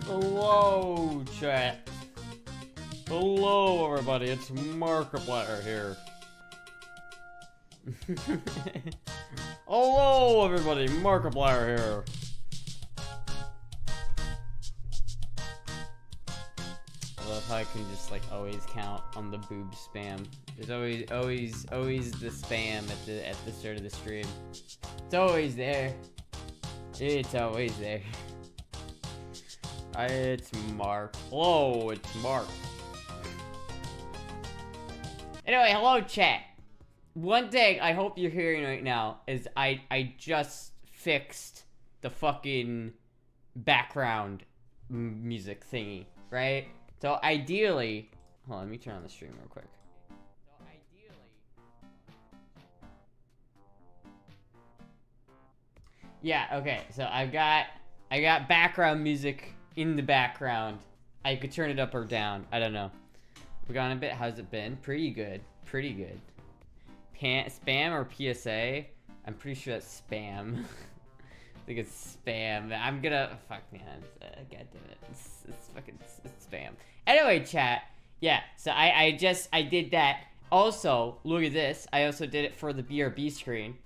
Hello, chat. Hello, everybody. It's Markiplier here. Hello, everybody. Markiplier here. I love how I can just like always count on the boob spam. There's always the spam at the start of the stream. It's always there. It's always there. It's Mark. Hello, it's Mark. Anyway, hello chat. One thing I hope you're hearing right now is I just fixed the fucking background music thingy, right? So ideally, hold on, let me turn on the stream real quick. So ideally, yeah, okay. So I got background music in the background. I could turn it up or down. I don't know. We're gone a bit. How's it been? Pretty good. Pretty good. Spam or PSA? I'm pretty sure that's spam. I think it's spam. I'm gonna fuck man. God damn it. It's fucking it's spam. Anyway, chat. Yeah. So I did that. Also, look at this. I also did it for the BRB screen.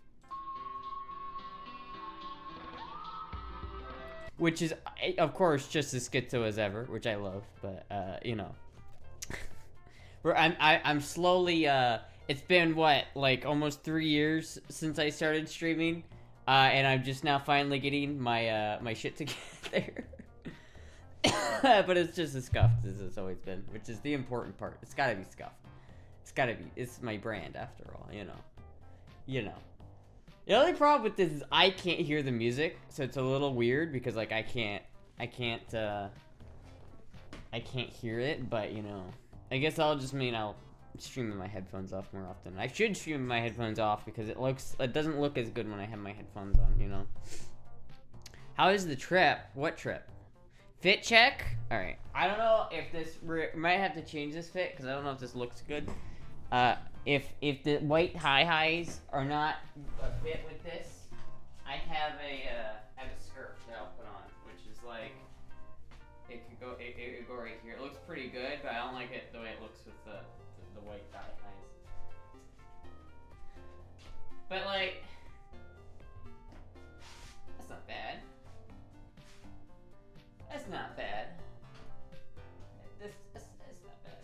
Which is, of course, just as schizo as ever, which I love, but, you know. I'm slowly, it's been, what, like, almost 3 years since I started streaming, and I'm just now finally getting my, my shit together. But it's just as scuffed as it's always been, which is the important part. It's gotta be scuffed. It's gotta be, it's my brand, after all, you know. You know. The only problem with this is I can't hear the music, so it's a little weird because like I can't hear it, but you know, I guess I'll just mean I'll stream with my headphones off more often. I should stream with my headphones off because it doesn't look as good when I have my headphones on, you know. How is the trip? What trip? Fit check? All right. I don't know if this might have to change this fit because I don't know if this looks good. If the white highs are not a fit with this, I have a skirt that I'll put on, which is like it could go right here. It looks pretty good, but I don't like it the way it looks with the white thigh highs. But like, that's not bad. That's not bad. That's not bad.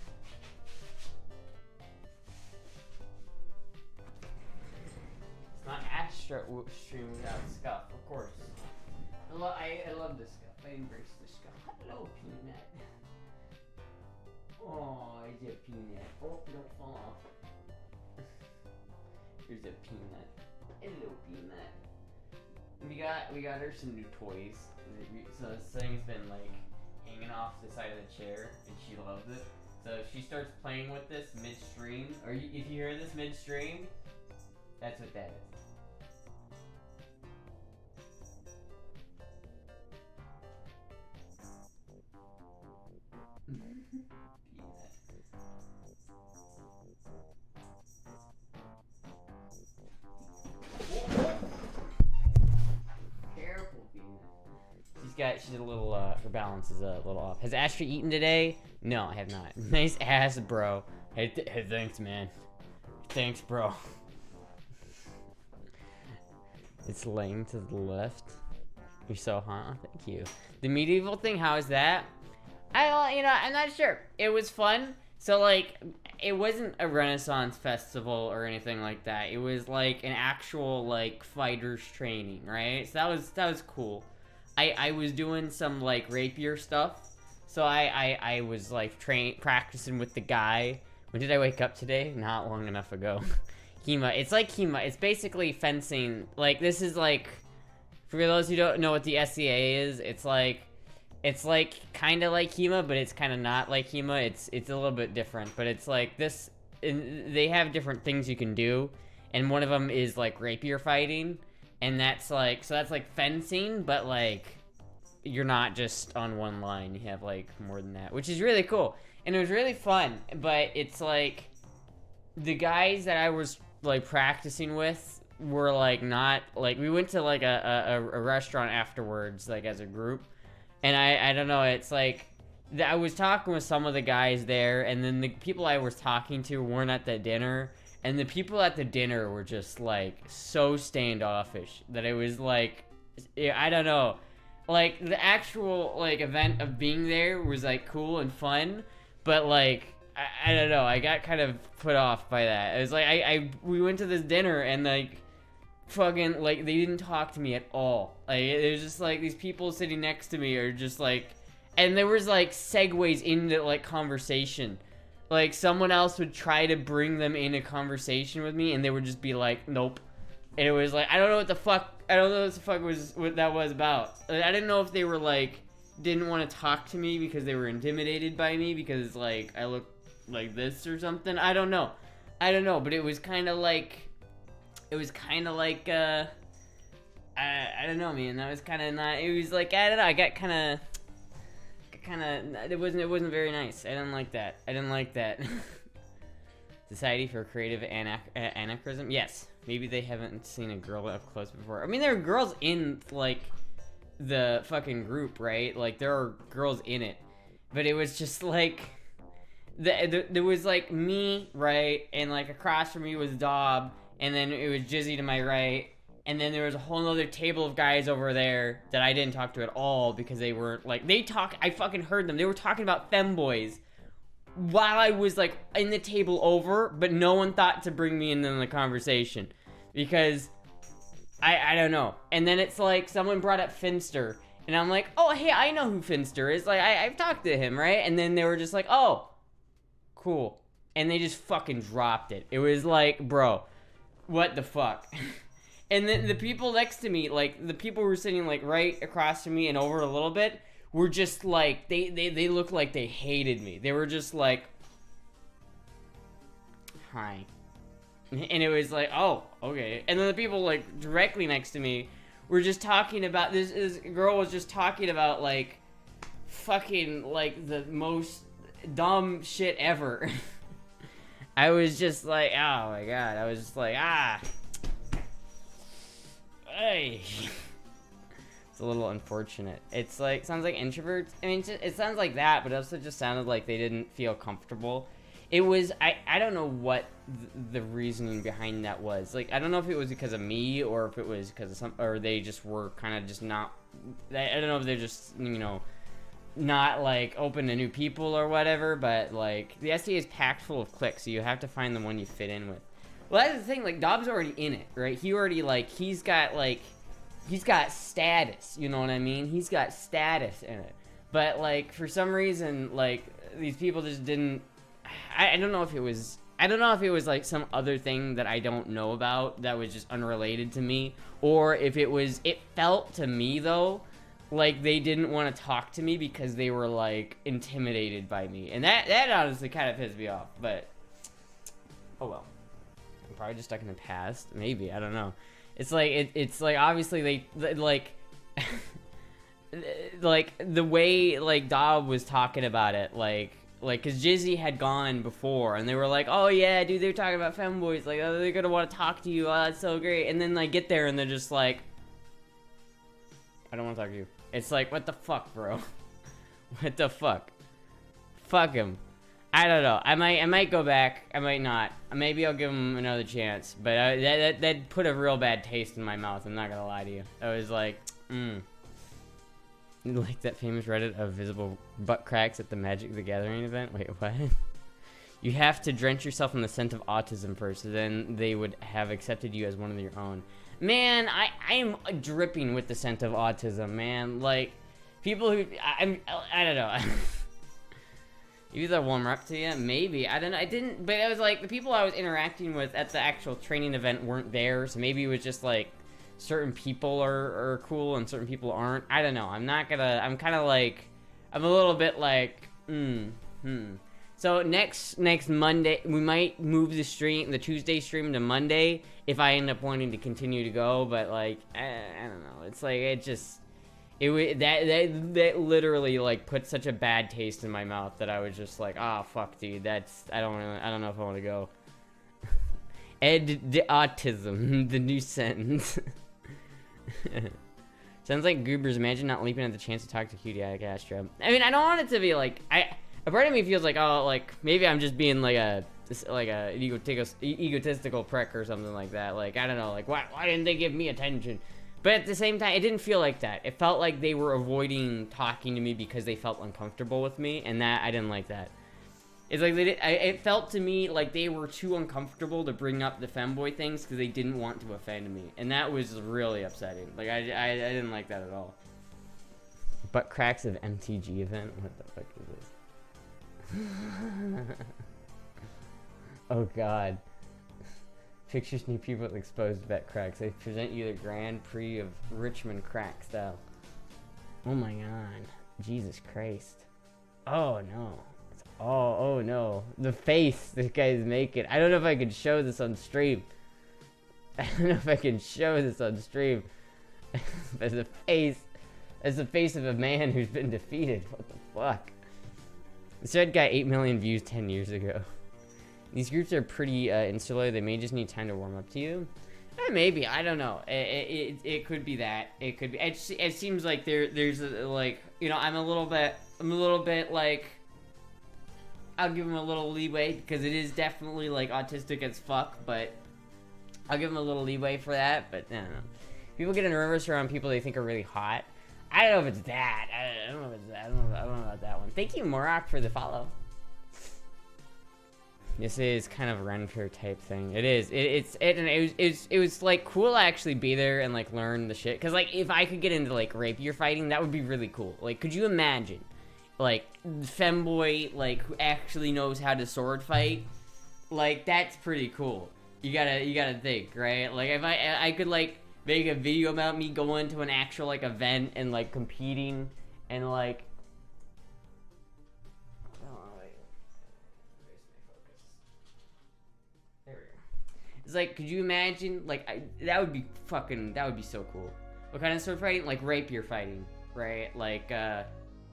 It's not Astra stream without scuff, of course. I love this scuff. I embrace this scuff. Hello, Peanut. Oh, here's a Peanut. Oh, don't fall off. Here's a Peanut. Hello, Peanut. We got her some new toys. So this thing's been like hanging off the side of the chair, and she loves it. So if she starts playing with this midstream, or if you hear this midstream, that's what that is. She's a little, her balance is a little off. Has Astra eaten today? No, I have not. Nice ass, bro. Hey, thanks, man. Thanks, bro. It's laying to the left. You're so hot. Thank you. The medieval thing, how is that? I'm not sure. It was fun. So, like, it wasn't a Renaissance festival or anything like that. It was, like, an actual, like, fighters training, right? So that was cool. I was doing some like rapier stuff, so I was like practicing with the guy. When did I wake up today? Not long enough ago. Hema. It's like Hema. It's basically fencing. Like this is like, for those who don't know what the SCA is, it's like kind of like Hema, but it's kind of not like Hema. It's a little bit different, but it's like this. They have different things you can do, and one of them is like rapier fighting. And that's like, so that's like fencing, but like, you're not just on one line, you have like more than that, which is really cool. And it was really fun, but it's like, the guys that I was like practicing with were like not, like we went to like a restaurant afterwards, like as a group, And I don't know, it's like, I was talking with some of the guys there, and then the people I was talking to weren't at the dinner, and the people at the dinner were just, like, so standoffish that it was, like, I don't know. Like, the actual, like, event of being there was, like, cool and fun, but, like, I don't know, I got kind of put off by that. It was like, we went to this dinner, and, like, fucking, like, they didn't talk to me at all. Like, it was just, like, these people sitting next to me are just, like, and there was, like, segues into, like, conversation. Like, someone else would try to bring them in a conversation with me, and they would just be like, nope. And it was like, I don't know what the fuck what that was about. I didn't know if they were, like, didn't want to talk to me because they were intimidated by me because, like, I look like this or something. I don't know, but it was kind of like, I don't know, man. That was kind of not, it was like, I don't know, I got kind of, it wasn't very nice. I didn't like that. Society for Creative Anachronism? Yes. Maybe they haven't seen a girl up close before. I mean, there are girls in, like, the fucking group, right? Like, there are girls in it. But it was just, like, there was, like, me, right? And, like, across from me was Dob. And then it was Jizzy to my right. And then there was a whole other table of guys over there that I didn't talk to at all because they weren't, like, I fucking heard them. They were talking about femboys while I was, like, in the table over, but no one thought to bring me in the conversation because I don't know. And then it's like someone brought up Finster, and I'm like, oh, hey, I know who Finster is. Like, I've talked to him, right? And then they were just like, oh, cool. And they just fucking dropped it. It was like, bro, what the fuck? And then the people next to me, like, the people who were sitting, like, right across from me and over a little bit, were just, like, they looked like they hated me. They were just, like, hi. And it was like, oh, okay. And then the people, like, directly next to me were just talking about, this girl was just talking about, like, fucking, like, the most dumb shit ever. I was just like, oh my god. I was just like, hey. It's a little unfortunate. It's like, sounds like introverts. I mean, it sounds like that, but it also just sounded like they didn't feel comfortable. It was, I don't know what the reasoning behind that was. Like, I don't know if it was because of me or if it was because of or they just were kind of just not, I don't know if they're just, you know, not, like, open to new people or whatever, but, like, the SDA is packed full of cliques, so you have to find the one you fit in with. Well, that's the thing, like, Dob's already in it, right? He already, like, he's got status, you know what I mean? He's got status in it. But, like, for some reason, like, these people just didn't, I don't know if it was, like, some other thing that I don't know about that was just unrelated to me, or if it was, it felt to me, though, like they didn't want to talk to me because they were, like, intimidated by me. And that honestly kind of pissed me off, but, oh well. I'm probably just stuck in the past. Maybe, I don't know. It's like, it's like, obviously they like, like, the way, like, Dob was talking about it, like, cause Jizzy had gone before, and they were like, oh yeah, dude, they're talking about femboys, like, oh, they're gonna want to talk to you, oh, that's so great, and then, like, get there, and they're just like, I don't want to talk to you. It's like, what the fuck, bro? What the fuck? Fuck him. I don't know. I might go back. I might not. Maybe I'll give him another chance. But that put a real bad taste in my mouth. I'm not gonna lie to you. I was like, like that famous Reddit of visible butt cracks at the Magic the Gathering event. Wait, what? You have to drench yourself in the scent of autism first, then they would have accepted you as one of your own. Man, I am dripping with the scent of autism, man. Like, people who, I don't know. Maybe they'll warm up to you, maybe. I don't know, I didn't, but it was like, the people I was interacting with at the actual training event weren't there, so maybe it was just like, certain people are cool and certain people aren't. I don't know, I'm kind of like, I'm a little bit like, So next Monday, we might move the Tuesday stream to Monday if I end up wanting to continue to go. But like, I don't know. It's like that literally like put such a bad taste in my mouth that I was just like, ah, fuck, dude. I don't know if I want to go. Ed the autism, the new sentence. Sounds like goobers. Imagine not leaping at the chance to talk to cutie like Astra. I mean, I don't want it to be like a part of me feels like, oh, like maybe I'm just being like a egotistical prick or something like that. Like, I don't know, like why didn't they give me attention? But at the same time, it didn't feel like that. It felt like they were avoiding talking to me because they felt uncomfortable with me, and that I didn't like that. It's like it felt to me like they were too uncomfortable to bring up the femboy things because they didn't want to offend me, and that was really upsetting. Like I didn't like that at all. Butt cracks of MTG event. What the fuck is this? Oh god. Pictures new people with exposed butt cracks. They present you the Grand Prix of Richmond crack style. Oh my god. Jesus Christ. Oh no. Oh no. The face this guy's making. I don't know if I can show this on stream. I don't know if I can show this on stream. There's a face. That's the face of a man who's been defeated. What the fuck? This thread got 8 million views 10 years ago. These groups are pretty insular. They may just need time to warm up to you. Maybe. I don't know. It could be that. It could be. It seems like there's like, you know, I'm a little bit like, I'll give him a little leeway because it is definitely like autistic as fuck, but I'll give him a little leeway for that. But I don't know. People get nervous around people they think are really hot. I don't know if it's that. I don't know if it's that. I don't know about that one. Thank you, Morak, for the follow. This is kind of a Renfer type thing. It is. It was like cool to actually be there and like learn the shit. Cause like if I could get into like rapier fighting, that would be really cool. Like, could you imagine, like Femboy like who actually knows how to sword fight? Like that's pretty cool. You gotta think, right? Like if I could like make a video about me going to an actual like event and like competing and like. It's like, could you imagine, like, that would be so cool. What kind of sword fighting? Like, rapier fighting, right? Like,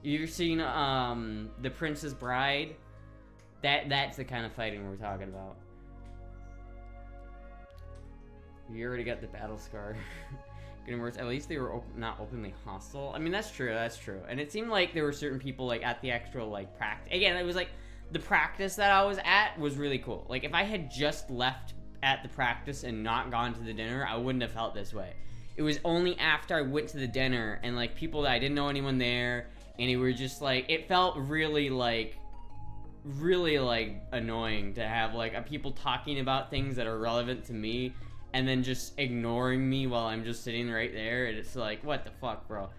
you've seen, The Princess Bride? That's the kind of fighting we're talking about. You already got the battle scar. Getting worse. At least they were not openly hostile. I mean, that's true, And it seemed like there were certain people, like, at the actual, like, practice. Again, it was like, the practice that I was at was really cool. Like, if I had just left at the practice and not gone to the dinner, I wouldn't have felt this way. It was only after I went to the dinner and like people that I didn't know anyone there, and it were just like, it felt really like annoying to have like people talking about things that are relevant to me and then just ignoring me while I'm just sitting right there, and it's like, what the fuck, bro?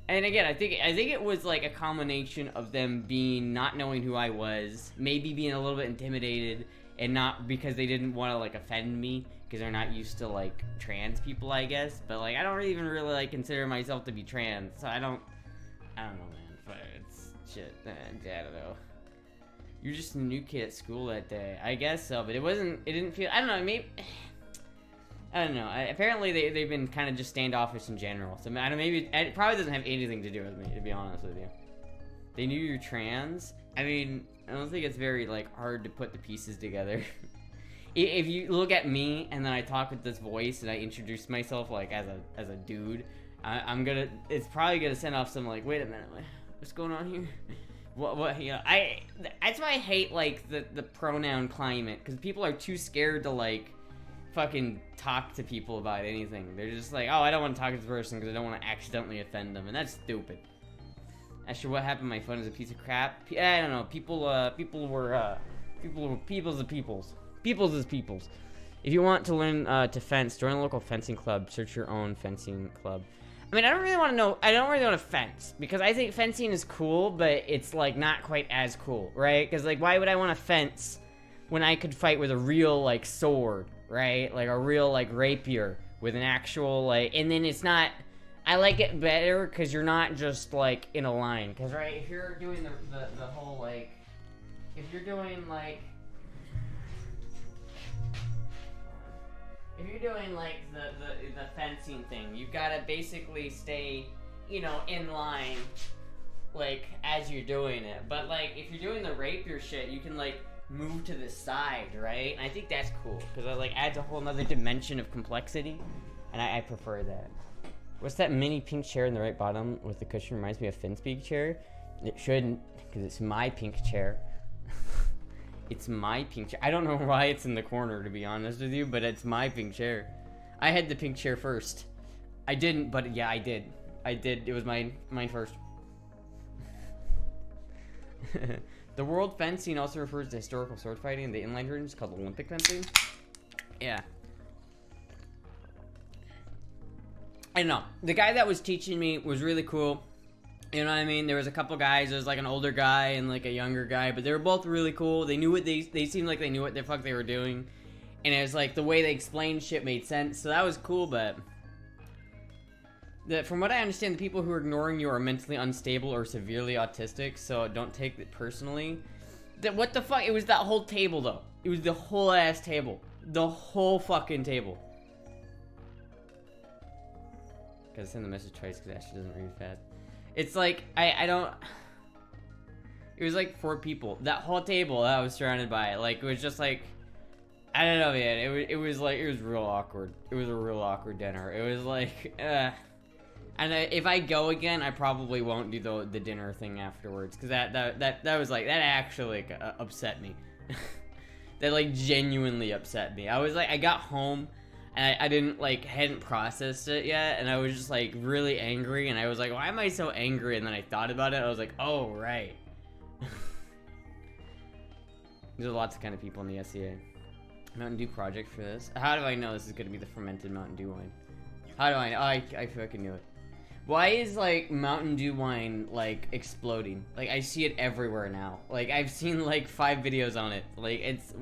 And again, I think it was like a combination of them not knowing who I was, maybe being a little bit intimidated, and not because they didn't want to like offend me because they're not used to like trans people, I guess. But like I don't even really like consider myself to be trans, so I don't know, man. But it's shit. I don't know. You're just a new kid at school that day, I guess so. But it didn't feel. I don't know. Maybe. I don't know. Apparently they've been kind of just standoffish in general. So I don't. Maybe it probably doesn't have anything to do with me, to be honest with you. They knew you're trans. I mean, I don't think it's very like hard to put the pieces together. If you look at me and then I talk with this voice and I introduce myself like as a dude, it's probably gonna send off some like, wait a minute, what's going on here? What you know? That's why I hate like the pronoun climate, because people are too scared to like fucking talk to people about anything. They're just like, oh, I don't want to talk to this person because I don't want to accidentally offend them, and that's stupid. Actually, what happened? My phone is a piece of crap. I don't know. Peoples are peoples. Peoples is peoples. If you want to learn to fence, join a local fencing club. Search your own fencing club. I mean, I don't really want to fence because I think fencing is cool, but it's like not quite as cool, right? Because like, why would I want to fence when I could fight with a real like sword, right? Like a real like rapier with an actual like, and then it's not. I like it better because you're not just like in a line. Because right, if you're doing the whole like, if you're doing like the fencing thing, you've got to basically stay, you know, in line, like as you're doing it. But like if you're doing the rapier shit, you can like move to the side, right? And I think that's cool because it like adds a whole nother dimension of complexity, and I prefer that. What's that mini pink chair in the right bottom with the cushion? Reminds me of Finn's big chair. It shouldn't, because it's my pink chair. It's my pink chair. I don't know why it's in the corner, to be honest with you, but it's my pink chair. I had the pink chair first. I didn't, but yeah, I did. I did. It was mine first. The world fencing also refers to historical sword fighting in the inline version called Olympic fencing. Yeah. I don't know. The guy that was teaching me was really cool. You know what I mean? There was a couple guys. There was like an older guy and like a younger guy, but they were both really cool. They knew what they seemed like they knew what the fuck they were doing. And it was like the way they explained shit made sense. So that was cool, but from what I understand, the people who are ignoring you are mentally unstable or severely autistic, so don't take it personally. What the fuck? It was that whole table though. It was the whole ass table. The whole fucking table. Gotta send the message twice because Astra doesn't read fast. It's like, I don't... It was like 4 people. That whole table that I was surrounded by, like, it was just like... I don't know, man. It was like, it was real awkward. It was a real awkward dinner. It was like, And if I go again, I probably won't do the dinner thing afterwards. Because that was like, that actually like, upset me. That like genuinely upset me. I was like, I got home... And I didn't, like, hadn't processed it yet, and I was just, like, really angry, and I was like, why am I so angry? And then I thought about it, I was like, oh, right. There's lots of kind of people in the SEA. Mountain Dew project for this. How do I know this is going to be the fermented Mountain Dew wine? How do I know? I fucking knew it. Why is, like, Mountain Dew wine, like, exploding? Like, I see it everywhere now. Like, I've seen, like, 5 videos on it. Like, it's...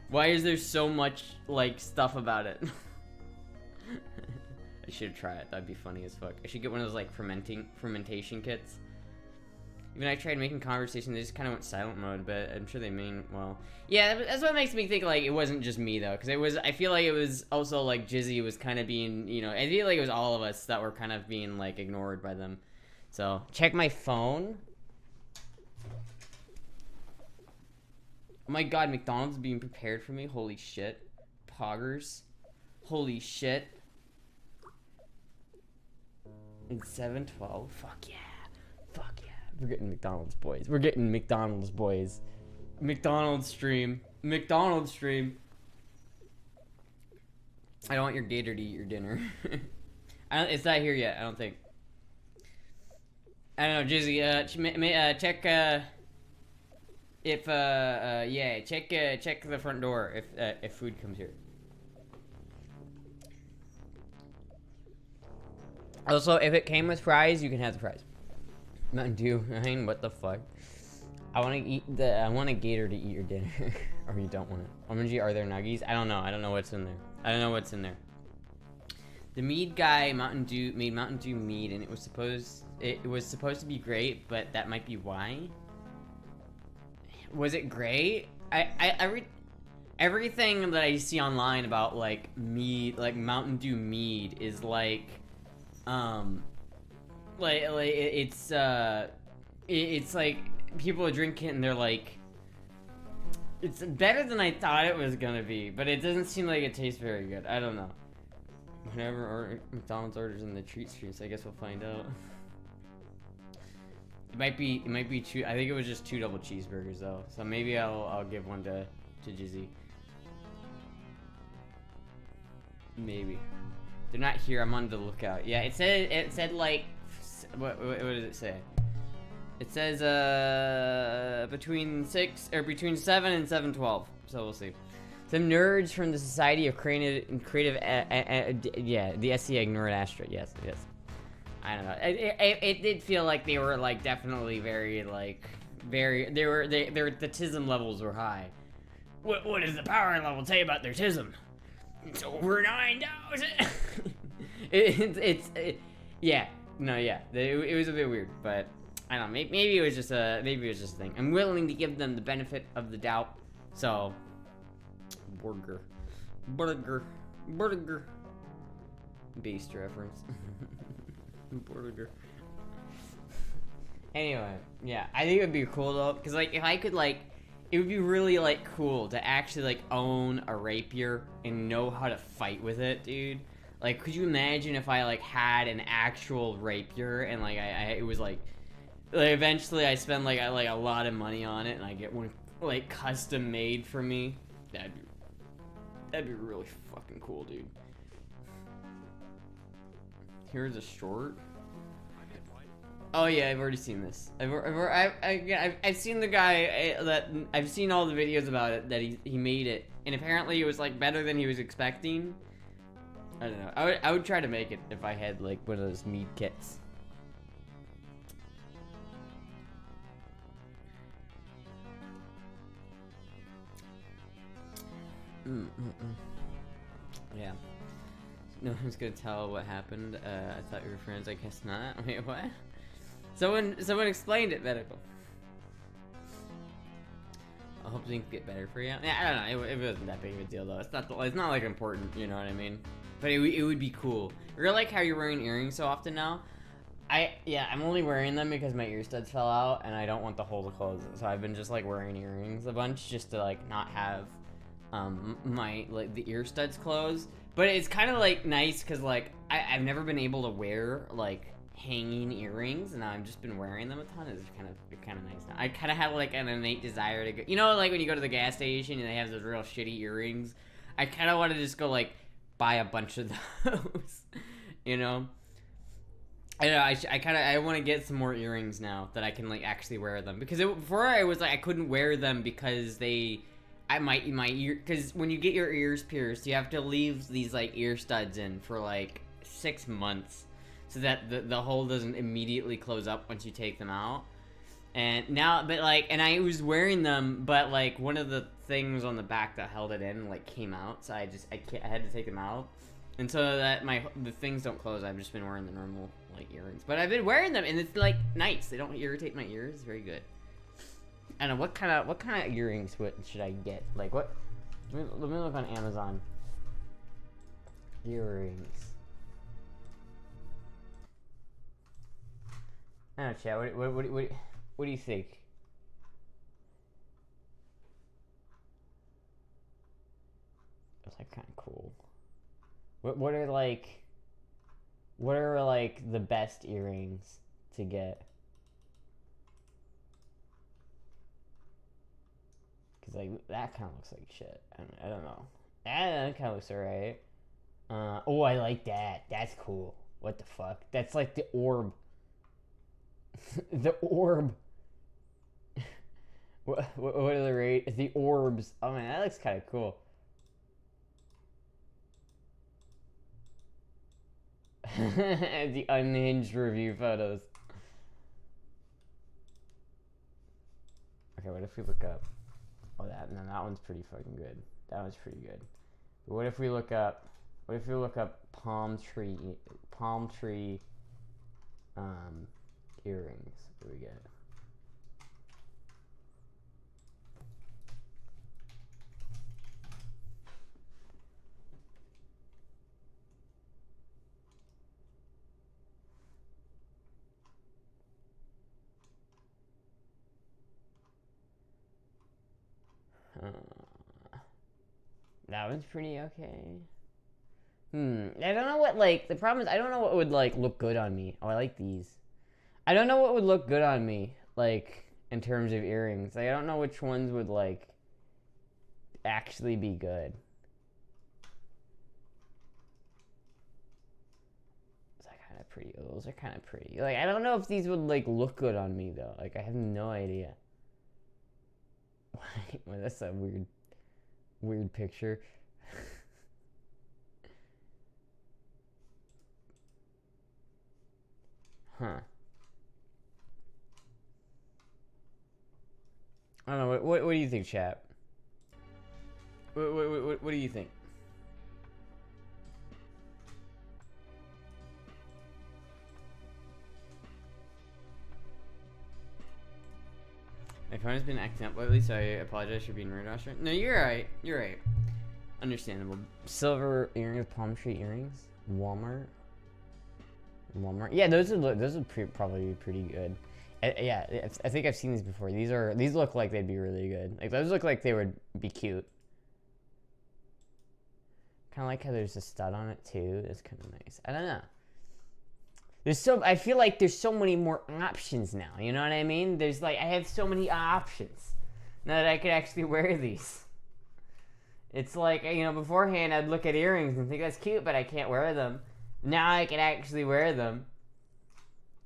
Why is there so much, like, stuff about it? I should try it. That'd be funny as fuck. I should get one of those like fermentation kits. Even I tried making conversation, they just kind of went silent mode, but I'm sure they mean well. Yeah, that's what makes me think like it wasn't just me though, because it was. I feel like it was also like Jizzy was kind of being, you know, I feel like it was all of us that were kind of being like ignored by them. So check my phone. Oh my god, McDonald's being prepared for me. Holy shit, poggers. Holy shit. It's 7:12. Fuck yeah. Fuck yeah. We're getting McDonald's, boys. We're getting McDonald's, boys. McDonald's stream. McDonald's stream. I don't want your gator to eat your dinner. It's not here yet, I don't think. I don't know, Jizzy. Check, if, yeah, check the front door if food comes here. Also, if it came with fries, you can have the fries. Mountain Dew, I mean, what the fuck? I want a gator to eat your dinner. Or you don't want it. OMG, are there nuggies? I don't know. I don't know what's in there. I don't know what's in there. The mead guy, Mountain Dew, made Mountain Dew mead, and it was supposed to be great, but that might be why. Was it great? Everything that I see online about like mead, like Mountain Dew mead, is like it's like people are drinking and they're like, it's better than I thought it was gonna be, but it doesn't seem like it tastes very good. I don't know. Whenever McDonald's orders in the treat streams, I guess we'll find out. It might be two. I think it was just 2 double cheeseburgers though, so maybe I'll give one to Jizzy. Betty. They're not here. I'm on the lookout. Yeah, it said like, what does it say? It says between 7 and 7:12. So we'll see. Some nerds from the Society of Creative, yeah, the SCA ignored Astra. Yes. I don't know. It did feel like they were like definitely very their tism levels were high. What does the power level tell you about their tism? It's over 9,000. Yeah. It was a bit weird, but I don't know. Maybe it was just a thing. I'm willing to give them the benefit of the doubt. So, burger, beast reference. Burger. Anyway, yeah, I think it would be cool though, because like if I could like, it would be really like cool to actually like own a rapier and know how to fight with it, dude. Like, could you imagine if I like had an actual rapier and like it was like eventually I spend like a lot of money on it and I get one like custom made for me? That'd be really fucking cool, dude. Here's a short. Oh yeah, I've already seen this. I've seen the guy that I've seen all the videos about it that he made it, and apparently it was like better than he was expecting. I don't know. I would try to make it if I had like one of those mead kits. Yeah. No one's gonna tell what happened. I thought you were friends. I guess not. Wait, what? Someone explained it, medical. I hope things get better for you. Yeah, I don't know. It wasn't that big of a deal though. It's not like important. You know what I mean? But it would be cool. You're like how you're wearing earrings so often now. I'm only wearing them because my ear studs fell out and I don't want the hole to close. So I've been just like wearing earrings a bunch just to like not have my like the ear studs closed. But it's kind of like nice because like I've never been able to wear like hanging earrings and I've just been wearing them a ton. It's kind of nice now. I kind of have like an innate desire to go, you know, like when you go to the gas station and they have those real shitty earrings. I kind of want to just go like buy a bunch of those, you know. I know I want to get some more earrings now that I can like actually wear them because before I was like I couldn't wear them because my ear, because when you get your ears pierced you have to leave these like ear studs in for like 6 months so that the hole doesn't immediately close up once you take them out. And now, but like, and I was wearing them, but like one of the things on the back that held it in like came out, so I had to take them out, and so that the things don't close. I've just been wearing the normal like earrings, but I've been wearing them and it's like nice. They don't irritate my ears. Very good. I don't know what kind of earrings should I get? Like what? Let me look on Amazon. Earrings. I don't know, chat. What do you think? That's like kind of cool. What are like the best earrings to get? Cause like that kind of looks like shit. I don't know. That kind of looks alright. Oh, I like that. That's cool. What the fuck? That's like the orb. The orb. What are the rate? The orbs. Oh man, that looks kind of cool. The unhinged review photos. Okay, what if we look up? Oh, that one's pretty fucking good. That one's pretty good. But what if we look up? What if we look up palm tree earrings? What do we get? That one's pretty okay. I don't know what, like, the problem is I don't know what would, like, look good on me. Oh, I like these. I don't know what would look good on me, like, in terms of earrings. Like, I don't know which ones would, like, actually be good. Those are kind of pretty. Those are kind of pretty. Like, I don't know if these would, like, look good on me, though. Like, I have no idea. Well, that's a weird picture. Huh. I don't know. What do you think, chat? What do you think? My phone has been acting up lately, so I apologize for being rude, Astra. No, you're right. You're right. Understandable. Silver earrings, palm tree earrings, Walmart. Yeah, those would probably be pretty good. Yeah, I think I've seen these before. These look like they'd be really good. Like those look like they would be cute. Kind of like how there's a stud on it too. That's kind of nice. I don't know. I feel like there's so many more options now. You know what I mean? There's like, I have so many options now that I could actually wear these. It's like, you know, beforehand I'd look at earrings and think that's cute, but I can't wear them. Now I can actually wear them.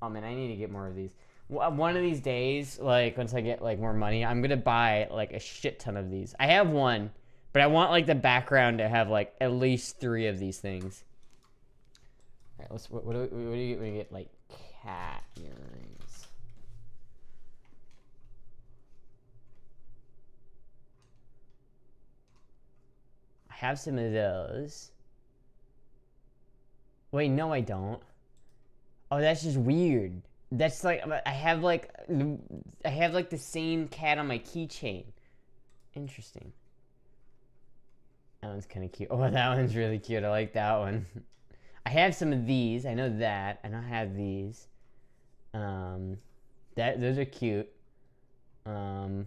Oh man, I need to get more of these. One of these days, like once I get like more money, I'm gonna buy like a shit ton of these. I have one, but I want like the background to have like at least 3 of these things. All right, what do you get when you get like cat earrings? I have some of those. Wait, no, I don't. Oh, that's just weird. That's like I have like the same cat on my keychain. Interesting. That one's kind of cute. Oh, that one's really cute. I like that one. I have some of these. I know that. I don't have these. Those are cute. Oh,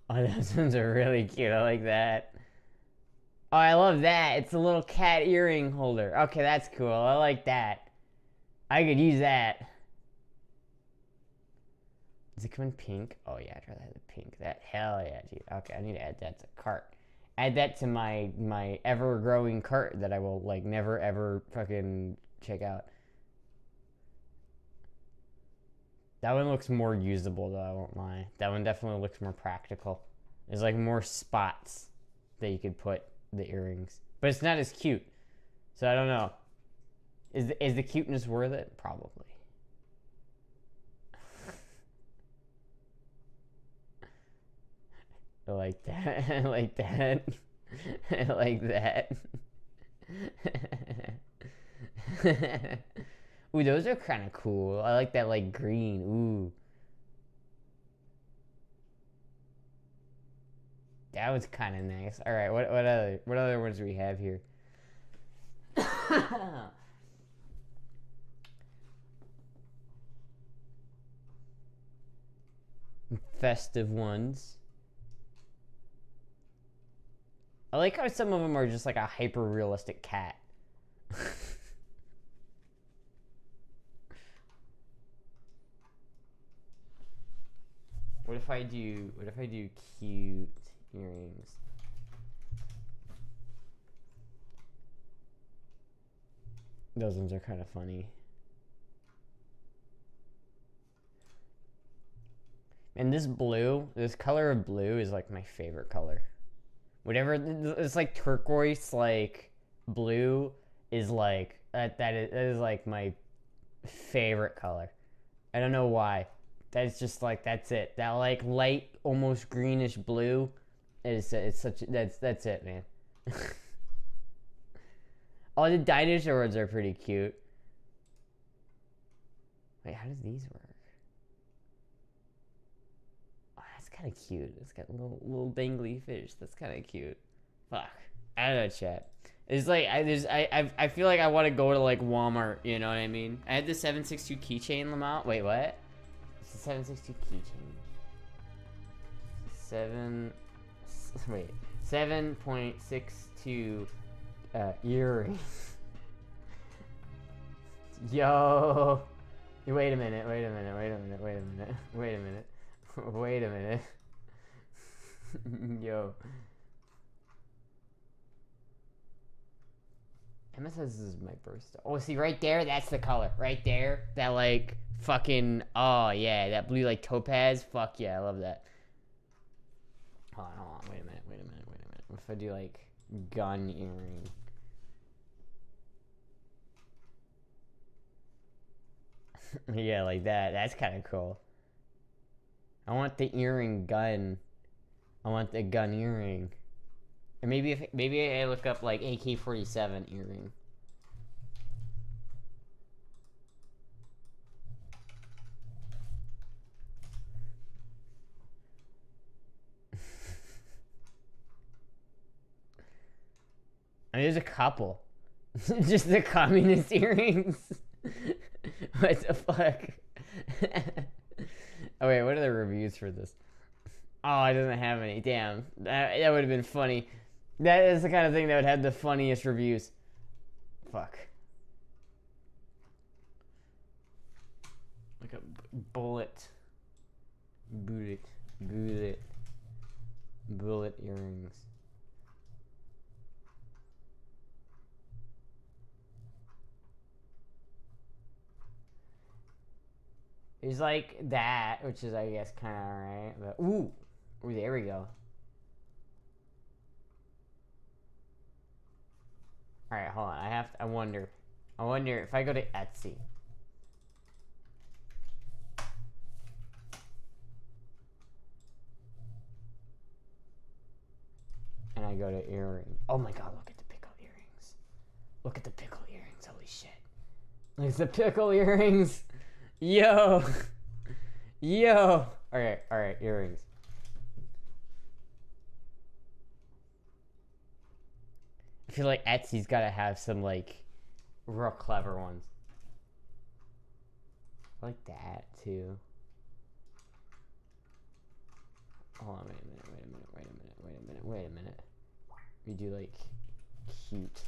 those ones are really cute. I like that. Oh, I love that. It's a little cat earring holder. Okay, that's cool. I like that. I could use that. Does it come in pink? Oh yeah, I'd rather have the pink. That hell yeah, dude. Okay, I need to add that to cart. Add that to my ever growing cart that I will like never ever fucking check out. That one looks more usable though, I won't lie. That one definitely looks more practical. There's like more spots that you could put the earrings. But it's not as cute. So I don't know. Is the cuteness worth it? Probably. I like that. I like that. I like that. Ooh, those are kind of cool. I like that like green. Ooh. That was kind of nice. All right, what other ones do we have here? Festive ones. I like how some of them are just like a hyper realistic cat. What if I do cute earrings? Those ones are kind of funny. And this color of blue is like my favorite color. Whatever, it's like turquoise, like blue is like, that is like my favorite color. I don't know why. That's just like, that's it. That like light, almost greenish blue that's it, man. Oh, the dinosaur ones are pretty cute. Wait, how does these work? Oh, that's kind of cute. It's got little dangly fish. That's kind of cute. Fuck. I don't know, chat. It's like I feel like I want to go to like Walmart. You know what I mean? I had the 762 keychain Lamont. Wait, what? It's a 762 keychain. 7.62 earrings. Yo. Wait a minute. Yo. Emma says this is my birthstone. Oh, see right there? That's the color. Right there. That like fucking, oh yeah, that blue like topaz. Fuck yeah, I love that. Hold on. Wait a minute. What if I do like gun earring? Yeah, like that. That's kind of cool. I want the earring gun. I want the gun earring. And maybe I look up like AK-47 earring. I mean, there's a couple. Just the communist earrings. What the fuck? Oh wait, what are the reviews for this? Oh, it doesn't have any. Damn, that would have been funny. That is the kind of thing that would have the funniest reviews. Fuck. Like a bullet earrings. It's like that, which is, I guess, kind of alright. But ooh, there we go. All right, hold on. I wonder if I go to Etsy. And I go to earring. Oh my god, look at the pickle earrings. Look at the pickle earrings. Holy shit. Look at the pickle earrings. Yo. Yo. All right, earrings. I feel like Etsy's gotta have some, like, real clever ones. I like that, too. Hold on, wait a minute. We do, like, cute.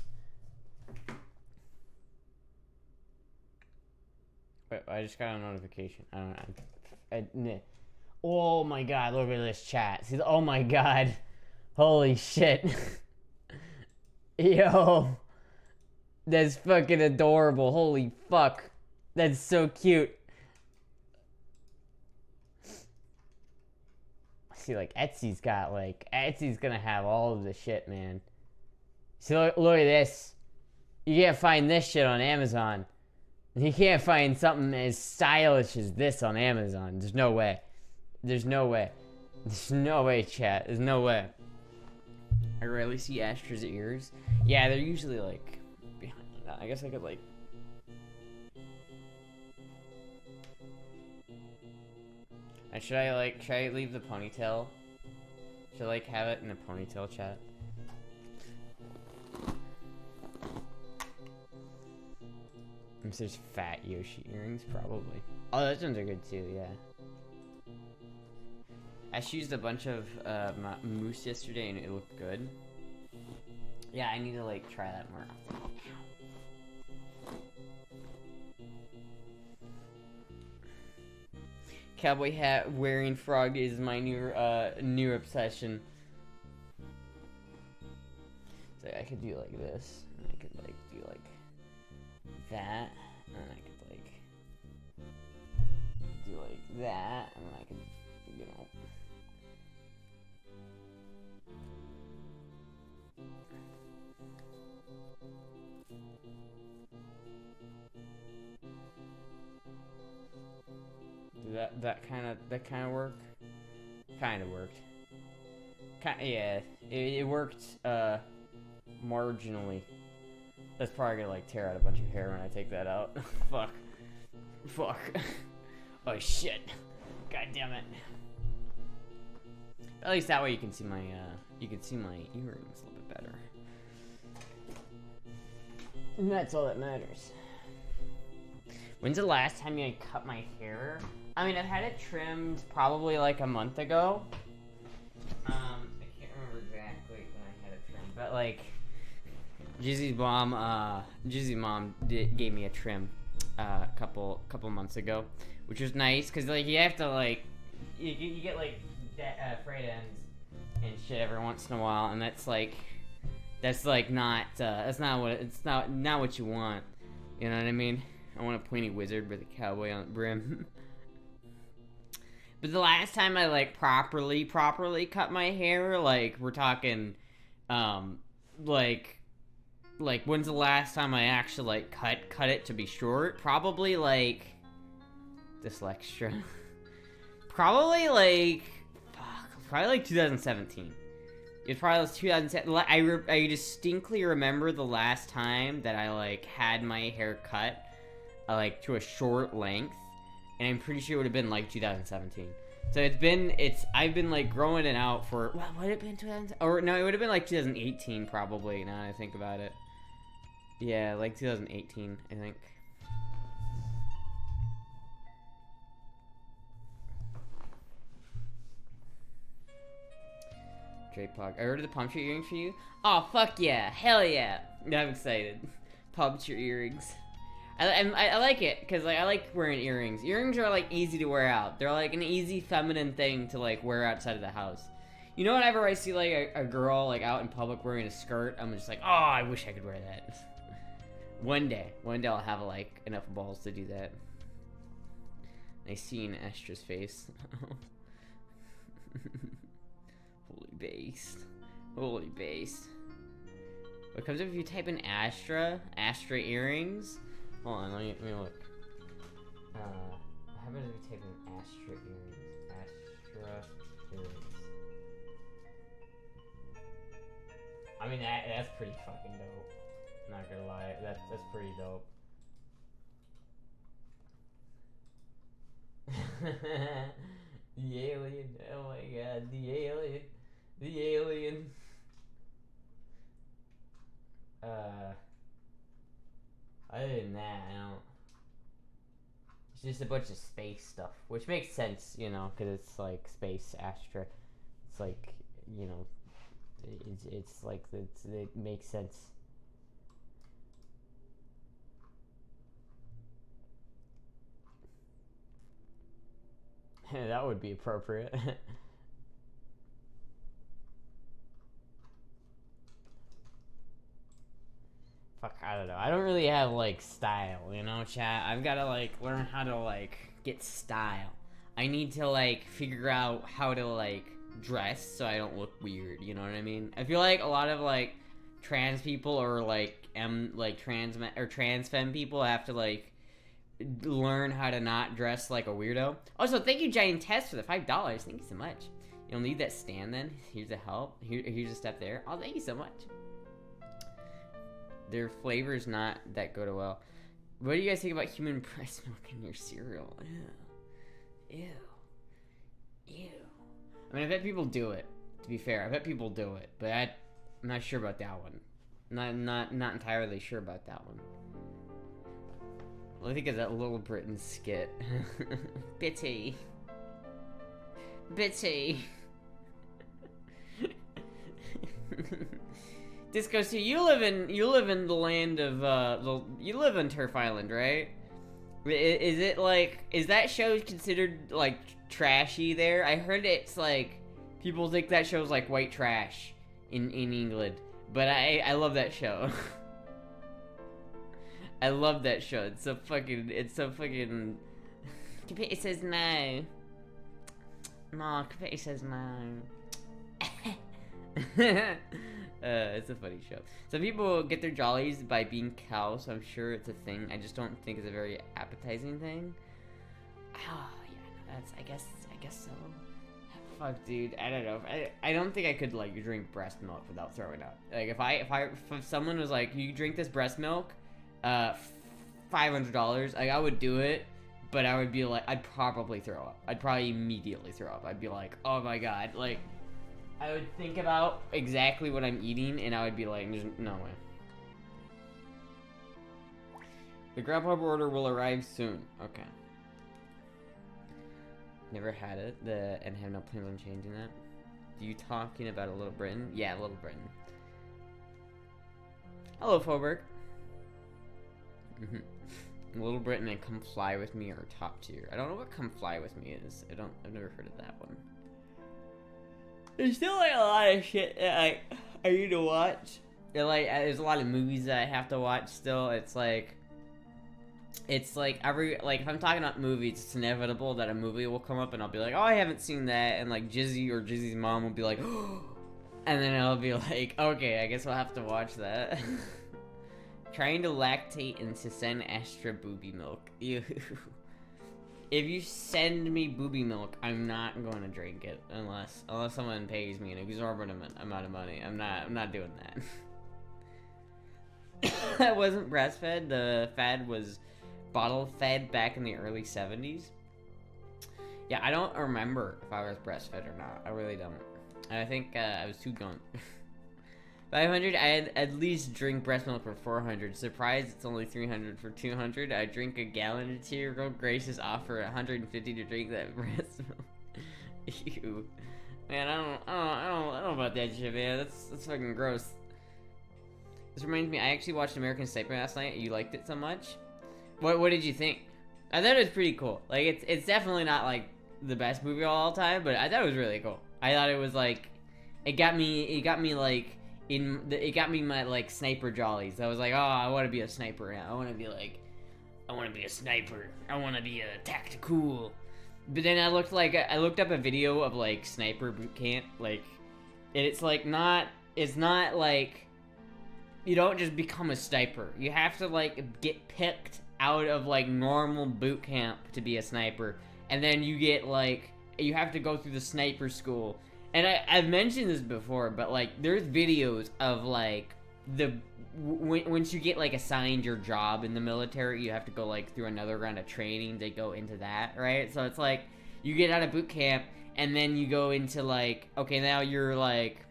Wait, I just got a notification. Oh my god, look at this chat. See, oh my god. Holy shit. Yo. That's fucking adorable. Holy fuck. That's so cute. See, like, Etsy's gonna have all of the shit, man. See, look at this. You can't find this shit on Amazon. You can't find something as stylish as this on Amazon. There's no way. There's no way, chat. There's no way. I rarely see Astra's ears. Yeah, they're usually, like, behind that. I guess I could, like... Should I leave the ponytail? Should I, like, have it in a ponytail, chat? There's fat Yoshi earrings, probably. Oh, those ones are good, too, yeah. I used a bunch of mousse yesterday, and it looked good. Yeah, I need to, like, try that more. Cowboy hat wearing frog is my new obsession. So I could do like this, and I could like do like that, and I could like do like that, and I could, you know. That kind of work? Kind of worked. Yeah, it worked marginally. That's probably gonna like tear out a bunch of hair when I take that out. Fuck. Oh shit. God damn it. At least that way you can see my earrings a little bit better. And that's all that matters. When's the last time you cut my hair? I mean, I've had it trimmed probably like a month ago. I can't remember exactly when I had it trimmed, but like, Jizzy's mom gave me a trim a couple months ago, which was nice because like you have to like you get like frayed ends and shit every once in a while, and that's not what you want. You know what I mean? I want a pointy wizard with a cowboy on the brim. But the last time I like properly cut my hair, like we're talking, like when's the last time I actually like cut it to be short? Probably like dyslexia. probably like 2017. It probably was 2007. I distinctly remember the last time that I like had my hair cut like to a short length, and I'm pretty sure it would have been like 2017. So I've been like growing it out for, what would it have been 2000? Or no, it would have been like 2018 probably, now that I think about it. Yeah, like 2018, I think. J-Pog. I ordered the puncture earrings for you. Oh, fuck yeah. Hell yeah. I'm excited. Puncture earrings. I like it, because like, I like wearing earrings. Earrings are like easy to wear out. They're like an easy feminine thing to like wear outside of the house. You know, whenever I see like a girl like out in public wearing a skirt, I'm just like, oh, I wish I could wear that. One day I'll have like enough balls to do that. I see in Astra's face. Holy based. Holy based. What comes up if you type in Astra earrings? Hold on, let me look. How about if you type in Astra earrings? Astra earrings. I mean, that's pretty fucking dope. Not gonna lie, that's pretty dope. The alien, oh my god, the alien. The alien. Other than that, I don't. It's just a bunch of space stuff, which makes sense, you know, because it's like space Astra. It's like, you know, it's like it makes sense. That would be appropriate. Fuck, I don't know. I don't really have like style, you know, chat. I've got to like learn how to like get style. I need to like figure out how to like dress so I don't look weird, you know what I mean? I feel like a lot of like trans people or like trans femme people have to like learn how to not dress like a weirdo. Also, thank you Giant Test for the $5. Thank you so much. You'll need that stand then. Here's a help. Here's a step there. Oh, thank you so much. Their flavor's not that good well. What do you guys think about human breast milk in your cereal? Ew. Ew. Ew. I mean, I bet people do it. To be fair, I bet people do it, but I'm not sure about that one. Not entirely sure about that one. All I think is that Little Britain skit. Bitty. Bitty. Disco, so you live in the land of you live in Turf Island, right? Is it like, is that show considered like trashy there? I heard it's like people think that show's like white trash in England, but I love that show. I love that show. It's so fucking. It says no. No, it says no. It's a funny show. Some people get their jollies by being cows, so I'm sure it's a thing. I just don't think it's a very appetizing thing. Oh, yeah, I guess so. Fuck, dude, I don't know. I don't think I could, like, drink breast milk without throwing up. Like, if someone was like, you drink this breast milk, $500, like, I would do it, but I would be like, I'd probably throw up. I'd probably immediately throw up. I'd be like, oh my god, like, I would think about exactly what I'm eating, and I would be like, there's no way. The Grubhub order will arrive soon. Okay. Never had it, and have no plans on changing that. Do you talking about a Little Britain? Yeah, Little Britain. Hello, Foberg. Little Britain and Come Fly With Me are top tier. I don't know what Come Fly With Me is. I've never heard of that one. There's still like a lot of shit that I need to watch. There's a lot of movies that I have to watch still. It's like if I'm talking about movies, it's inevitable that a movie will come up and I'll be like, oh, I haven't seen that, and like Jizzy or Jizzy's mom will be like, oh, and then I'll be like, okay, I guess we'll have to watch that. Trying to lactate into send Astra booby milk. Ew. If you send me booby milk, I'm not going to drink it unless someone pays me an exorbitant amount of money. I'm not doing that. I wasn't breastfed. The fad was bottle fed back in the early 70s. Yeah, I don't remember if I was breastfed or not. I really don't. I think I was too young. 500, I'd at least drink breast milk for 400. Surprised it's only 300 for 200. I drink a gallon of tea. Girl Gracious offer 150 to drink that breast milk. Ew. Man, I don't know about that shit, man. That's fucking gross. This reminds me, I actually watched American Sniper last night. You liked it so much. What did you think? I thought it was pretty cool. Like it's definitely not like the best movie of all time, but I thought it was really cool. I thought it was like, it got me like it got me my like sniper jollies. I was like, oh, I want to be a sniper now. I want to be a sniper. I want to be a tactical. But then I looked up a video of like sniper boot camp, like, and it's not like you don't just become a sniper. You have to like get picked out of like normal boot camp to be a sniper, and then you have to go through the sniper school. And I've mentioned this before, but like there's videos of like once you get like assigned your job in the military, you have to go like through another round of training to go into that, right? So it's like you get out of boot camp and then you go into like, okay, now you're like,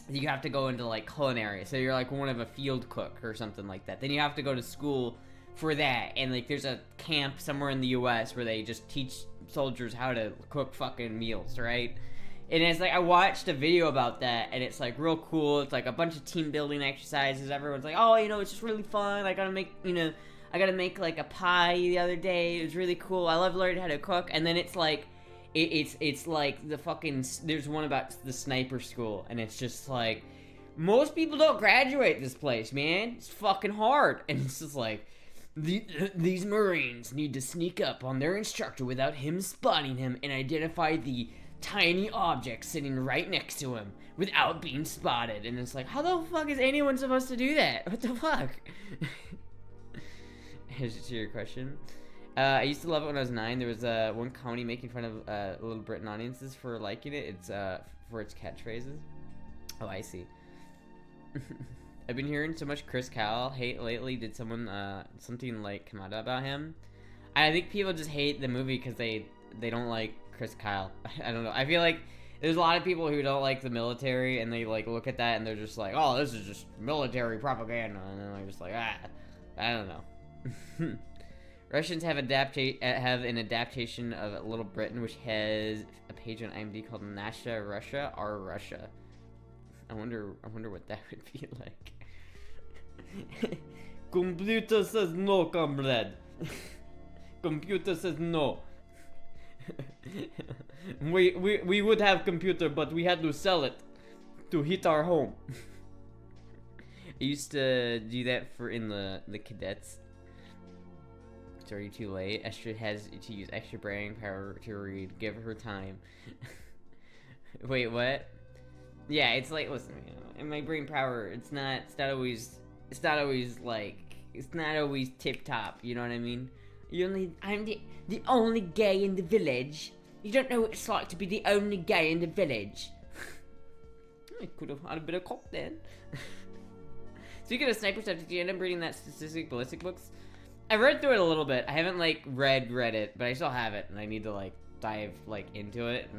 you have to go into like culinary, so you're like one of a field cook or something like that. Then you have to go to school for that, and like there's a camp somewhere in the US where they just teach soldiers how to cook fucking meals, right? And it's like, I watched a video about that, and it's like real cool. It's like a bunch of team building exercises. Everyone's like, oh, you know, it's just really fun. I gotta make like a pie the other day. It was really cool. I love learning how to cook. And then it's like, it's like the fucking, there's one about the sniper school, and it's just like, most people don't graduate this place, man. It's fucking hard. And it's just like, these Marines need to sneak up on their instructor without him spotting him and identify the tiny object sitting right next to him without being spotted. And it's like, how the fuck is anyone supposed to do that? What the fuck? Here's to your question. I used to love it when I was 9. There was one comedy making fun of Little Britain audiences for liking it. It's for its catchphrases. Oh, I see. I've been hearing so much Chris Kyle hate lately. Did someone something like come out about him? I think people just hate the movie because they don't like Chris Kyle. I don't know. I feel like there's a lot of people who don't like the military, and they like look at that and they're just like, oh, this is just military propaganda, and then they're just like, I don't know. Russians have an adaptation of Little Britain, which has a page on IMDb called Nasha Russia or Russia. I wonder what that would be like. Computer says no, comrade. Computer says no. we would have computer, but we had to sell it to hit our home. I used to do that in the cadets. It's already too late. Astra has to use extra brain power to read. Give her time. Wait, what? Yeah, it's like, listen, you know, in my brain power, it's not always tip top. You know what I mean? I'm the only gay in the village. You don't know what it's like to be the only gay in the village. I could have had a bit of cock then. Speaking of sniper stuff, did you end up reading that statistic ballistic books? I read through it a little bit. I haven't like read it, but I still have it, and I need to like dive like into it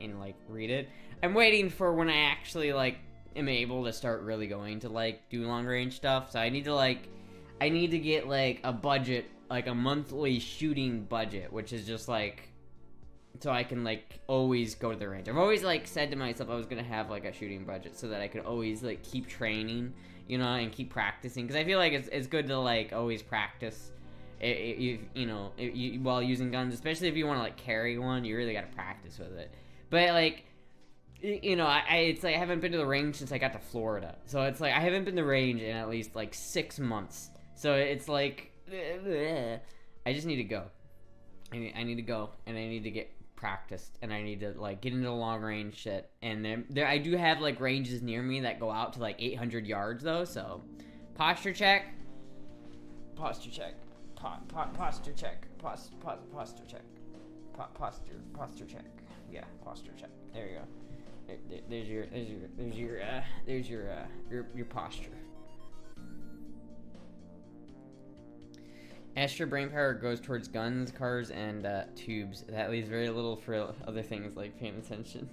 and like read it. I'm waiting for when I actually like am able to start really going to like do long range stuff. So I need to get like a budget, like a monthly shooting budget, which is just like, so I can like always go to the range. I've always like said to myself I was gonna have like a shooting budget so that I could always like keep training, you know, and keep practicing, because I feel like it's good to like always practice while using guns, especially if you want to like carry one. You really got to practice with it. But like, you know, it's like I haven't been to the range since I got to Florida, so it's like I haven't been to the range in at least like 6 months. So it's like I just need to go. I need to go, and I need to get practiced, and I need to like get into the long range shit. And there I do have like ranges near me that go out to like 800 yards though. So posture check, posture check, posture check, posture check, posture check. Yeah, posture check. There you go. There's your posture. Extra brain power goes towards guns, cars, and tubes. That leaves very little for other things like paying attention.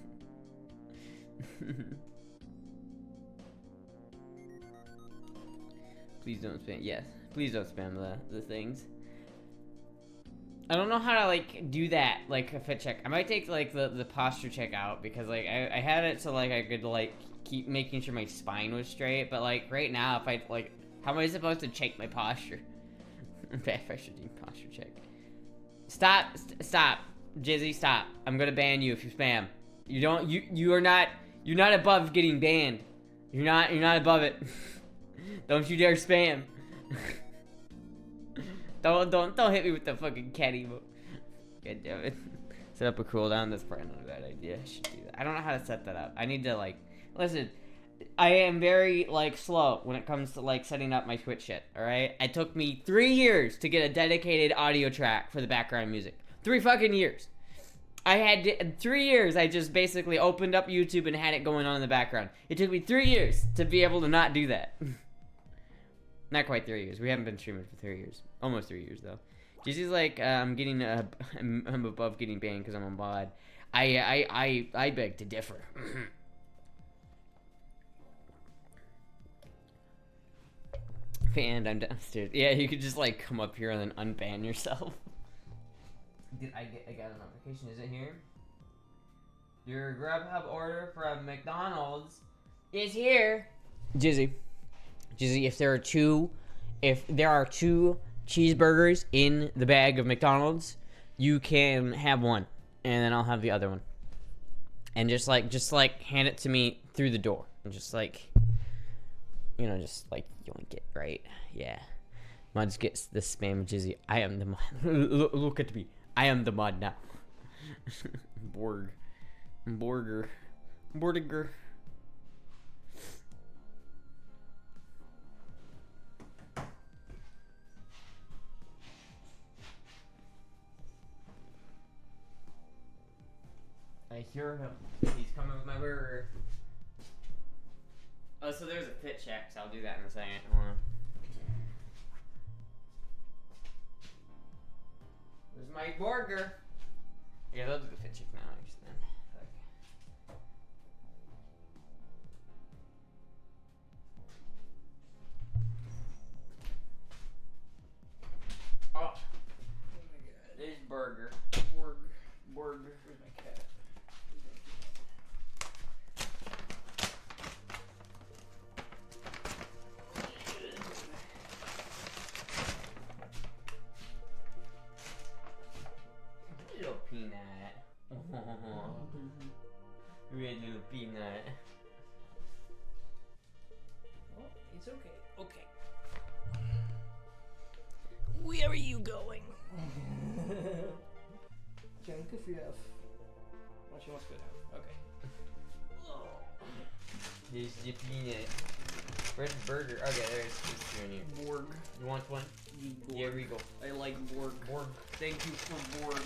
Please don't spam. Yes, please don't spam the things. I don't know how to like do that, like a fit check. I might take like the posture check out because like I had it so like I could like keep making sure my spine was straight, but like right now if I like, how am I supposed to check my posture? If I should do posture check. Stop, Jizzy, stop. I'm gonna ban you if you spam. You're not above getting banned. You're not above it. Don't you dare spam. Don't hit me with the fucking cat emote. God damn it. Set up a cooldown. That's probably not a bad idea. I should do that. I don't know how to set that up. I need to like listen. I am very like slow when it comes to like setting up my Twitch shit. All right. It took me 3 years to get a dedicated audio track for the background music. 3 fucking years. I had 3 years. I just basically opened up YouTube and had it going on in the background. It took me 3 years to be able to not do that. Not quite 3 years. We haven't been streaming for 3 years. Almost 3 years though. JC's like, I'm above getting banned because I'm a mod. I beg to differ. And I'm downstairs. Yeah, you could just like come up here and then unban yourself. I got a notification. Is it here? Your Grubhub order from McDonald's is here. Jizzy, if there are two cheeseburgers in the bag of McDonald's, you can have one, and then I'll have the other one. And just like hand it to me through the door, and just like, you know, just like yoink it, right? Yeah. Mods gets the spam Jizzy. I am the mod. Look at me. I am the mod now. Borger. I hear him. He's coming with my burger. Oh, so there's a fit check, so I'll do that in a second. Hold on. There's my burger. Yeah, they'll do the fit check now. Oh my god. There's burger. Borg. Where's my cat? Little peanut. Weird little peanut. Well, it's okay. Okay. Where are you going? Danke für F. Why she wants to go down. Okay. Oh. There's the peanut. Where's the burger? Okay, there's two in here. Borg. You want one? Borg. Here we go. I like Borg. Thank you for Borg.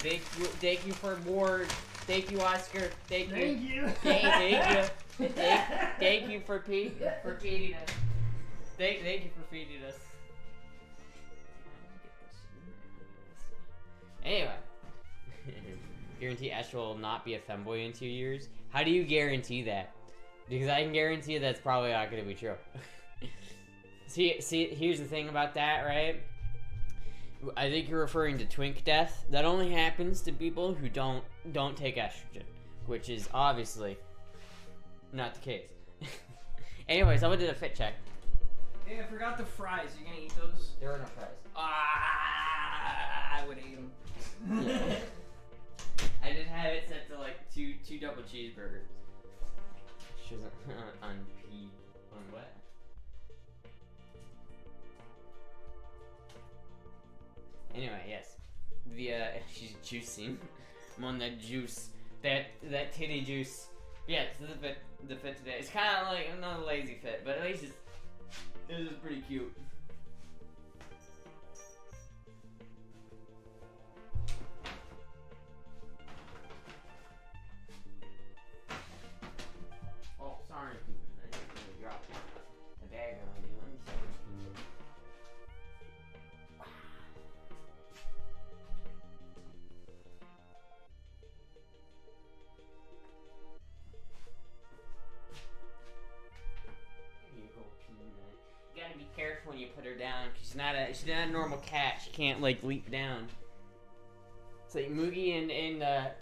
Thank you for Borg. Thank you, Oscar. Thank you. Thank you. Thank you for feeding us. Thank you for feeding us. Anyway. Guarantee Astra will not be a femboy in 2 years. How do you guarantee that? Because I can guarantee that's probably not going to be true. See, here's the thing about that, right? I think you're referring to twink death. That only happens to people who don't take estrogen, which is obviously not the case. Anyways, someone did a fit check. Hey, I forgot the fries. You gonna eat those? There are no fries. I would eat them. Yeah. I did have it set to like two double cheeseburgers. She was on what? Anyway, yes. She's juicing. I'm on that juice. That titty juice. Yeah, it's the fit today. It's kind of like not a lazy fit, but at least it was pretty cute. Oh, sorry. I didn't really drop the bag on you. Let me see. You gotta be careful when you put her down, cause she's not a normal cat. She can't like leap down. It's like Moogie and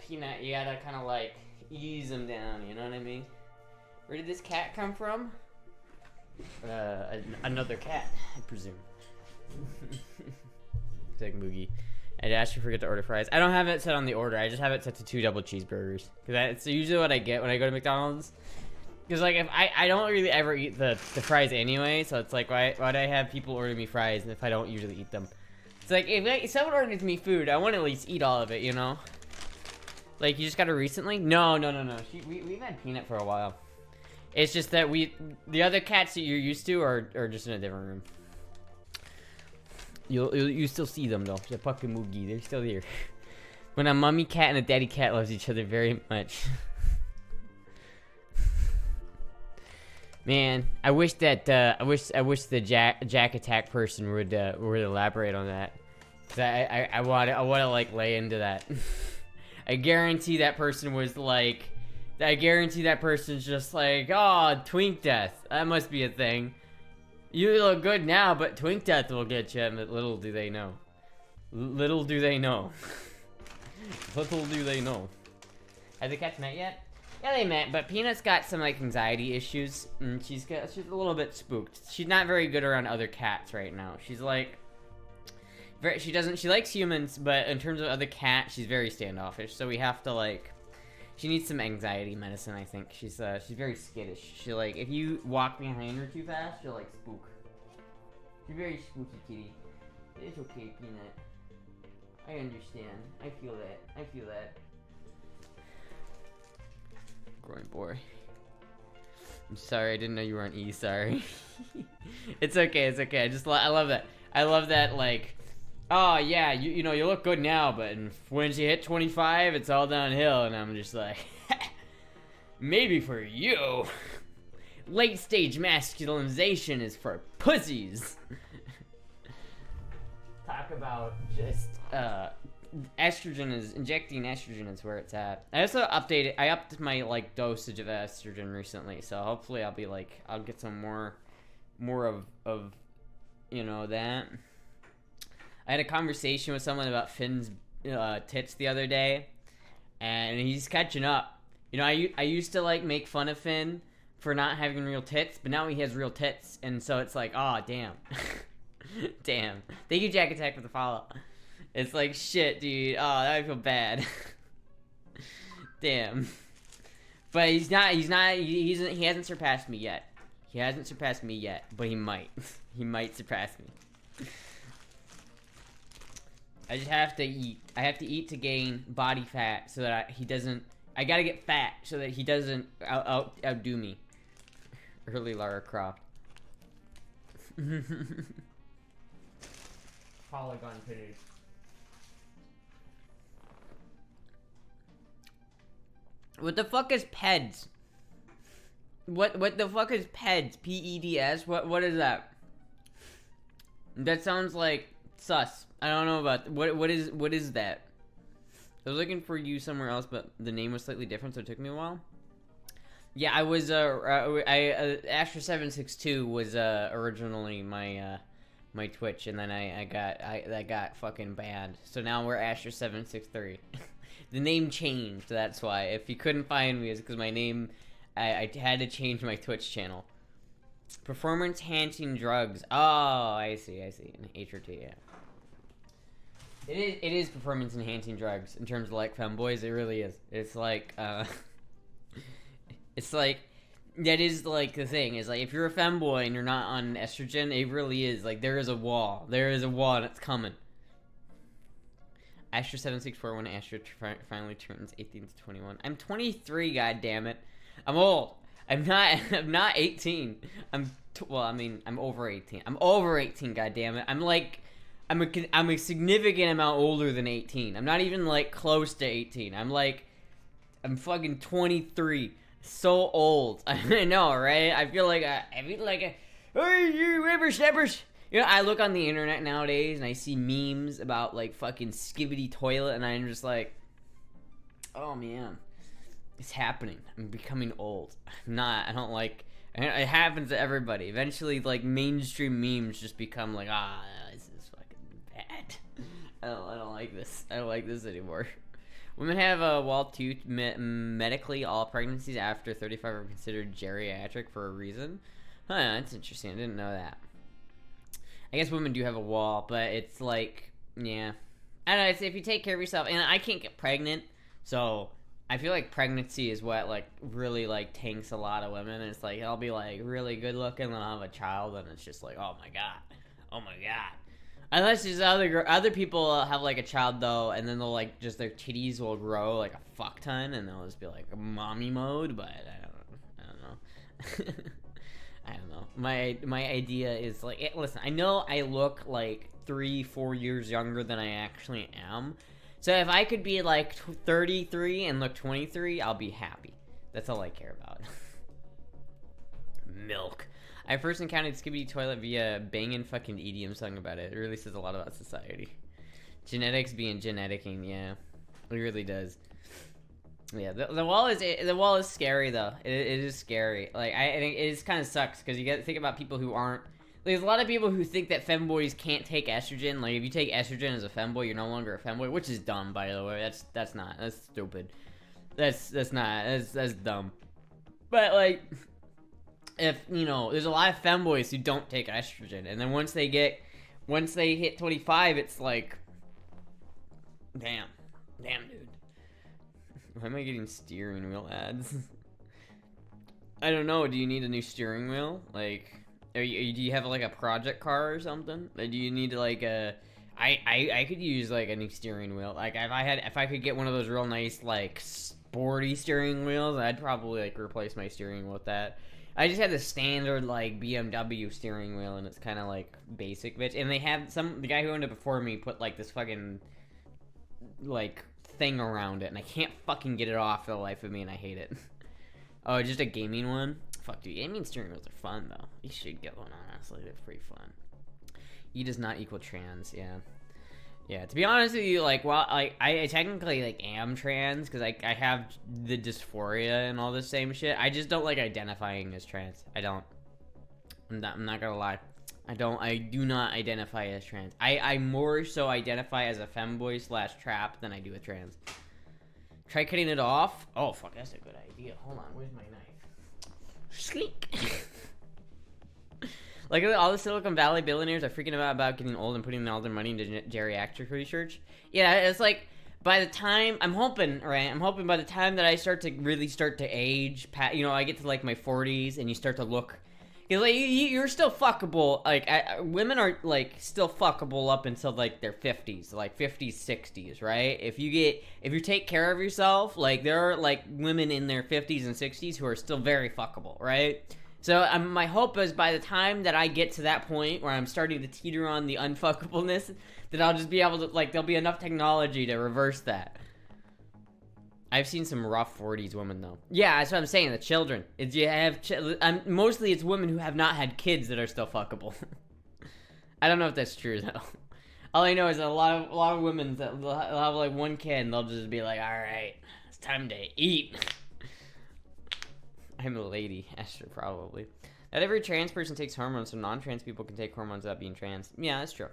Peanut, you gotta kind of like ease them down, you know what I mean? Where did this cat come from? Another cat, I presume. It's like Moogie. I'd actually forget to order fries. I don't have it set on the order. I just have it set to 2 double cheeseburgers. Because that's usually what I get when I go to McDonald's. Because, like, if I don't really ever eat the fries anyway, so it's like, why'd I have people order me fries if I don't usually eat them? It's like, if someone orders me food, I want to at least eat all of it, you know? Like, you just got it recently? No. We've had Peanut for a while. It's just that the other cats that you're used to are just in a different room. You still see them though. The fucking Moogie, they're still here. When a mommy cat and a daddy cat loves each other very much. Man, I wish that I wish the Jack Attack person would elaborate on that. 'Cause I want to like lay into that. I guarantee that person was like, I guarantee that person's just like, oh, twink death. That must be a thing. You look good now, but twink death will get you. But little do they know. Little do they know. Little do they know. Have the cats met yet? Yeah, they met, but Peanut's got some like anxiety issues, and she's a little bit spooked. She's not very good around other cats right now. She's like, she likes humans, but in terms of other cats, she's very standoffish. So we have to like, she needs some anxiety medicine, I think. She's very skittish. She like, if you walk behind her too fast, she'll like spook. She's very spooky kitty. It's okay, Peanut. I understand. I feel that. Groin boy. I'm sorry, I didn't know you were on E, sorry. It's okay. I love that. I love that, like, oh yeah, you know, you look good now, but when you hit 25, it's all downhill, and I'm just like, maybe for you. Late stage masculinization is for pussies. Talk about just, injecting estrogen is where it's at. I also I upped my like dosage of estrogen recently, so hopefully I'll get some more of you know that. I had a conversation with someone about Finn's tits the other day, and he's catching up. You know, I used to like make fun of Finn for not having real tits, but now he has real tits, and so it's like, oh damn. Damn. Thank you, Jack Attack, for the follow. It's like, shit, dude. Oh, I feel bad. Damn. But he hasn't surpassed me yet. But he might. He might surpass me. I just have to eat. I have to eat to gain body fat so that he doesn't... I gotta get fat so that he doesn't outdo me. Early Lara Croft. Polygon titties. What the fuck is PEDS? What the fuck is PEDS? PEDS? What is that? That sounds like sus. I don't know about what is that? I was looking for you somewhere else, but the name was slightly different, so it took me a while. Yeah, I was Astra 762 was originally my my Twitch, and then I got fucking banned. So now we're Astra 763. The name changed, that's why. If you couldn't find me, it's because my name, I had to change my Twitch channel. Performance-enhancing drugs. Oh, I see. An HRT, yeah. It is performance-enhancing drugs in terms of, like, femboys. It really is. It's like, it's like, that is, like, the thing. Is like, if you're a femboy and you're not on estrogen, it really is. Like, there is a wall. There is a wall, and it's coming. Astra 764 when Astra finally turns 18 to 21. I'm 23, goddammit. I'm old. I'm not 18. I'm over 18. I'm over 18, goddammit. I'm a significant amount older than 18. I'm not even like close to 18. I'm fucking 23. So old. I know, right? I feel like hey, you whippersnappers. You know, I look on the internet nowadays and I see memes about like fucking skibbity toilet, and I'm just like, oh man, it's happening. I'm becoming old. I don't like it. Happens to everybody. Eventually, like mainstream memes just become like, this is fucking bad. I don't like this. I don't like this anymore. Women have a wall too. Medically, all pregnancies after 35 are considered geriatric for a reason. Huh, that's interesting. I didn't know that. I guess women do have a wall, but it's like, yeah. I don't know, it's if you take care of yourself, and I can't get pregnant, so I feel like pregnancy is what, like, really, like, tanks a lot of women, and it's like, I'll be, like, really good looking, and I'll have a child, and it's just like, oh my god. Unless there's other people have, like, a child, though, and then they'll, like, just their titties will grow, like, a fuck ton, and they'll just be, like, mommy mode, but I don't know. I don't know. My idea is like, listen, I know I look like 3-4 years younger than I actually am. So if I could be like 33 and look 23, I'll be happy. That's all I care about. Milk. I first encountered Skibidi Toilet via bangin' fucking EDM song about it. It really says a lot about society. Genetics being geneticking, yeah. It really does. Yeah, the wall is scary though. It is scary. Like I think it just kind of sucks because you got to think about people who aren't. There's a lot of people who think that femboys can't take estrogen. Like if you take estrogen as a femboy, you're no longer a femboy, which is dumb, by the way. That's stupid. That's dumb. But like, if you know, there's a lot of femboys who don't take estrogen, and then once they hit 25, it's like, damn, dude. Why am I getting steering wheel ads? I don't know. Do you need a new steering wheel? Like, do you have like a project car or something? Or do you need like a? I could use like a new steering wheel. Like if I could get one of those real nice like sporty steering wheels, I'd probably like replace my steering wheel with that. I just had the standard like BMW steering wheel, and it's kind of like basic bitch. And they have the guy who owned it before me put like this fucking like thing around it, and I can't fucking get it off for the life of me, and I hate it. Oh, just a gaming one? Fuck, dude, gaming steering wheels are fun though. You should get one, honestly. They're pretty fun. E does not equal trans, yeah. To be honest with you, like, well, I technically like am trans because I have the dysphoria and all the same shit. I just don't like identifying as trans. I don't. I'm not gonna lie. I do not identify as trans. I more so identify as a femboy / trap than I do a trans. Try cutting it off. Oh, fuck, that's a good idea. Hold on, where's my knife? Sleek. Like, all the Silicon Valley billionaires are freaking about getting old and putting all their money into geriatric research. Yeah, it's like, by the time, I'm hoping by the time that I start to age, you know, I get to, like, my 40s, and you start to look. Like, you're still fuckable. Like, women are like still fuckable up until like their 50s, like 50s, 60s, right? If you take care of yourself, like there are like women in their 50s and 60s who are still very fuckable, right? So my hope is by the time that I get to that point where I'm starting to teeter on the unfuckableness, that I'll just be able to, like, there'll be enough technology to reverse that. I've seen some rough 40s women though. Yeah, that's what I'm saying. The children. Mostly it's women who have not had kids that are still fuckable. I don't know if that's true though. All I know is that a lot of women that will have like one kid and they'll just be like, all right, it's time to eat. I'm a lady, Astra probably. Not every trans person takes hormones, so non-trans people can take hormones without being trans. Yeah, that's true.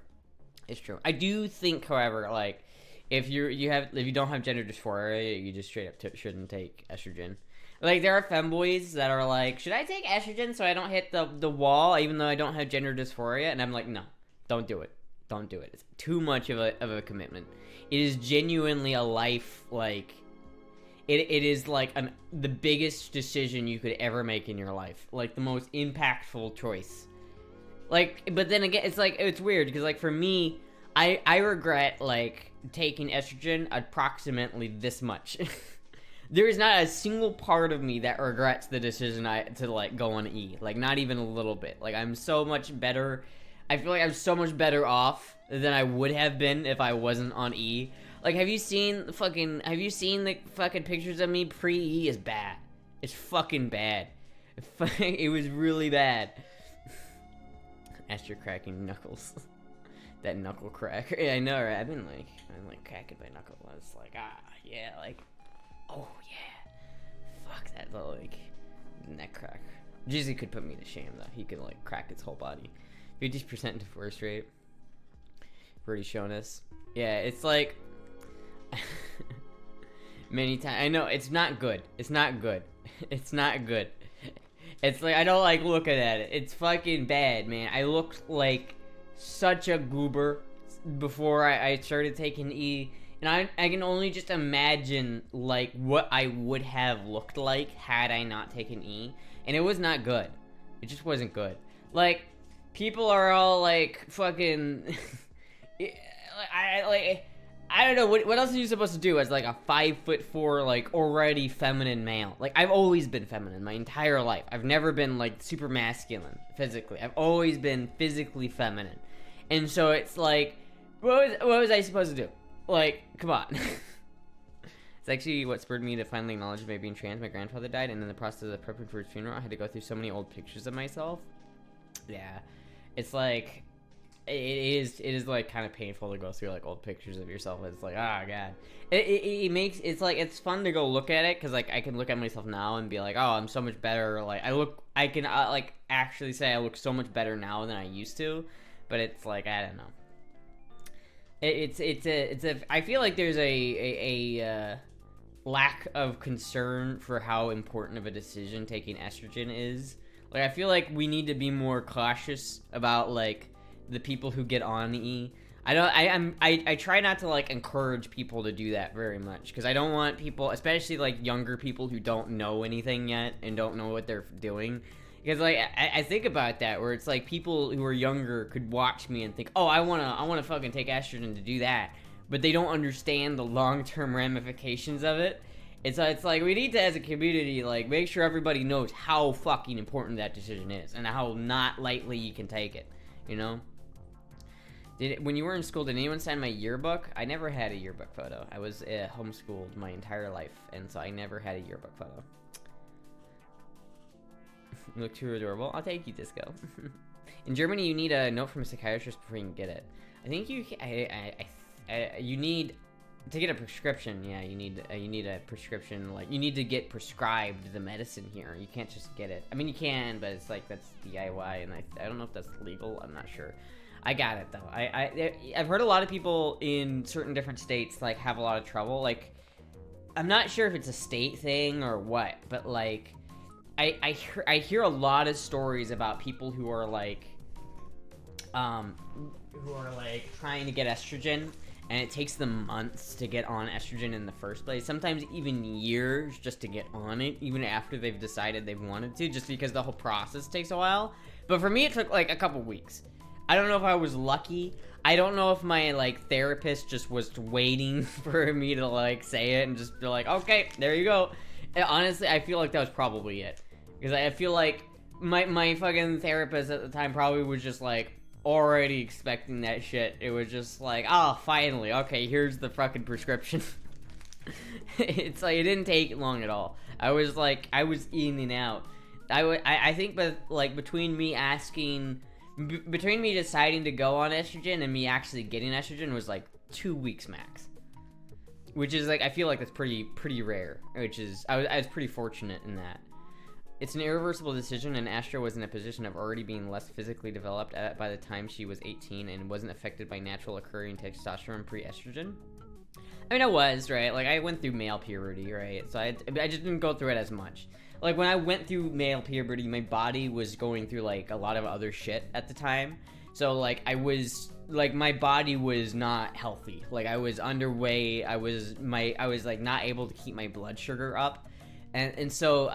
It's true. I do think, however, like, if you don't have gender dysphoria, you just straight up shouldn't take estrogen. Like, there are femboys that are like, should I take estrogen so I don't hit the wall even though I don't have gender dysphoria? And I'm like, no, don't do it. Don't do it. It's too much of a commitment. It is genuinely a life, like, it is like the biggest decision you could ever make in your life. Like, the most impactful choice. Like, but then again, it's like, it's weird because, like, for me, I regret, like, taking estrogen approximately this much. There is not a single part of me that regrets the decision to like go on E. Like, not even a little bit. Like, I'm so much better. I feel like I'm so much better off than I would have been if I wasn't on E. Like, have you seen the fucking pictures of me pre-E? Is bad. It's fucking bad. It was really bad. Astra cracking knuckles. That knuckle crack. Yeah, I know, right? I'm like cracking my knuckle. I was like, yeah, like, oh yeah. Fuck that little, like, neck crack. Jizzy could put me to shame though. He could like crack his whole body. 50% divorce rate. Already shown us. Yeah, it's like many times. I know it's not good. It's not good. It's not good. It's like I don't like looking at it. It's fucking bad, man. I looked like such a goober before I started taking E, and I can only just imagine like what I would have looked like had I not taken E, and it was not good. It just wasn't good. Like people are all like fucking. I don't know what else are you supposed to do as like a 5'4" like already feminine male. Like I've always been feminine my entire life. I've never been like super masculine physically. I've always been physically feminine, and so it's like, what was I supposed to do? Like, come on. It's actually what spurred me to finally acknowledge my being trans. My grandfather died, and in the process of prepping for his funeral, I had to go through so many old pictures of myself. Yeah, it's like. It is like kind of painful to go through like old pictures of yourself. It's like, oh god, it makes it's like it's fun to go look at it because like I can look at myself now and be like, oh, I'm so much better. Like I can like actually say I look so much better now than I used to. But it's like I don't know. It's a I feel like there's a lack of concern for how important of a decision taking estrogen is. Like I feel like we need to be more cautious about like the people who get on E. I try not to like encourage people to do that very much because I don't want people, especially like younger people who don't know anything yet and don't know what they're doing. Because like I think about that where it's like people who are younger could watch me and think, oh, I wanna fucking take estrogen to do that, but they don't understand the long-term ramifications of it. It's like we need to, as a community, like make sure everybody knows how fucking important that decision is and how not lightly you can take it. You know. When you were in school, did anyone sign my yearbook? I never had a yearbook photo. I was homeschooled my entire life, and so I never had a yearbook photo. You look too adorable. I'll take you, Disco. In Germany, you need a note from a psychiatrist before you can get it. I think you need to get a prescription. Yeah, you need a prescription. Like you need to get prescribed the medicine here. You can't just get it. I mean, you can, but it's like that's DIY, and I don't know if that's legal. I'm not sure. I got it though. I've heard a lot of people in certain different states like have a lot of trouble. Like, I'm not sure if it's a state thing or what, but like, I hear a lot of stories about people who are like trying to get estrogen, and it takes them months to get on estrogen in the first place. Sometimes even years just to get on it, even after they've decided they wanted to, just because the whole process takes a while. But for me, it took like a couple weeks. I don't know if I was lucky. I don't know if my like therapist just was waiting for me to like say it and just be like, okay, there you go. And honestly, I feel like that was probably it, because I feel like my fucking therapist at the time probably was just like already expecting that shit. It was just like, oh, finally, okay, here's the fucking prescription. It's like it didn't take long at all. I was in and out. I think, but like between me deciding to go on estrogen and me actually getting estrogen was like 2 weeks max, which is like I feel like that's pretty rare. Which is I was pretty fortunate in that. It's an irreversible decision, and Astra was in a position of already being less physically developed by the time she was 18 and wasn't affected by natural occurring testosterone pre-estrogen. I mean, I was, right? Like, I went through male puberty, right? So I just didn't go through it as much. Like, when I went through male puberty, my body was going through, like, a lot of other shit at the time. So, like, my body was not healthy. Like, I was underweight. I was, like, not able to keep my blood sugar up. And so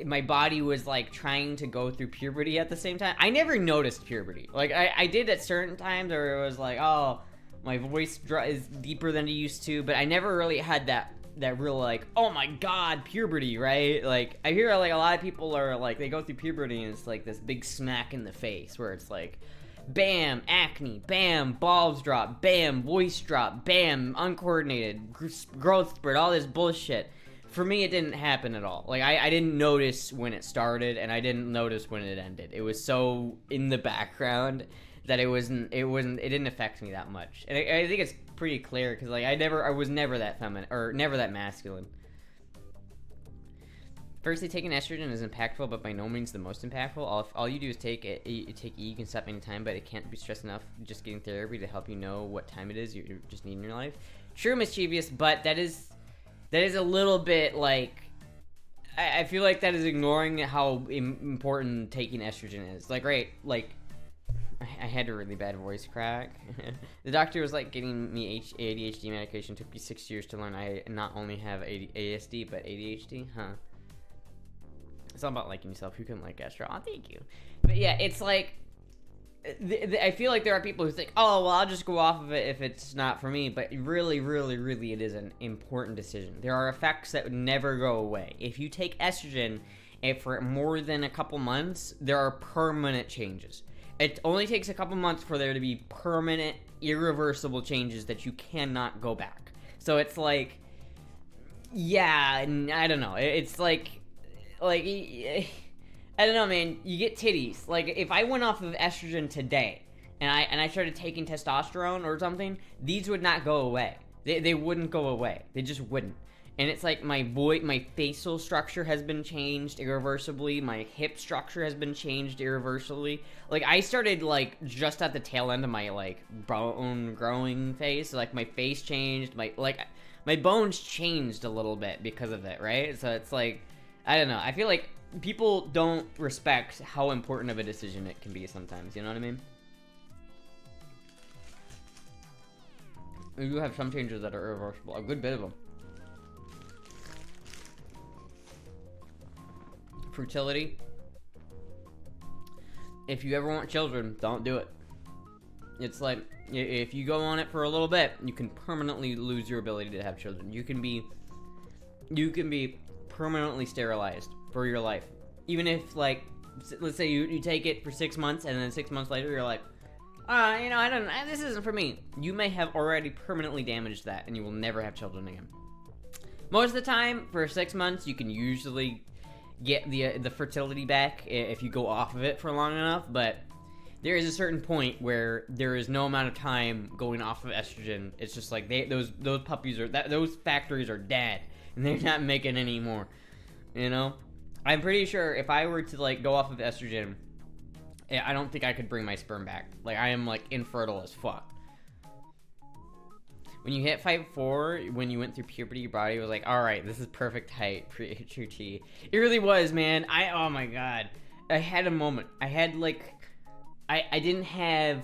my body was like trying to go through puberty at the same time. I never noticed puberty. Like I did at certain times where it was like, oh, my voice is deeper than it used to, but I never really had that real like, oh my god, puberty, right? Like I hear like a lot of people are like they go through puberty and it's like this big smack in the face where it's like, bam, acne, bam, balls drop, bam, voice drop, bam, uncoordinated growth spurt, all this bullshit. For me, it didn't happen at all. Like, I didn't notice when it started, and I didn't notice when it ended. It was so in the background that it didn't affect me that much. And I think it's pretty clear, because, like, I was never that feminine, or never that masculine. Firstly, taking estrogen is impactful, but by no means the most impactful. All you do is take it. You take E, you can stop any time, but it can't be stressed enough. Just getting therapy to help you know what time it is you just need in your life. True, mischievous, but that is a little bit like. I feel like that is ignoring how important taking estrogen is. Like, right, like. I had a really bad voice crack. The doctor was like, getting me ADHD medication took me 6 years to learn I not only have ASD but ADHD. Huh. It's all about liking yourself. Who can like Astra? Oh, thank you. But yeah, it's like I feel like there are people who think, oh, well, I'll just go off of it if it's not for me. But really, really, really, it is an important decision. There are effects that would never go away. If you take estrogen for more than a couple months, there are permanent changes. It only takes a couple months for there to be permanent, irreversible changes that you cannot go back. So it's like, yeah, I don't know. It's like, I don't know, man. You get titties. Like, if I went off of estrogen today and I started taking testosterone or something, these would not go away. They wouldn't go away. They just wouldn't. And it's like my facial structure has been changed irreversibly. My hip structure has been changed irreversibly. Like, I started, like, just at the tail end of my, like, bone growing phase. So, like, my face changed. My bones changed a little bit because of it, right? So it's like, I don't know. I feel like people don't respect how important of a decision it can be sometimes. You know what I mean? We do have some changes that are irreversible. A good bit of them. Fertility. If you ever want children, don't do it. It's like, if you go on it for a little bit, you can permanently lose your ability to have children. You can be permanently sterilized for your life. Even if, like, let's say you take it for 6 months and then 6 months later you're like, you know, this isn't for me. You may have already permanently damaged that and you will never have children again. Most of the time, for 6 months, you can usually get the fertility back if you go off of it for long enough, but there is a certain point where there is no amount of time going off of estrogen. It's just like those puppies those factories are dead and they're not making any more. You know, I'm pretty sure if I were to like go off of estrogen, I don't think I could bring my sperm back. Like, I am like infertile as fuck. When you hit 5'4", when you went through puberty, your body was like, all right, this is perfect height for HRT. It really was, man. Oh my God. I had a moment. I had like, I didn't have,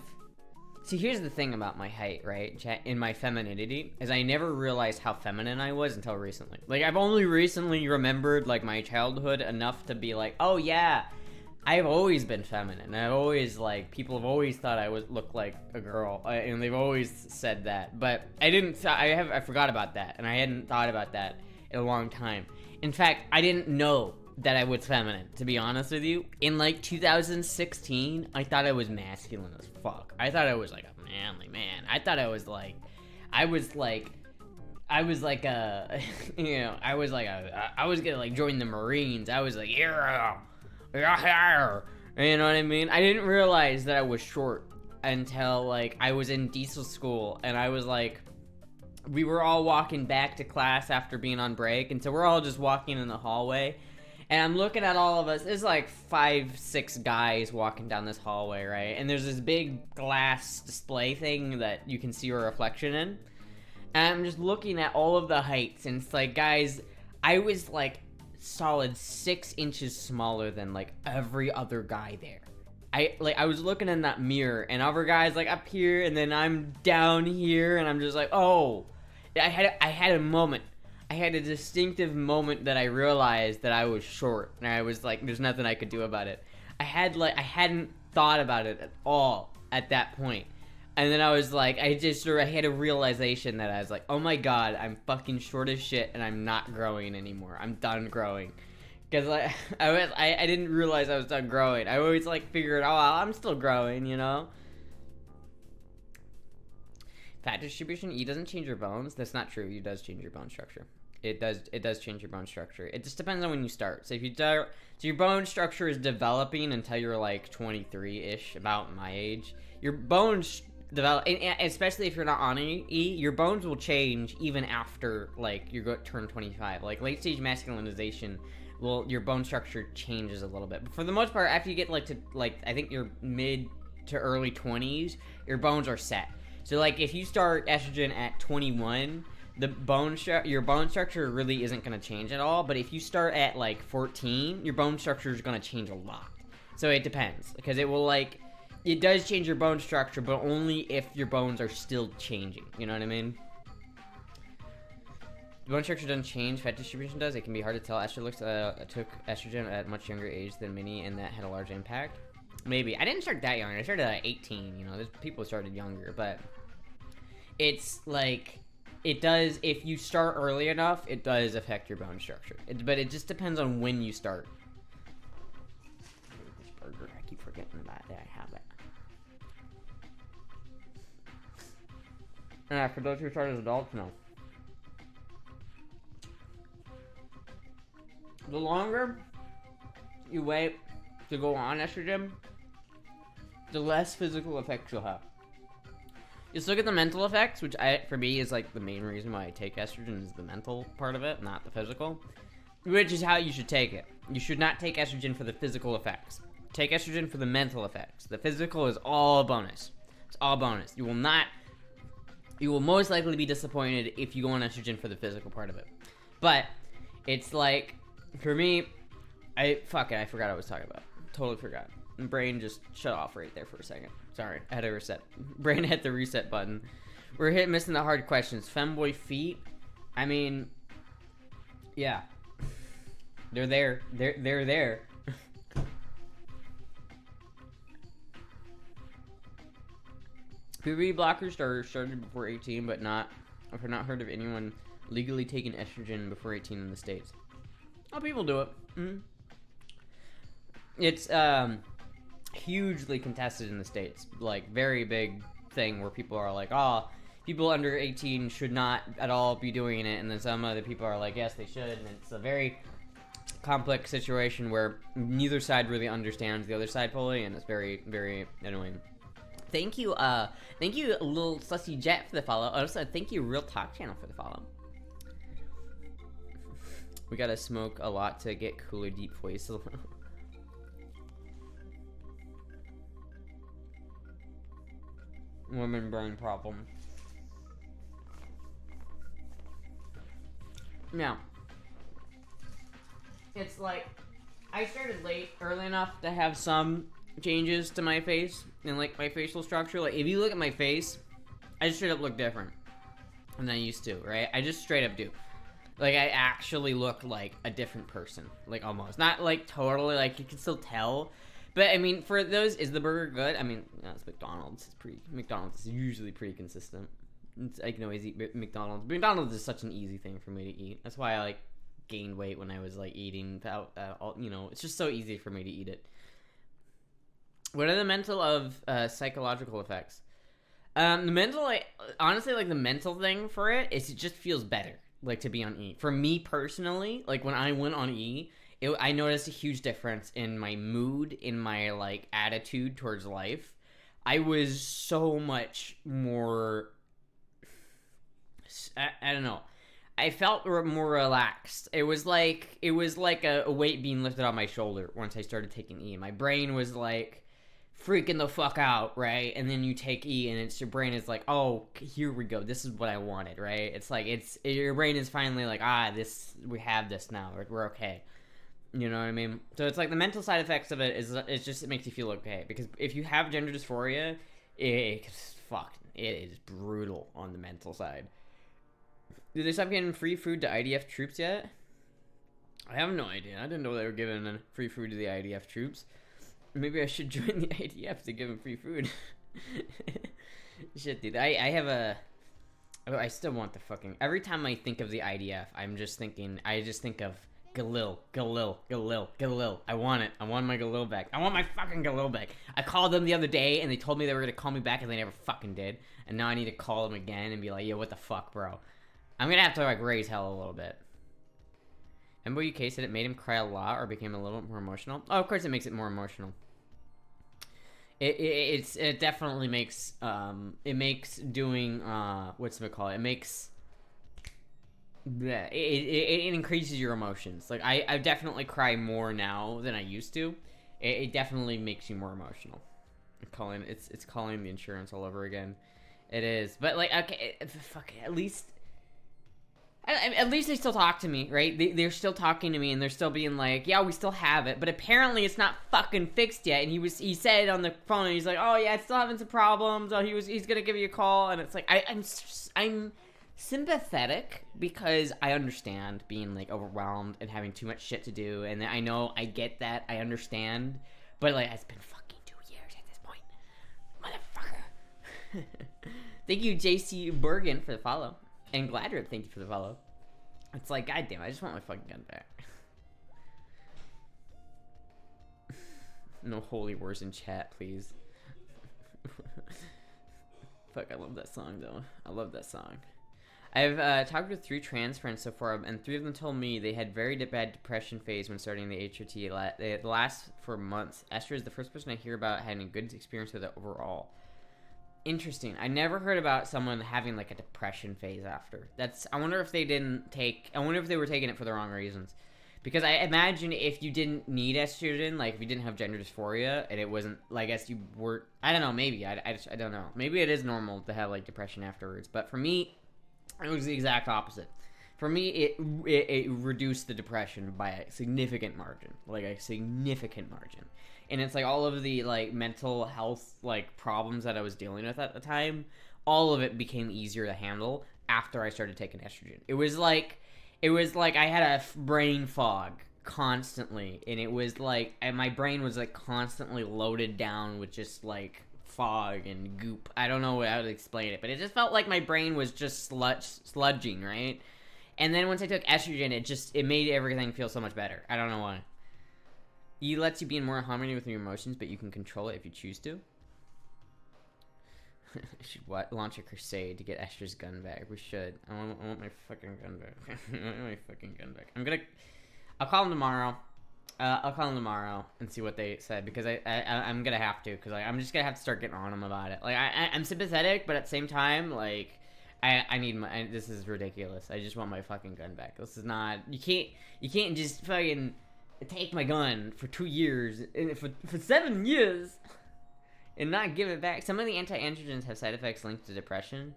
see, here's the thing about my height, right? In my femininity, is I never realized how feminine I was until recently. Like, I've only recently remembered like my childhood enough to be like, oh yeah, I've always been feminine. I've always, like, people have always thought I looked like a girl, and they've always said that. But I forgot about that, and I hadn't thought about that in a long time. In fact, I didn't know that I was feminine, to be honest with you. In, like, 2016, I thought I was masculine as fuck. I thought I was, like, a manly man. I thought I was, like, I was a, you know, I was gonna, like, join the Marines. I was like, yeah. You know what I mean? I didn't realize that I was short until, like, I was in diesel school, and I was like, we were all walking back to class after being on break, and so we're all just walking in the hallway, and I'm looking at all of us. There's like 5-6 guys walking down this hallway, right? And there's this big glass display thing that you can see your reflection in, and I'm just looking at all of the heights, and it's like, guys, I was like solid 6 inches smaller than like every other guy there. I was looking in that mirror, and other guys like up here, and then I'm down here, and I'm just like, oh, I had a moment. I had a distinctive moment that I realized that I was short, and I was like, there's nothing I could do about it. I hadn't thought about it at all at that point. And then I was like, I had a realization that I was like, oh my God, I'm fucking short as shit, and I'm not growing anymore. I'm done growing. Because I didn't realize I was done growing. I always like figured, oh, I'm still growing, you know? Fat distribution, E doesn't change your bones. That's not true. E does change your bone structure. It does change your bone structure. It just depends on when you start. So if you start, so your bone structure is developing until you're like 23-ish, about my age. Your bones, develop, and especially if you're not on E, your bones will change even after like you turn 25. Like late stage masculinization, your bone structure changes a little bit. But for the most part, after you get like to I think your mid to early 20s, your bones are set. So like if you start estrogen at 21, your bone structure really isn't going to change at all. But if you start at like 14, your bone structure is going to change a lot. So it depends, because it does change your bone structure, but only if your bones are still changing. You know what I mean? The bone structure doesn't change, fat distribution does. It can be hard to tell. Astra took estrogen at a much younger age than Minnie, and that had a large impact. Maybe. I didn't start that young. I started at 18, you know. There's people started younger, but it's like, it does, if you start early enough, it does affect your bone structure. But it just depends on when you start. This burger, I keep forgetting about that I have it. And for those who start as adults, no. The longer you wait to go on estrogen, the less physical effects you'll have. Just look at the mental effects, which for me is like the main reason why I take estrogen, is the mental part of it, not the physical. Which is how you should take it. You should not take estrogen for the physical effects. Take estrogen for the mental effects. The physical is all bonus. It's all bonus. You will most likely be disappointed if you go on estrogen for the physical part of it. But it's like, for me, I forgot what I was talking about. Totally forgot. My brain just shut off right there for a second. Sorry, I had to reset. Brain hit the reset button. We're missing the hard questions. Femboy feet. I mean, yeah. They're there. They're there. Puberty blockers started before 18, but I've not heard of anyone legally taking estrogen before 18 in the States. Oh, people do it. Mm-hmm. It's hugely contested in the States. Like, very big thing where people are like, oh, people under 18 should not at all be doing it, and then some other people are like, yes, they should, and it's a very complex situation where neither side really understands the other side fully, and it's very, very annoying. Thank you, Little Sussy Jet, for the follow. Also, thank you, Real Talk Channel, for the follow. We gotta smoke a lot to get cooler, deep voice. Woman brain problem. Now, it's like, I started early enough to have some changes to my face and like my facial structure. Like, if you look at my face, I just straight up look different than I used to, right? I just straight up do. Like, I actually look like a different person, like almost. Not like totally, like you can still tell. But I mean, for those, is the burger good? I mean, it's McDonald's. McDonald's is usually pretty consistent. I can always eat McDonald's. McDonald's is such an easy thing for me to eat. That's why I like gained weight when I was like eating out. You know, it's just so easy for me to eat it. What are the mental of psychological effects? The mental, like, honestly, like the mental thing for it is it just feels better, like, to be on E. For me personally, like when I went on E, I noticed a huge difference in my mood, in my like attitude towards life. I was so much more, I don't know. I felt more relaxed. It was like a weight being lifted on my shoulder once I started taking E. My brain was like freaking the fuck out, right? And then you take E, and your brain is like, oh, here we go. This is what I wanted, right? It's like your brain is finally like, we have this now. We're okay. You know what I mean? So it's like the mental side effects of it it makes you feel okay, because if you have gender dysphoria, it is brutal on the mental side. Did they stop getting free food to IDF troops yet? I have no idea. I didn't know they were giving free food to the IDF troops. Maybe I should join the IDF to give them free food. Shit, dude. I still want the fucking... Every time I think of the IDF, I just think of Galil. I want it. I want my Galil back. I want my fucking Galil back. I called them the other day, and they told me they were going to call me back, and they never fucking did. And now I need to call them again and be like, yo, what the fuck, bro? I'm going to have to, like, raise hell a little bit. Femboy UK said it made him cry a lot or became a little bit more emotional. Oh, of course it makes it more emotional. It definitely makes it makes doing what's it called? It makes it increases your emotions. Like I definitely cry more now than I used to. It definitely makes you more emotional. It's calling the insurance all over again. It is, but like okay, fuck. At least they still talk to me, right? They're still talking to me, and they're still being like, "Yeah, we still have it," but apparently it's not fucking fixed yet. And he said on the phone, and he's like, "Oh yeah, it's still having some problems. Oh, he's gonna give you a call," and it's like I'm sympathetic because I understand being like overwhelmed and having too much shit to do, and I know I get that, I understand, but like it's been fucking 2 years at this point, motherfucker. Thank you, JC Bergen, for the follow. And Gladrip, thank you for the follow. It's like, goddamn, I just want my fucking gun back. No holy wars in chat, please. Fuck, I love that song, though. I love that song. I've talked with 3 trans friends so far, and 3 of them told me they had very bad depression phase when starting the HRT. It lasts for months. Astra is the first person I hear about having a good experience with it overall. Interesting. I never heard about someone having like a depression phase after. I wonder if they were taking it for the wrong reasons. Because I imagine if you didn't need estrogen, like if you didn't have gender dysphoria, and it wasn't, like, I guess you were, I don't know, maybe, I don't know. Maybe it is normal to have like depression afterwards. But for me, it was the exact opposite. For me, it reduced the depression by a significant margin. Like a significant margin. And it's like all of the like mental health like problems that I was dealing with at the time, all of it became easier to handle after I started taking estrogen. It was like I had a brain fog constantly, and it was like, and my brain was like constantly loaded down with just like fog and goop. I don't know how to explain it, but it just felt like my brain was just sludging, right? And then once I took estrogen, it made everything feel so much better. I don't know why. It lets you be in more harmony with your emotions, but you can control it if you choose to. I should launch a crusade to get Astra's gun back. We should. I want my fucking gun back. I want my fucking gun back. I'll call him tomorrow. I'll call him tomorrow and see what they said, because I'm gonna have to, because I'm just gonna have to start getting on them about it. Like I'm sympathetic, but at the same time, like I need my. This is ridiculous. I just want my fucking gun back. This is not. You can't just fucking take my gun for 2 years and for 7 years and not give it back. Some of the anti-androgens have side effects linked to depression.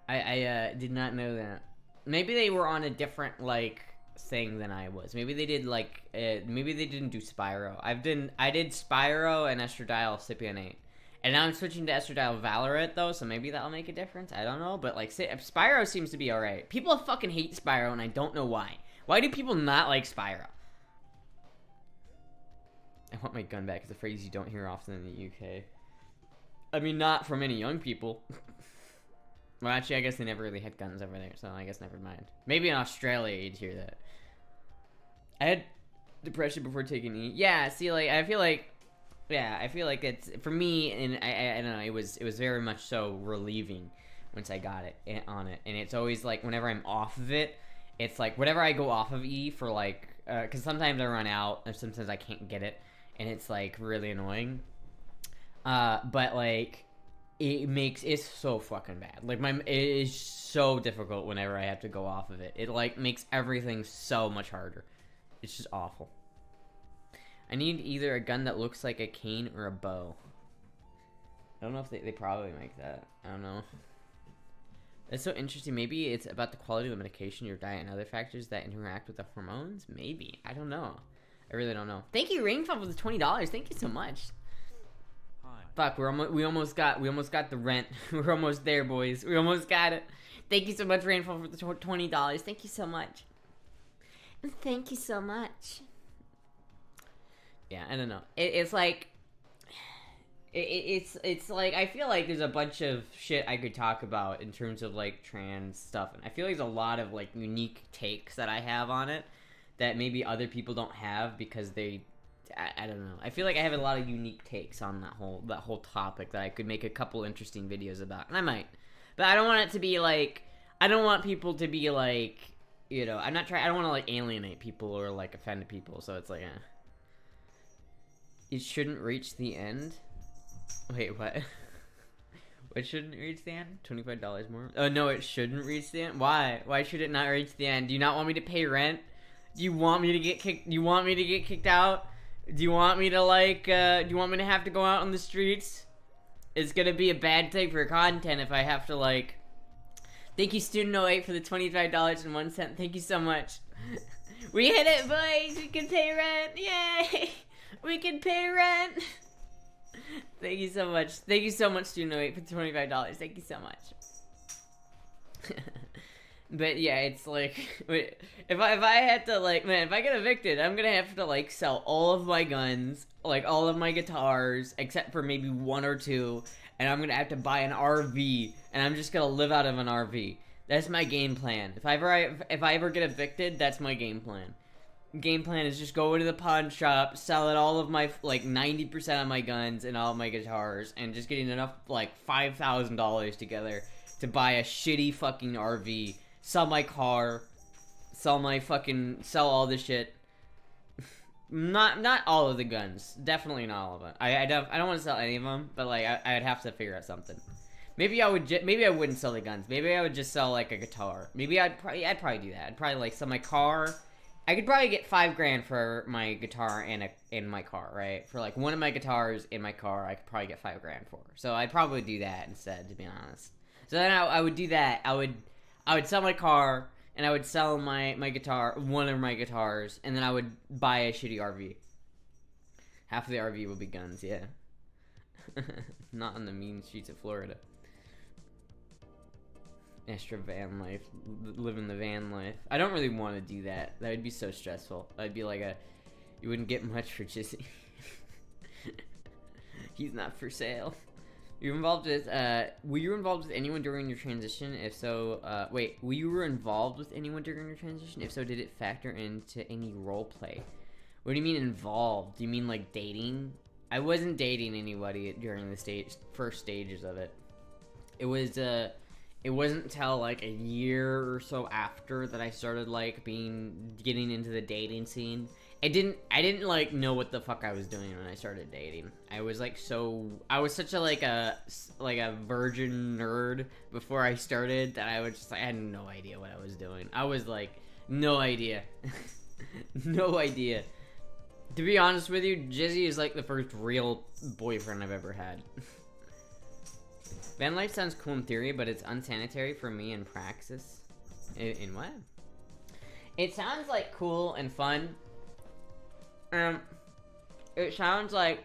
I did not know that. Maybe they were on a different like thing than I was. Maybe they did like maybe they didn't do Spyro. I did Spyro and estradiol cypionate. And now I'm switching to estradiol Valorant though, so maybe that'll make a difference. I don't know, but like Spyro seems to be alright. People fucking hate Spyro, and I don't know why. Why do people not like Spyro? I want my gun back is a phrase you don't hear often in the UK. I mean, not from any young people. Well, actually, I guess they never really had guns over there, so I guess never mind. Maybe in Australia you'd hear that. I had depression before taking E. Yeah, see, like, I feel like it's, for me, and I don't know, it was very much so relieving once I got it, on it. And it's always, like, whenever I'm off of it, it's like, whenever I go off of E for, like, because sometimes I run out, and sometimes I can't get it, and it's, like, really annoying. But, like, it's so fucking bad. Like, it is so difficult whenever I have to go off of it. It, like, makes everything so much harder. It's just awful. I need either a gun that looks like a cane or a bow. I don't know if they probably make that. I don't know. That's so interesting. Maybe it's about the quality of the medication, your diet, and other factors that interact with the hormones? Maybe. I don't know. I really don't know. Thank you, Rainfall, for the $20. Thank you so much. Hi. Fuck, we almost got the rent. We're almost there, boys. We almost got it. Thank you so much, Rainfall, for the $20. Thank you so much. Thank you so much. Yeah, I don't know. It's like, it's like, I feel like there's a bunch of shit I could talk about in terms of like trans stuff, and I feel like there's a lot of like unique takes that I have on it that maybe other people don't have because I don't know. I feel like I have a lot of unique takes on that whole topic that I could make a couple interesting videos about, and I might, but I don't want it to be like, I don't want people to be like, you know, I don't want to like alienate people or like offend people, so it's like, It shouldn't reach the end. Wait, what? What shouldn't reach the end? $25 more? Oh no, it shouldn't reach the end. Why? Why should it not reach the end? Do you not want me to pay rent? Do you want me to get kicked? Do you want me to get kicked out? Do you want me to like? Do you want me to have to go out on the streets? It's gonna be a bad thing for content if I have to like. Thank you, Student08, for the $25.01. Thank you so much. We hit it, boys. We can pay rent. Yay! We can pay rent. Thank you so much. Thank you so much, Student08, for $25. Thank you so much. But yeah, it's like, if I had to like, man, if I get evicted, I'm gonna have to like sell all of my guns, like all of my guitars, except for maybe one or two, and I'm gonna have to buy an RV, and I'm just gonna live out of an RV. That's my game plan. If I ever get evicted, that's my game plan. Game plan is just go into the pawn shop, sell it all of my, like, 90% of my guns and all of my guitars, and just getting enough, like, $5,000 together to buy a shitty fucking RV, sell my car, sell all the shit. Not all of the guns. Definitely not all of it. I don't want to sell any of them, but, like, I'd have to figure out something. Maybe I wouldn't sell the guns. Maybe I would just sell, like, a guitar. Maybe I'd probably do that. I'd probably, like, sell my car. I could probably get $5,000 for my guitar and my car, right? For like one of my guitars in my car, I could probably get $5,000 for. So I'd probably do that instead, to be honest. So then I would do that. I would sell my car and I would sell my guitar, one of my guitars, and then I would buy a shitty RV. Half of the RV will be guns, yeah. Not on the mean streets of Florida. Astra van life, living the van life. I don't really want to do that. That would be so stressful. I'd be like you wouldn't get much for Jizzy. He's not for sale. Were you involved with anyone during your transition? If so, were you involved with anyone during your transition? If so, did it factor into any role play? What do you mean involved? Do you mean like dating? I wasn't dating anybody during the first stages of it. It wasn't until like a year or so after that I started like getting into the dating scene. I didn't like know what the fuck I was doing when I started dating. I was such a virgin nerd before I started that I had no idea what I was doing. I was like, no idea. No idea. To be honest with you, Jizzy is like the first real boyfriend I've ever had. Van life sounds cool in theory, but it's unsanitary for me in praxis. In what? It sounds like cool and fun. It sounds like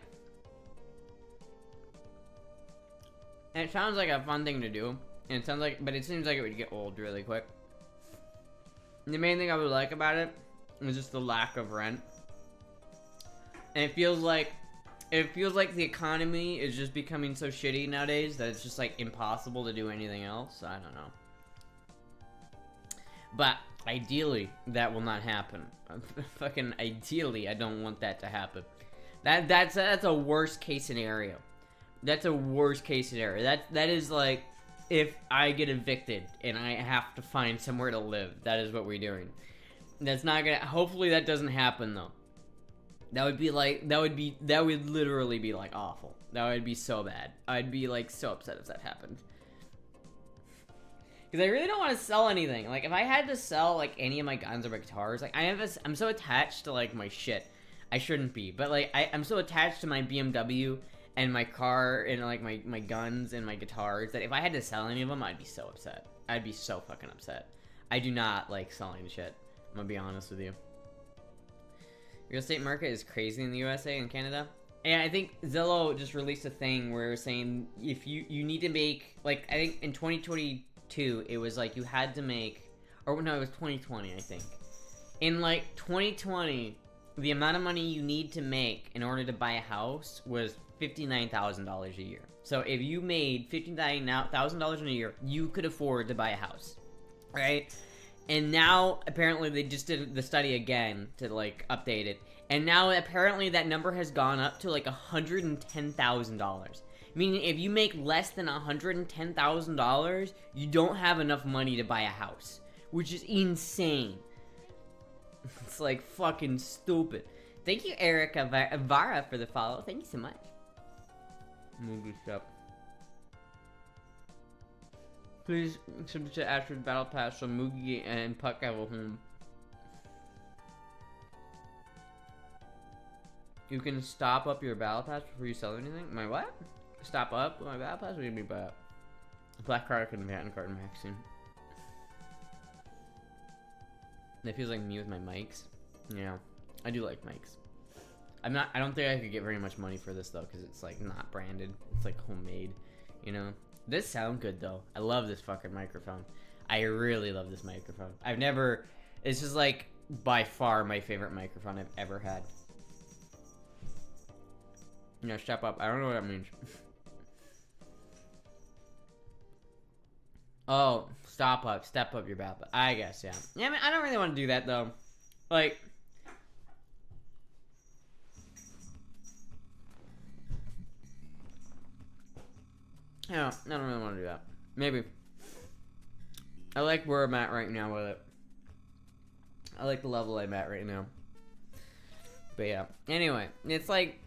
a fun thing to do. And but it seems like it would get old really quick. The main thing I would like about it is just the lack of rent. And it feels like the economy is just becoming so shitty nowadays that it's just like impossible to do anything else. I don't know. But ideally, that will not happen. Fucking ideally, I don't want that to happen. That's a worst case scenario. That's a worst case scenario. That is like if I get evicted and I have to find somewhere to live. That is what we're doing. That's not gonna. Hopefully, that doesn't happen though. That would literally be like awful. That would be so bad. I'd be like so upset if that happened. Because I really don't want to sell anything. Like if I had to sell like any of my guns or my guitars, like I'm so attached to like my shit. I shouldn't be, but like I'm so attached to my BMW and my car and like my guns and my guitars that if I had to sell any of them, I'd be so upset. I'd be so fucking upset. I do not like selling shit. I'm gonna be honest with you. Real estate market is crazy in the USA and Canada. And I think Zillow just released a thing where it was saying if you need to make, like, I think in 2022, it was like you had to make, or no, it was 2020, I think. In like 2020, the amount of money you need to make in order to buy a house was $59,000 a year. So if you made $59,000 in a year, you could afford to buy a house, right? And now, apparently, they just did the study again to, like, update it. And now, apparently, that number has gone up to, like, $110,000. Meaning, if you make less than $110,000, you don't have enough money to buy a house. Which is insane. It's, like, fucking stupid. Thank you, Erica Vara, for the follow. Thank you so much. Movie shop. Please submit to Astra's Battle Pass so Moogie and Puck have a home. You can stop up your Battle Pass before you sell anything? My what? Stop up my Battle Pass? What do you mean by that? Black card and patent card maxing. That feels like me with my mics. Yeah, I do like mics. I don't think I could get very much money for this though, because it's like not branded. It's like homemade, you know? This sound good though. I love this fucking microphone. I really love this microphone. It's just like by far my favorite microphone I've ever had. You know, step up. I don't know what that means. Oh, step up your battle. I guess, yeah. Yeah, I mean, I don't really want to do that though. Like, yeah, I don't really want to do that. Maybe. I like where I'm at right now with it. I like the level I'm at right now. But yeah. Anyway, it's like,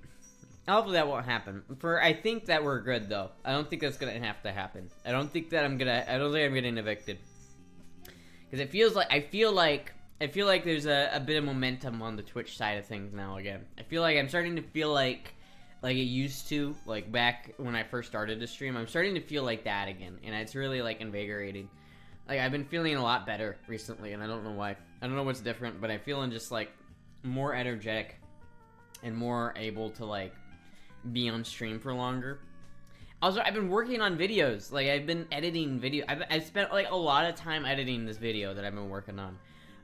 hopefully that won't happen. I think that we're good though. I don't think that's gonna have to happen. I don't think I'm getting evicted. Because I feel like there's a bit of momentum on the Twitch side of things now again. I feel like I'm starting to feel like it used to, like back when I first started to stream. I'm starting to feel like that again, and it's really like invigorating. Like I've been feeling a lot better recently, and I don't know why. I don't know what's different, but I'm feeling just like more energetic and more able to like be on stream for longer. Also, I've been working on videos. Like I've been editing video. I've spent like a lot of time editing this video that I've been working on.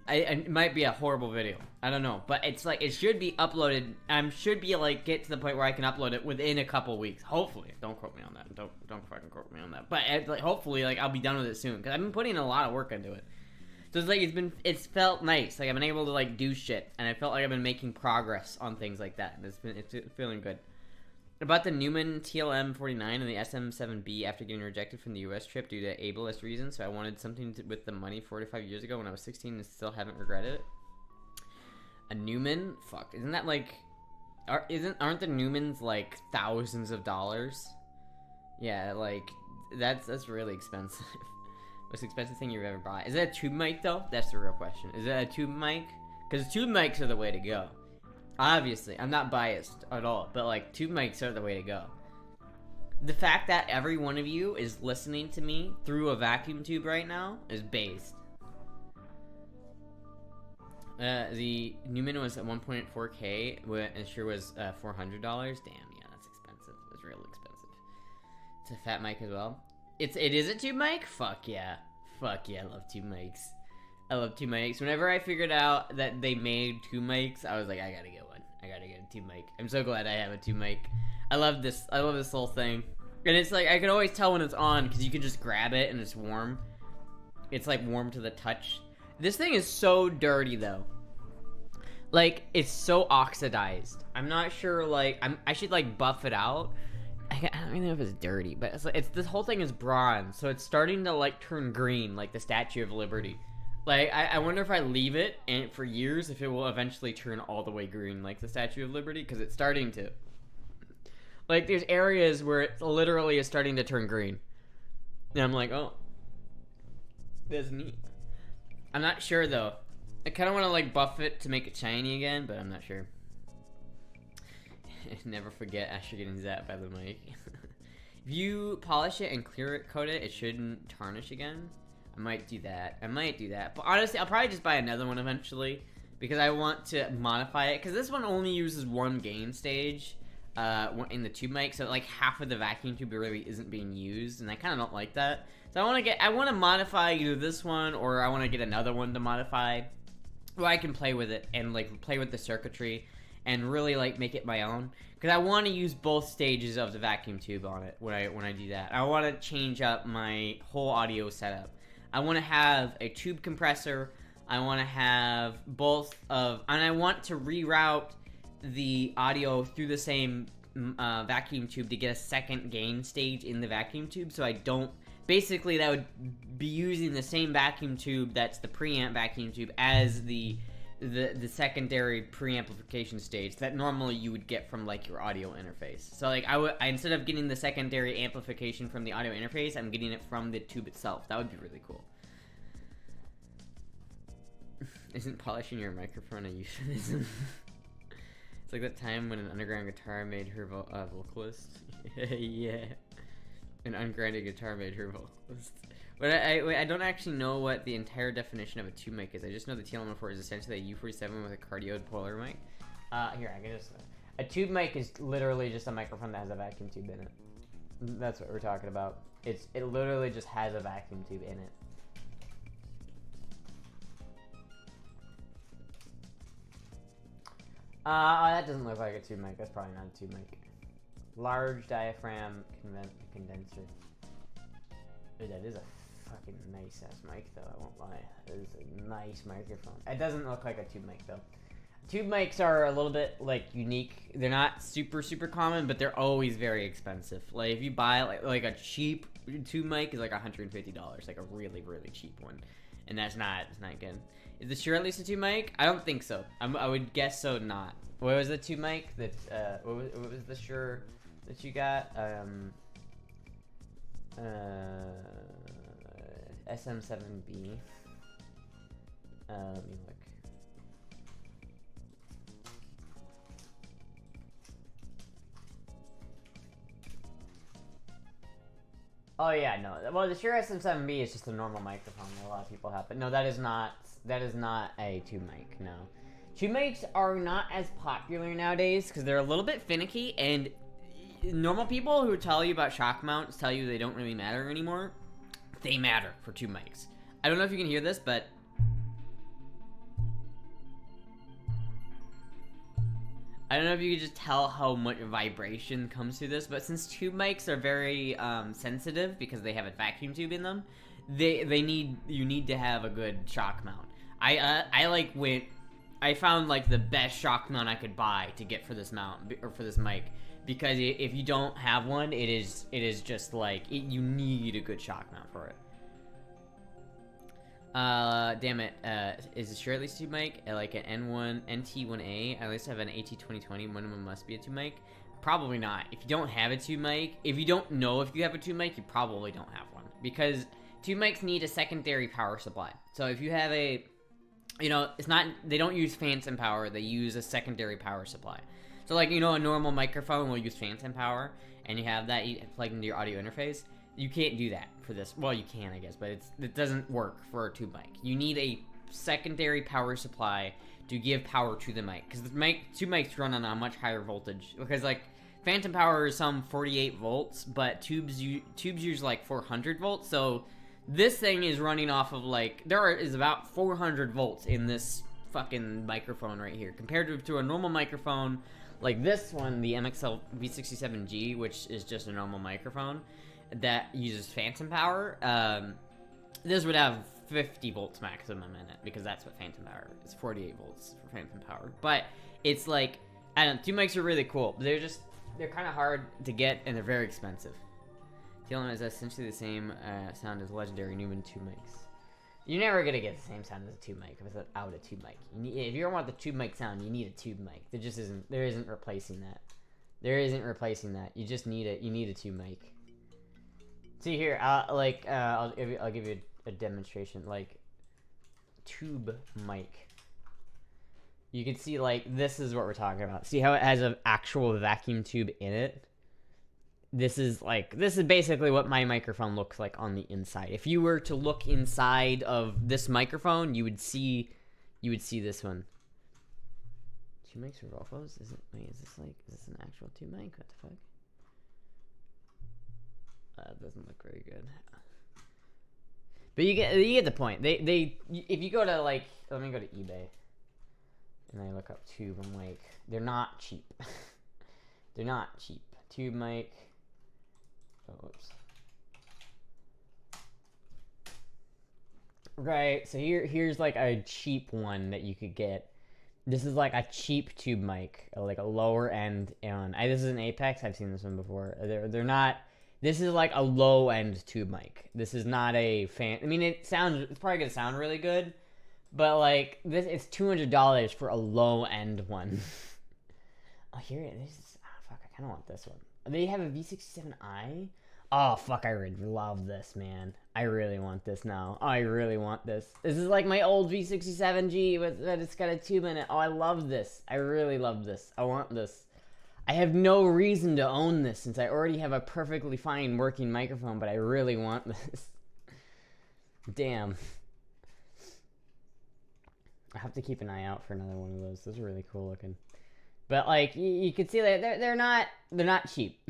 It might be a horrible video. I don't know, but it's like it should be uploaded. Should be like get to the point where I can upload it within a couple weeks. Hopefully, don't quote me on that. Don't fucking quote me on that. But like hopefully, like I'll be done with it soon because I've been putting a lot of work into it. So it's like it's felt nice. Like I've been able to like do shit, and I felt like I've been making progress on things like that. And it's feeling good. About the Newman TLM-49 and the SM-7B after getting rejected from the US trip due to ableist reasons, so I wanted something with the money 4 to 5 years ago when I was 16 and still haven't regretted it. A Newman? Fuck. Isn't that like... Aren't the Newmans like thousands of dollars? Yeah, like, that's really expensive. Most expensive thing you've ever bought. Is that a tube mic though? That's the real question. Is that a tube mic? Because tube mics are the way to go. Obviously, I'm not biased at all, but like tube mics are the way to go. The fact that every one of you is listening to me through a vacuum tube right now is based. The Newman was at 1.4K, and it sure was $400. Damn, yeah, that's expensive. That's real expensive. It's a fat mic as well. It is a tube mic? Fuck yeah, I love tube mics. I love tube mics. Whenever I figured out that they made tube mics, I was like, I gotta get one. I gotta get a tube mic. I'm so glad I have a tube mic. I love this whole thing. And it's like, I can always tell when it's on, because you can just grab it and it's warm. It's like warm to the touch. This thing is so dirty though. Like, it's so oxidized. I'm not sure, like, I should like buff it out. I don't even know if it's dirty, but it's like, this whole thing is bronze, so it's starting to like turn green, like the Statue of Liberty. Like, I wonder if I leave it and for years, if it will eventually turn all the way green like the Statue of Liberty, because it's starting to. Like, there's areas where it literally is starting to turn green. And I'm like, oh. That's neat. I'm not sure, though. I kind of want to, like, buff it to make it shiny again, but I'm not sure. Never forget Astra getting zapped by the mic. If you polish it and clear it, coat it, it shouldn't tarnish again. I might do that. But honestly, I'll probably just buy another one eventually, because I want to modify it. Because this one only uses one gain stage in the tube mic, so like half of the vacuum tube really isn't being used, and I kind of don't like that. So I want to modify either this one, or I want to get another one to modify, where I can play with it and like play with the circuitry and really like make it my own. Because I want to use both stages of the vacuum tube on it when I do that. I want to change up my whole audio setup. I want to have a tube compressor. I want to have and I want to reroute the audio through the same vacuum tube to get a second gain stage in the vacuum tube, so I don't. Basically, that would be using the same vacuum tube that's the preamp vacuum tube as the the secondary preamplification stage that normally you would get from like your audio interface. So like I instead of getting the secondary amplification from the audio interface, I'm getting it from the tube itself. That would be really cool. Isn't polishing your microphone a euphemism? It's like that time when an underground guitar made her vocalist. Yeah, an ungrounded guitar made her vocalist. But I don't actually know what the entire definition of a tube mic is. I just know the TLM4 is essentially a U47 with a cardioid polar mic. Here, I can just... A tube mic is literally just a microphone that has a vacuum tube in it. That's what we're talking about. It literally just has a vacuum tube in it. That doesn't look like a tube mic. That's probably not a tube mic. Large diaphragm condenser. Dude, that is a fucking nice ass mic though, I won't lie. That is a nice microphone. It doesn't look like a tube mic though. Tube mics are a little bit like unique. They're not super common, but they're always very expensive. Like if you buy like a cheap tube mic is like $150, like a really cheap one. And it's not good. Is the Shure at least a tube mic? I don't think so. I would guess so not. What was the tube mic that what was the Shure that you got? SM7B. Let me look. Oh yeah, no. Well, the Shure SM7B is just a normal microphone that a lot of people have, but no, that is not a tube mic. No, tube mics are not as popular nowadays because they're a little bit finicky, and normal people who tell you about shock mounts tell you they don't really matter anymore. They matter for tube mics. I don't know if you can hear this, but I don't know if you can just tell how much vibration comes through this, but since tube mics are very sensitive because they have a vacuum tube in them, you need to have a good shock mount. I found like the best shock mount I could buy to get for this mount or for this mic, because if you don't have one, it is just like you need a good shock mount for it. Damn it. Is it Shure at least tube mic? Like an NT1A. I at least have an AT2020. One of them must be a tube mic. Probably not. If you don't have a tube mic, if you don't know if you have a tube mic, you probably don't have one, because tube mics need a secondary power supply. So if you have they don't use phantom power. They use a secondary power supply. So like, a normal microphone will use phantom power, and you have that plugged into your audio interface. You can't do that for this. Well, you can, I guess, but it doesn't work for a tube mic. You need a secondary power supply to give power to the mic, because tube mics run on a much higher voltage. Because like phantom power is some 48 volts, but tubes use like 400 volts. So this thing is running off of like is about 400 volts in this fucking microphone right here, compared to a normal microphone like this one, the MXL V67G, which is just a normal microphone that uses phantom power. This would have 50 volts maximum in it, because that's what phantom power is. 48 volts for phantom power. But it's like, I don't know, tube mics are really cool, but they're kind of hard to get, and they're very expensive. TLM is essentially the same sound as legendary Newman tube mics. You're never gonna get the same sound as a tube mic without a tube mic. If you want the tube mic sound, you need a tube mic. There isn't replacing that. You just need it. You need a tube mic. See here, I'll give you a demonstration. Like, tube mic. You can see, like, this is what we're talking about. See how it has an actual vacuum tube in it? This is basically what my microphone looks like on the inside. If you were to look inside of this microphone, you would see this one. Tube mics for Volvos? Is this an actual tube mic? What the fuck? That doesn't look very good. But you get the point. If you go to, like, let me go to eBay and I look up tube mic. They're not cheap. They're not cheap. Tube mic. Oh, whoops. Right, so here's like a cheap one that you could get. This is like a cheap tube mic, like a lower end one. This is an Apex. I've seen this one before. They're not. This is like a low end tube mic. This is not a fan. I mean, it's probably gonna sound really good, But like this, it's $200 for a low end one. Oh, here it is. Oh, fuck, I kind of want this one. They have a V67i. Oh fuck, I would love this, man. I really want this now. I really want this. This is like my old V67G, but it's got a tube in it. Oh, I love this. I really love this. I want this. I have no reason to own this since I already have a perfectly fine working microphone, but I really want this. Damn. I have to keep an eye out for another one of those. Those are really cool looking. But like you can see that they're not cheap.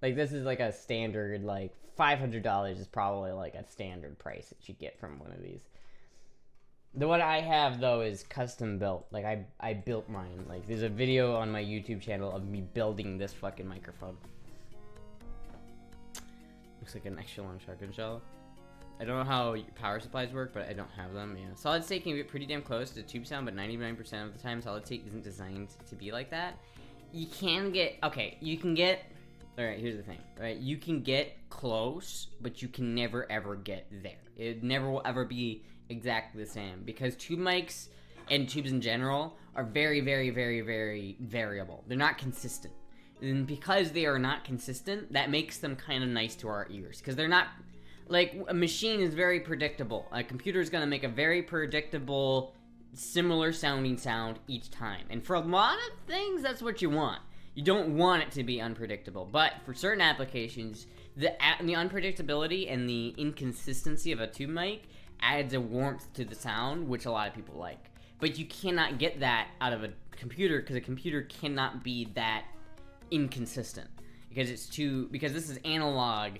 Like this is like a standard, like $500 is probably like a standard price that you get from one of these. The one I have though is custom built. Like I built mine. Like there's a video on my YouTube channel of me building this fucking microphone. Looks like an extra long shotgun shell. I don't know how power supplies work, but I don't have them. Yeah, solid state can get pretty damn close to tube sound, but 99% of the time, solid state isn't designed to be like that. You can get you can get. All right, here's the thing. Right, you can get close, but you can never ever get there. It never will ever be exactly the same because tube mics and tubes in general are very, very, very, very variable. They're not consistent, and because they are not consistent, that makes them kind of nice to our ears because they're not. Like, a machine is very predictable. A computer is going to make a very predictable, similar sounding sound each time. And for a lot of things, that's what you want. You don't want it to be unpredictable. But for certain applications, the unpredictability and the inconsistency of a tube mic adds a warmth to the sound, which a lot of people like. But you cannot get that out of a computer because a computer cannot be that inconsistent. Because this is analog.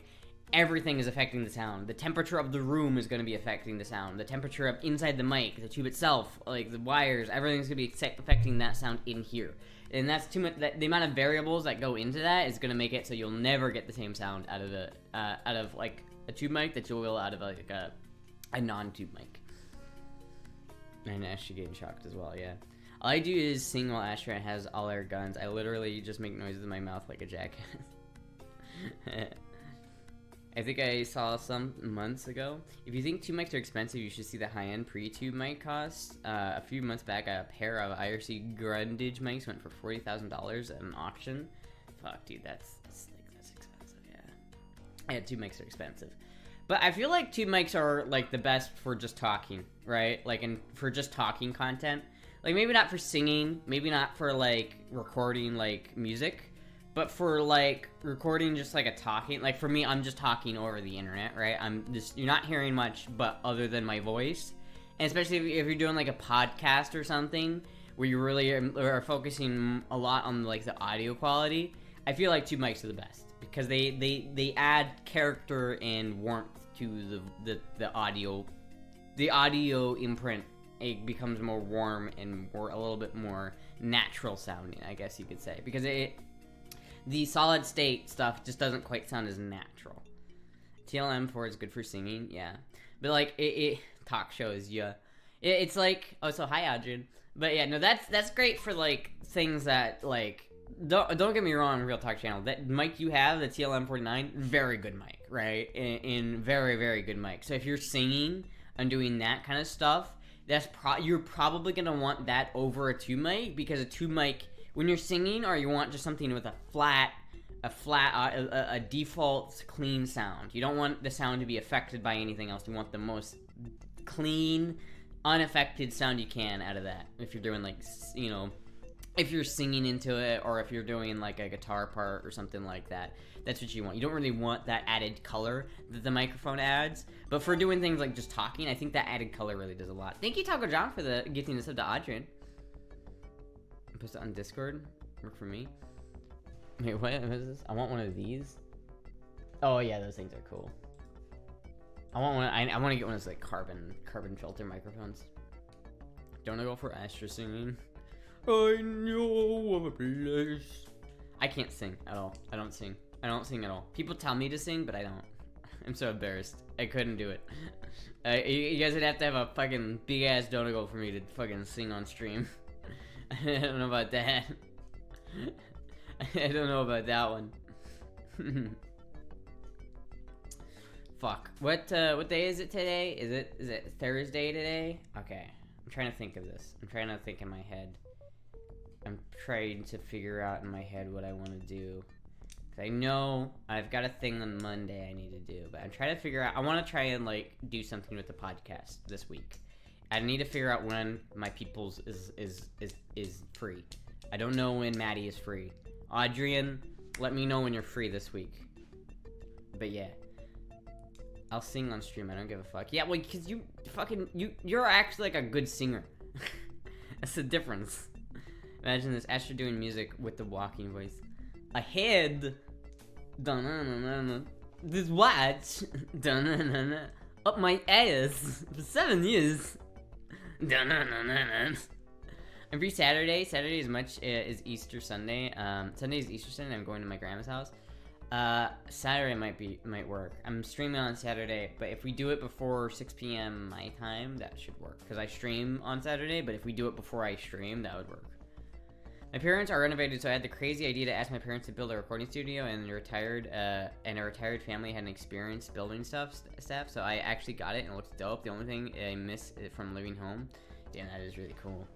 Everything is affecting the sound. The temperature of the room is going to be affecting the sound. The temperature of inside the mic, the tube itself, like the wires, everything's going to be affecting that sound in here. And that's too much. The amount of variables that go into that is going to make it so you'll never get the same sound out of like a tube mic that you will out of like a non-tube mic. And Astra getting shocked as well. Yeah. All I do is sing while Astra has all our guns. I literally just make noises in my mouth like a jackass. I think I saw some months ago. If you think tube mics are expensive, you should see the high-end pre-tube mic costs. A few months back, a pair of IRC Grundage mics went for $40,000 at an auction. Fuck, dude, that's expensive. Yeah, tube mics are expensive. But I feel like tube mics are like the best for just talking, right? Like, for just talking content. Like maybe not for singing, maybe not for like recording like music. But for like recording just like a talking, like for me, I'm just talking over the internet, right? You're not hearing much but other than my voice. And especially if you're doing like a podcast or something where you really are focusing a lot on like the audio quality, I feel like tube mics are the best because they add character and warmth to the audio. The audio imprint, it becomes more warm and a little bit more natural sounding, I guess you could say, because the solid state stuff just doesn't quite sound as natural. TLM4 is good for singing, yeah. But like it talk shows, yeah. It's like, oh, so hi Adrian. But yeah, no, that's great for like things that like don't get me wrong, Real Talk Channel. That mic you have, the TLM49, very good mic, right? In very, very good mic. So if you're singing and doing that kind of stuff, you're probably gonna want that over a tube mic because a tube mic, when you're singing, or you want just something with a default clean sound. You don't want the sound to be affected by anything else. You want the most clean, unaffected sound you can out of that. If you're doing like, you know, if you're singing into it, or if you're doing like a guitar part or something like that, that's what you want. You don't really want that added color that the microphone adds. But for doing things like just talking, I think that added color really does a lot. Thank you, Taco John, for the gifting this up to Adrian. Post it on Discord. Work for me. Wait, what is this? I want one of these. Oh yeah, those things are cool. I want one. I want to get one of those like carbon filter microphones. Don't I go for Astra singing? I know of a place. I can't sing at all. I don't sing at all. People tell me to sing, but I don't. I'm so embarrassed. I couldn't do it. You guys would have to have a fucking big ass donago for me to fucking sing on stream. I don't know about that. I don't know about that one. Fuck. What day is it today? Is it Thursday today? Okay. I'm trying to think of this. I'm trying to think in my head. I'm trying to figure out in my head what I want to do. Cause I know I've got a thing on Monday I need to do, but I'm trying to figure out. I want to try and like do something with the podcast this week. I need to figure out when my people's is free. I don't know when Maddie is free. Adrian, let me know when you're free this week. But yeah, I'll sing on stream. I don't give a fuck. Yeah, well, cause you're actually like a good singer. That's the difference. Imagine this Astra doing music with the walking voice. Ahead, dun-na-na-na-na. This watch, dun-na-na-na. Up my ass for 7 years. Dun-na-na-na-na. I'm free Saturday. Saturday is Easter Sunday. Sunday is Easter Sunday. I'm going to my grandma's house. Saturday might work. I'm streaming on Saturday, but if we do it before 6 p.m. my time, that should work. Because I stream on Saturday, but if we do it before I stream, that would work. My parents are renovated, so I had the crazy idea to ask my parents to build a recording studio, and a retired family had an experience building stuff, so I actually got it, and it looks dope. The only thing I miss from living home, damn, that is really cool.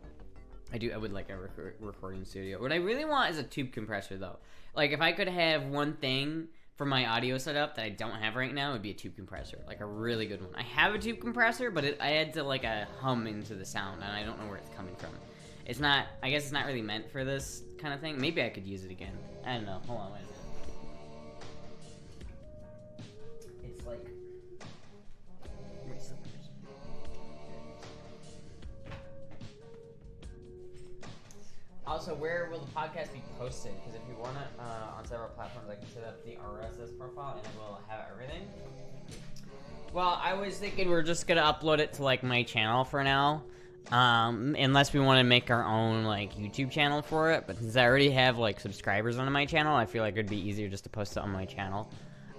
I would like a recording studio. What I really want is a tube compressor, though. Like, if I could have one thing for my audio setup that I don't have right now, it would be a tube compressor, like a really good one. I have a tube compressor, but I had to like a hum into the sound, and I don't know where it's coming from. It's not, I guess it's not really meant for this kind of thing. Maybe I could use it again. I don't know. Hold on, wait a minute. It's like... Also, where will the podcast be posted? Because if you want it on several platforms, I can set up the RSS profile and it will have everything. Well, I was thinking we're just going to upload it to like my channel for now. Unless we want to make our own like YouTube channel for it, but since I already have like subscribers on my channel, I feel like it'd be easier just to post it on my channel.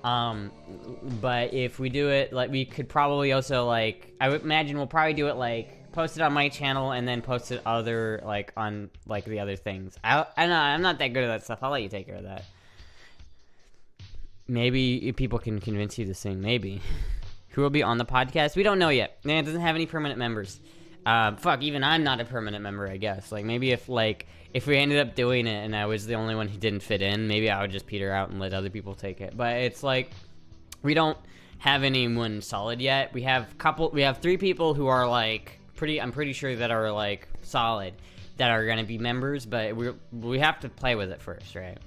But if we do it, like, we could probably also like, I would imagine we'll probably do it like post it on my channel and then post it other like on like the other things. I know I'm not that good at that stuff. I'll let you take care of that. Maybe people can convince you to sing. Maybe. Who will be on the podcast? We don't know yet. Man, it doesn't have any permanent members. Fuck, even I'm not a permanent member, I guess. Like, maybe if we ended up doing it and I was the only one who didn't fit in, maybe I would just peter out and let other people take it. But it's like, we don't have anyone solid yet. We have 3 people who are like, I'm pretty sure that are like solid, that are gonna be members, but we have to play with it first, right?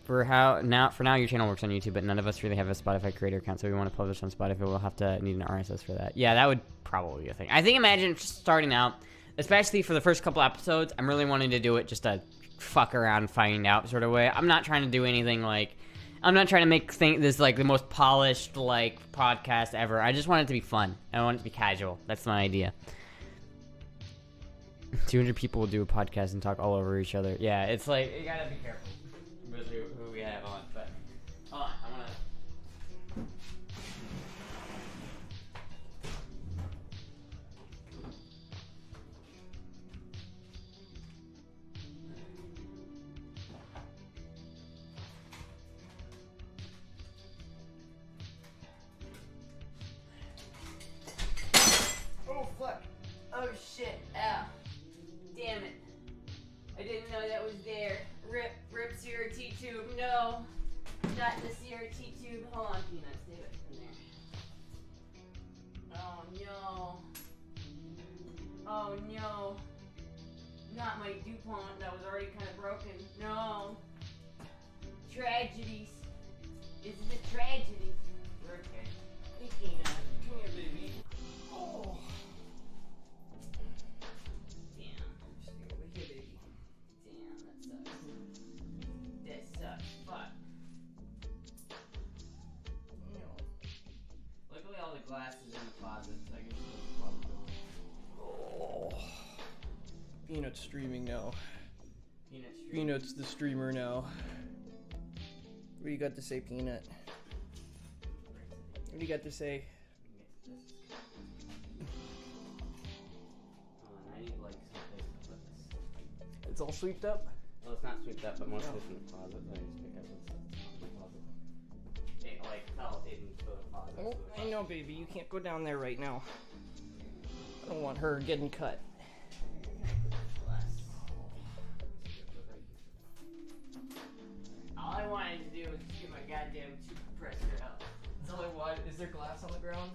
For now, your channel works on YouTube, but none of us really have a Spotify creator account, so we want to publish on Spotify. We'll have to need an RSS for that. Yeah, that would probably be a thing. I think, imagine just starting out, especially for the first couple episodes, I'm really wanting to do it just a fuck around, find out sort of way. I'm not trying to do anything like, I'm not trying to make this like the most polished like podcast ever. I just want it to be fun. I want it to be casual. That's my idea. 200 people will do a podcast and talk all over each other. Yeah, it's like, you gotta be careful with who we have on, but hold on, I wanna... Oh, fuck. Oh shit, ow. Damn it. I didn't know that was there. Rip CRT tube, no. Not the CRT tube. Hold on, Peanut, stay away from there. Oh no. Oh no. Not my DuPont that was already kind of broken. No. Tragedies. This is a tragedy. We're okay. Hey, Peanut. Come here, baby. Oh. Glasses in the closet, so I can just Oh. Peanut's streaming now. Peanut's the streamer now. What do you got to say, Peanut? What do you got to say? I need like someplace to put this. It's all sweeped up? Well, it's not sweeped up, but most of it's in the closet. So I just pick up what's in the closet. Like felt it and feel positive. Oh, I know, baby. You can't go down there right now. I don't want her getting cut. All I wanted to do was get my goddamn tube compressor out. That's all I want. Is there glass on the ground?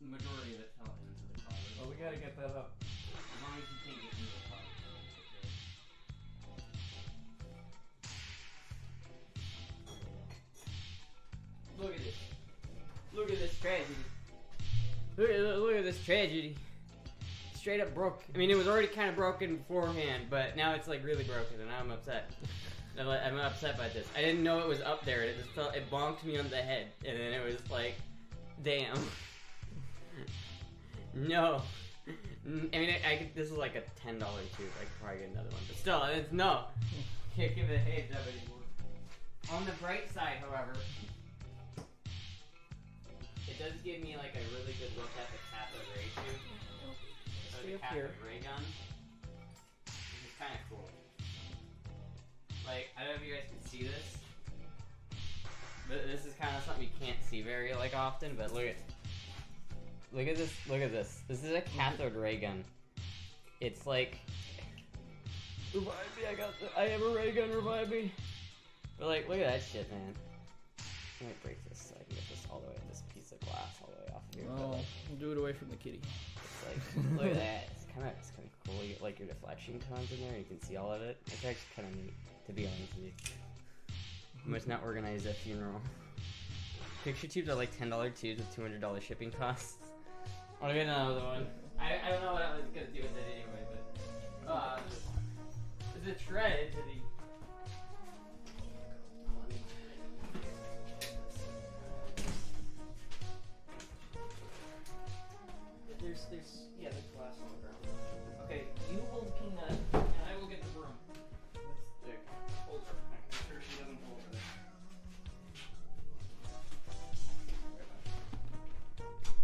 The majority of it fell into the closet. Oh, we gotta get that up. As long as you can't get into the closet. Look at this. Look at this tragedy. Look at this tragedy. Straight up broke. I mean, it was already kind of broken beforehand, but now it's like really broken, and now I'm upset. I'm upset by this. I didn't know it was up there. It just felt, it bonked me on the head, and then it was like, damn. No. I mean, this is like a $10 tube. I could probably get another one, but still, it's no. Can't give it a heads up anymore. On the bright side, however, it does give me like a really good look at the cathode ray tube. Or the cathode ray gun. Which is kind of cool. Like, I don't know if you guys can see this. But this is kind of something you can't see very like often, but look at this, look at this. This is a cathode ray gun. It's like, revive me, I have a ray gun, revive me. But like, look at that shit, man. I might break this so I can get this all the way, this piece of glass all the way off of here. Oh, like, do it away from the kitty. It's like, look at that. It's kind of cool. You get like your deflection cones in there. You can see all of it. It's actually kind of neat, to be honest with you. You must not organize a funeral. Picture tubes are like $10 tubes with $200 shipping costs. I'll get another one. I don't know what I was gonna do with it anyway, but it's a tragedy. There's glass on the ground. Okay, you hold Peanut, and I will get the broom. Let's hold her. Make sure she doesn't fall over there.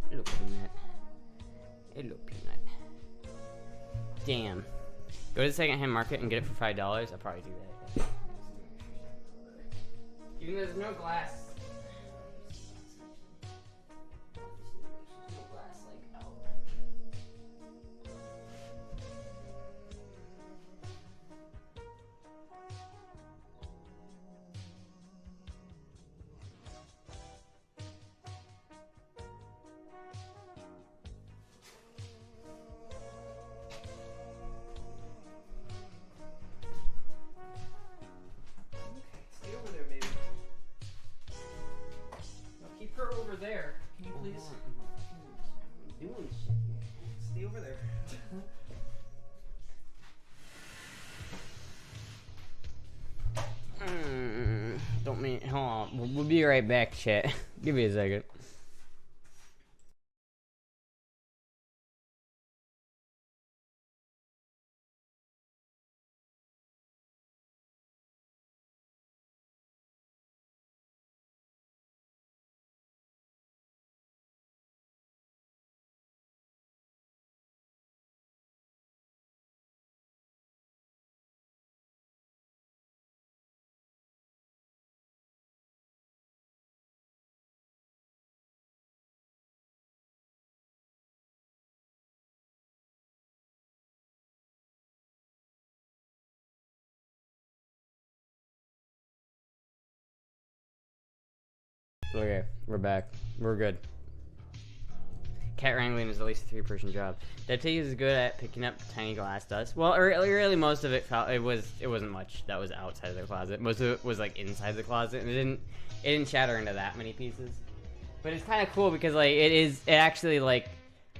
Hello, Peanut. Hello, Peanut. Damn. Go to the secondhand market and get it for $5. I'll probably do that. Even though there's no glass. There. Can you please? I'm doing shit here. Stay over there. Don't mean. Hold on. We'll be right back, chat. Give me a second. Okay, we're back. We're good. Cat wrangling is at least a 3-person job. Deputy is good at picking up tiny glass dust. Well, really most of it it wasn't much that was outside of the closet. Most of it was like inside the closet, and it didn't shatter into that many pieces. But it's kind of cool because like it actually like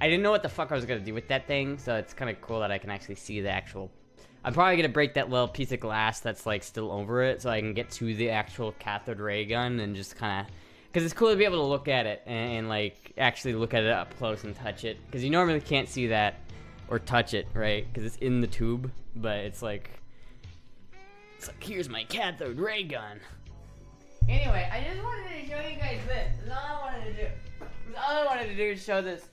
I didn't know what the fuck I was gonna do with that thing, so it's kind of cool that I can actually see the actual. I'm probably gonna break that little piece of glass that's like still over it, so I can get to the actual cathode ray gun and just kind of. Because it's cool to be able to look at it and like actually look at it up close and touch it. Because you normally can't see that or touch it, right? Because it's in the tube, but it's like here's my cathode ray gun. Anyway, I just wanted to show you guys this. That's all I wanted to do. That's all I wanted to do is show this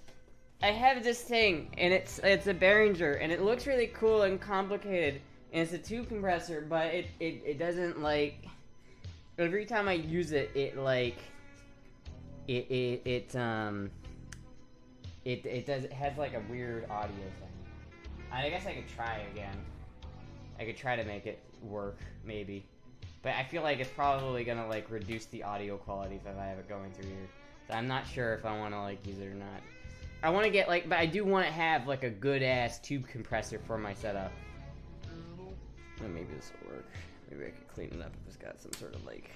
I have this thing, and it's a Behringer, and it looks really cool and complicated, and it's a tube compressor, but it doesn't like. Every time I use it, it has like a weird audio thing. I guess I could try again. I could try to make it work, maybe. But I feel like it's probably gonna like reduce the audio quality if I have it going through here. So I'm not sure if I want to like use it or not. I want to get like, but I do want to have like a good ass tube compressor for my setup. Well, maybe this will work. Maybe I could clean it up if it's got some sort of like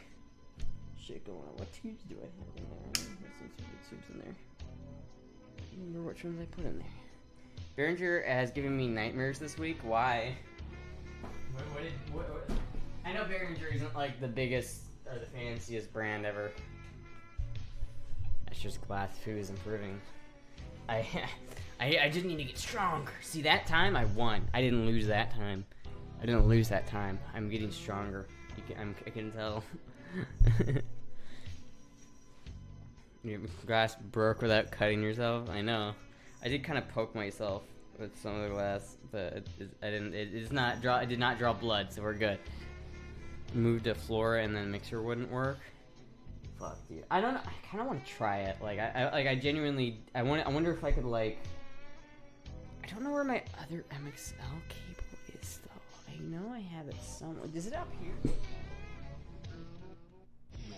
shit going on. What tubes do I have in there? There's some good tubes in there. I don't remember which ones I put in there. Behringer has given me nightmares this week. Why? What? I know Behringer isn't like the biggest or the fanciest brand ever. That's just glass food is improving. I just need to get stronger. See, that time I won. I didn't lose that time. I'm getting stronger. I can tell. Your glass broke without cutting yourself. I know. I did kind of poke myself with some of the glass, but it did not draw blood, so we're good. Moved to floor and then mixer wouldn't work. Fuck, dude. I don't know. I kind of want to try it. Like, I genuinely. I wonder if I could like. I don't know where my other MXL cable is though. I know I have it somewhere. Is it up here? No.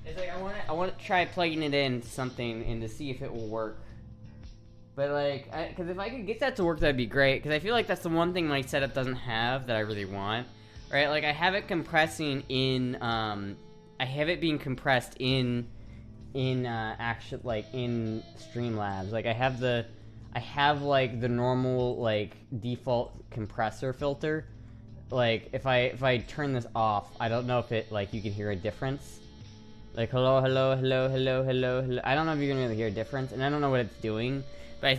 It's like I want to try plugging it into something and to see if it will work. But like, because if I could get that to work, that'd be great. Because I feel like that's the one thing my setup doesn't have that I really want. Right? Like I have it compressing in. I have it being compressed in actual like in Streamlabs. Like I have like the normal like default compressor filter. Like if I turn this off, I don't know if it like you can hear a difference. Like hello. I don't know if you're gonna be able to hear a difference, and I don't know what it's doing. But I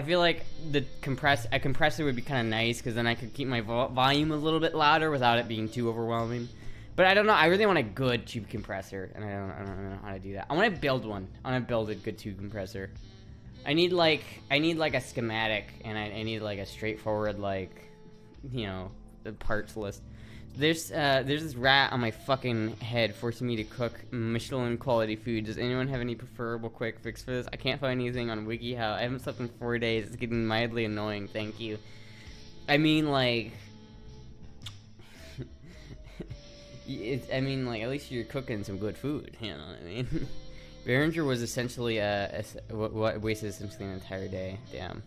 feel like a compressor would be kind of nice because then I could keep my volume a little bit louder without it being too overwhelming. But I don't know. I really want a good tube compressor, and I don't know how to do that. I want to build one. I want to build a good tube compressor. I need like a schematic, and I need like a straightforward like, you know, the parts list. There's this rat on my fucking head forcing me to cook Michelin quality food. Does anyone have any preferable quick fix for this? I can't find anything on WikiHow. I haven't slept in 4 days. It's getting mildly annoying. Thank you. I mean like. At least you're cooking some good food, you know what I mean? Behringer was essentially what wasted essentially an entire day. Damn.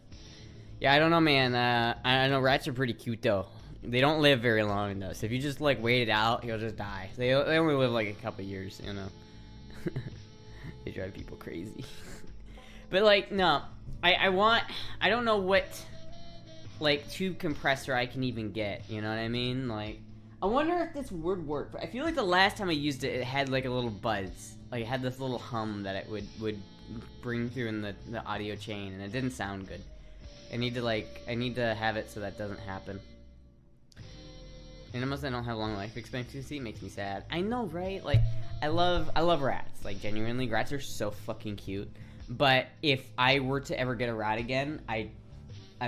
Yeah, I don't know, man. I know rats are pretty cute though. They don't live very long though. So if you just like wait it out, you'll just die. They only live like a couple years, you know. They drive people crazy. But like no, I don't know what like tube compressor I can even get. You know what I mean? Like. I wonder if this would work. I feel like the last time I used it, it had like a little buzz. Like it had this little hum that it would bring through in the audio chain, and it didn't sound good. I need to have it so that doesn't happen. Animals that don't have long life expectancy makes me sad. I know, right? Like I love rats. Like genuinely, rats are so fucking cute. But if I were to ever get a rat again, I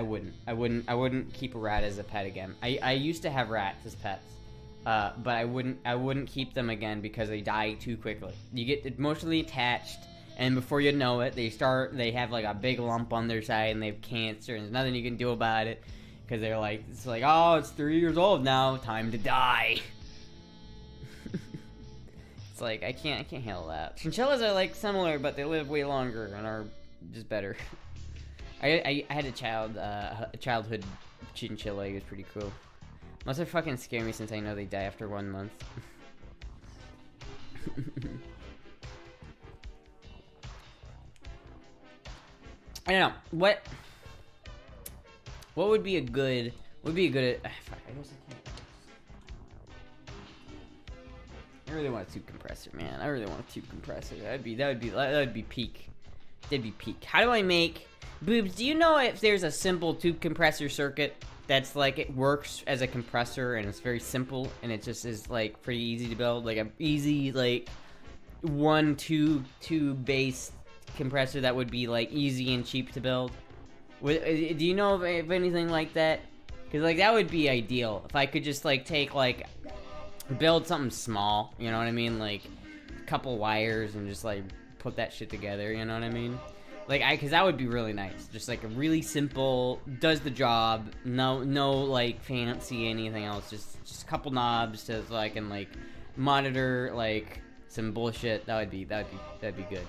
wouldn't keep a rat as a pet again. I used to have rats as pets. But I wouldn't keep them again because they die too quickly. You get emotionally attached, and before you know it, they have like a big lump on their side, and they have cancer, and there's nothing you can do about it, because they're like, oh, it's 3 years old now, time to die. It's like I can't handle that. Chinchillas are like similar, but they live way longer and are just better. I had a childhood chinchilla. He was pretty cool. Must have fucking scare me since I know they die after 1 month. I don't know what would be a good fuck, I guess I can't. I really want a tube compressor, man. I really want a tube compressor. That would be peak. That'd be peak. How do I make Boobs? Do you know if there's a simple tube compressor circuit that's like it works as a compressor and it's very simple and it just is like pretty easy to build, like a easy like 1-2 tube based compressor that would be like easy and cheap to build? Do you know of anything like that? Because like that would be ideal if I could just like take like build something small, you know what I mean, like a couple wires and just like put that shit together, you know what I mean? Like because that would be really nice, just like a really simple, does the job, no like fancy anything else, just a couple knobs to so I can like monitor like some bullshit. That'd be good.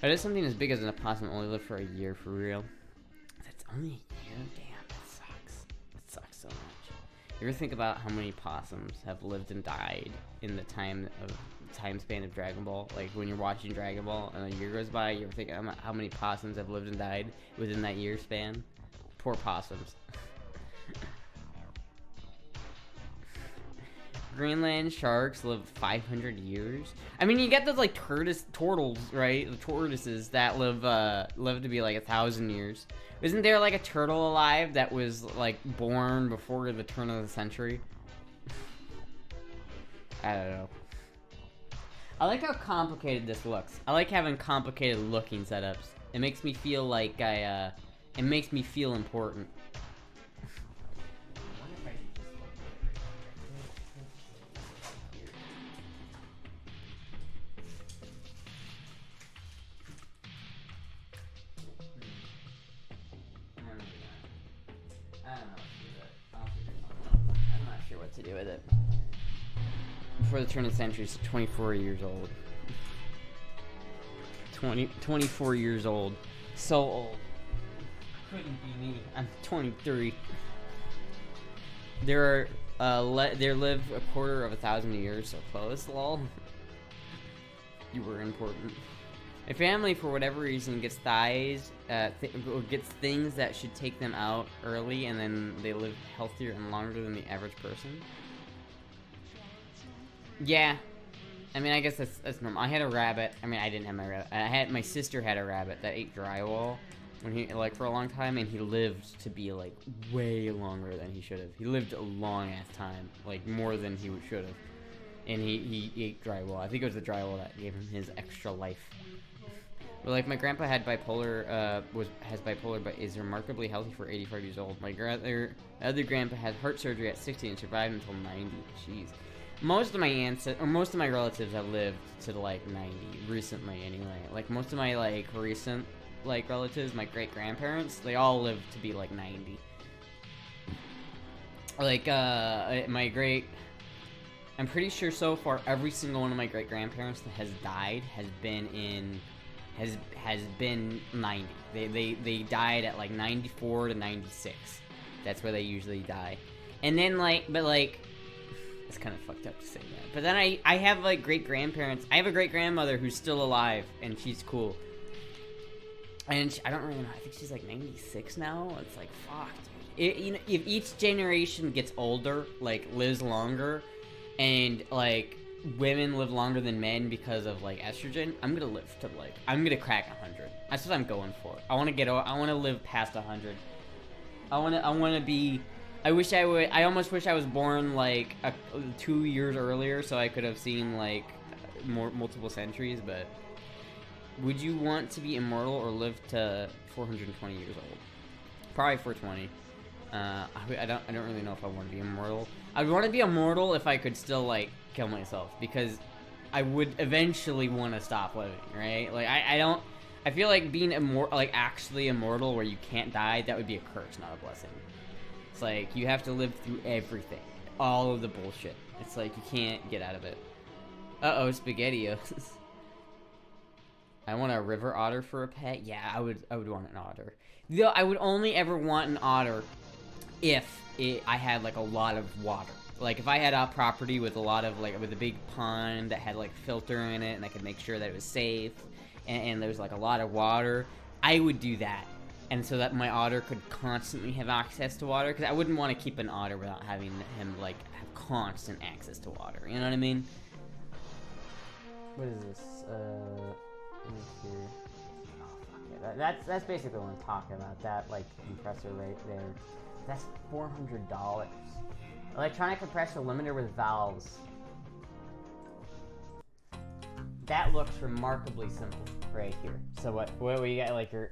But if something as big as an opossum only live for a year, for real? That's only a year? Damn, that sucks. That sucks so much. You ever think about how many possums have lived and died in the time span of Dragon Ball? Like when you're watching Dragon Ball and a year goes by, you ever think how many possums have lived and died within that year span? Poor possums. Greenland sharks live 500 years. I mean, you get those like turtles, right? The tortoises that live to be like 1,000 years. Isn't there like a turtle alive that was like born before the turn of the century? I don't know. I like how complicated this looks. I like having complicated looking setups. It makes me feel like it makes me feel important. To do with it. Before the turn of the century, so 24 years old. 24 years old. So old. Couldn't be me. I'm 23. There live a quarter of 1,000 years, so close, lol. You were important. A family, for whatever reason, gets gets things that should take them out early, and then they live healthier and longer than the average person. Yeah, I mean, I guess that's normal. I had a rabbit. I mean, I didn't have my rabbit. My sister had a rabbit that ate drywall for a long time, and he lived to be like way longer than he should have. He lived a long ass time, like more than he should have, and he ate drywall. I think it was the drywall that gave him his extra life. But like my grandpa had has bipolar, but is remarkably healthy for 85 years old. My other grandpa had heart surgery at 60 and survived until 90. Jeez. Most of my relatives have lived to like 90 recently anyway. Like most of my like recent like relatives, my great grandparents, they all lived to be like 90. Like I'm pretty sure so far every single one of my great grandparents that has died has been 90. They died at like 94 to 96. That's where they usually die. And then it's kind of fucked up to say that. But then I have like great grandparents. I have a great grandmother who's still alive, and she's cool. And I don't really know. I think she's like 96 now. It's like fuck, dude. If each generation gets older, like lives longer, and like women live longer than men because of like estrogen, I'm gonna live to I'm gonna crack 100. That's what I'm going for. I want to live past 100. I almost wish I was born like 2 years earlier so I could have seen like multiple centuries. But would you want to be immortal or live to 420 years old? Probably 420. I don't really know if I want to be immortal. I would want to be immortal if I could still like kill myself, because I would eventually want to stop living, right? Like I feel like being actually immortal where you can't die, that would be a curse, not a blessing. It's like you have to live through everything, all of the bullshit. It's like you can't get out of it. Uh-oh, SpaghettiOs. I want a river otter for a pet. Yeah, I would want an otter. Though I would only ever want an otter if I had like a lot of water. Like if I had a property with a lot of with a big pond that had like filter in it, and I could make sure that it was safe, and there was like a lot of water, I would do that. And so that my otter could constantly have access to water, because I wouldn't want to keep an otter without having him like have constant access to water. You know what I mean? What is this? Let me see. Oh, fuck yeah. That's basically what I'm talking about. That like compressor right there. That's $400. Electronic compressor limiter with valves. That looks remarkably simple. right here. So what we got, like your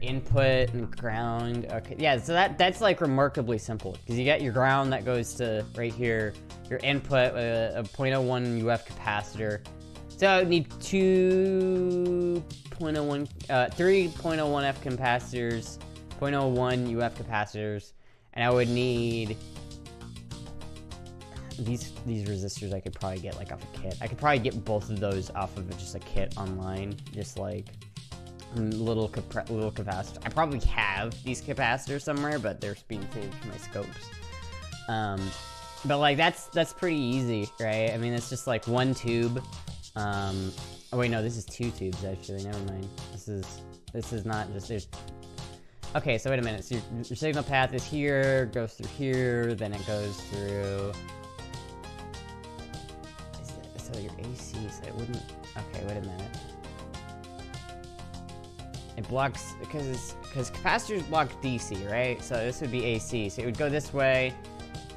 input and ground. Okay, yeah, so that's like remarkably simple because you got your ground that goes to right here, your input, a 0.01 UF capacitor. So I would need 3.01 F capacitors, 0.01 UF capacitors, and I would need these resistors. I could probably get like off a kit. I could probably get both of those off of just a kit online, just like little capacitors. I probably have these capacitors somewhere, but they're being saved for my scopes. But like that's pretty easy, right? I mean, it's just like one tube. Oh wait, no, this is two tubes actually. Never mind. This is not just there's. Okay, so wait a minute. So your signal path is here, goes through here, then it goes through. So your AC, so it wouldn't. Okay, wait a minute. It blocks because capacitors block DC, right? So this would be AC. So it would go this way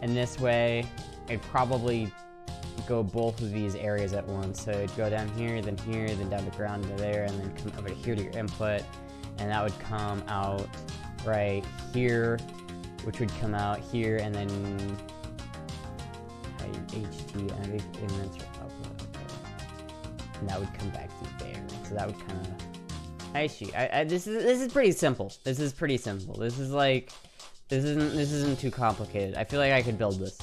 and this way. It'd probably go both of these areas at once. So it'd go down here, then down to ground to there, and then come over here to your input, and that would come out right here, which would come out here, and then HT and that's and that would come back through there. So that would kind of. I see. This is pretty simple. This is pretty simple. This is like, this isn't too complicated. I feel like I could build this.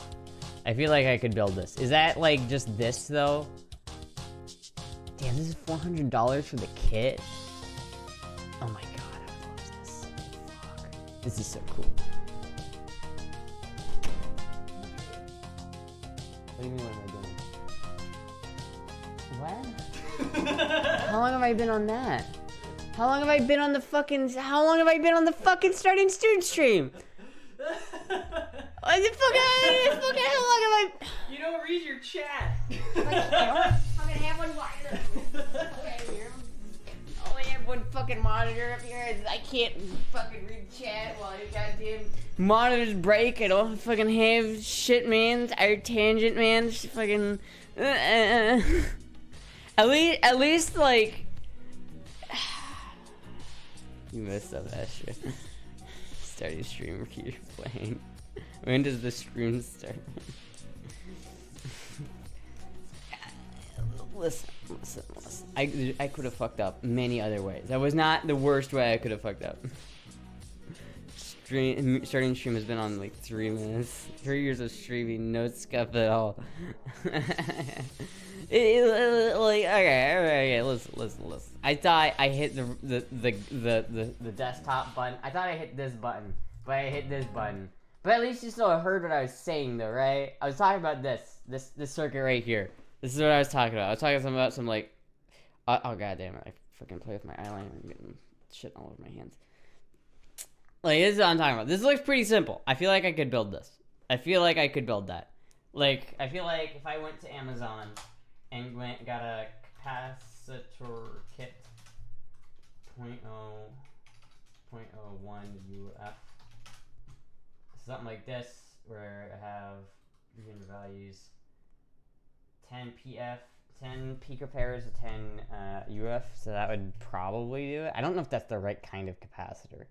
Is that like just this though? Damn, this is $400 for the kit. Oh my god, I love this. Fuck. This is so cool. What do you mean, what am I doing? What? How long have I been on that? How long have I been on the fucking starting student stream? What the fuck, how long have I... You don't read your chat. I fucking have one monitor. Okay, here. I only have one fucking monitor up here. I can't fucking read chat while your goddamn monitors break. I don't fucking have shit, man. Our tangent, man. Just fucking... At least, like... You messed up, Astra. Starting stream if you're playing. When does the stream start? Listen. I could have fucked up many other ways. That was not the worst way I could have fucked up. Starting stream has been on like 3 minutes. 3 years of streaming, no scuff at all. Okay, listen. I thought I hit the desktop button. I thought I hit this button, but I hit this button. But at least you still heard what I was saying, though, right? I was talking about this circuit right here. This is what I was talking about. I was talking about some like, oh goddamn it! I freaking play with my eyeliner and getting shit all over my hands. Like, this is what I'm talking about. This looks pretty simple. I feel like I could build this. I feel like I could build that. Like, I feel like if I went to Amazon and got a capacitor kit 0.01 UF, something like this, where I have unit values 10 PF, 10 picopairs of 10 UF, so that would probably do it. I don't know if that's the right kind of capacitor.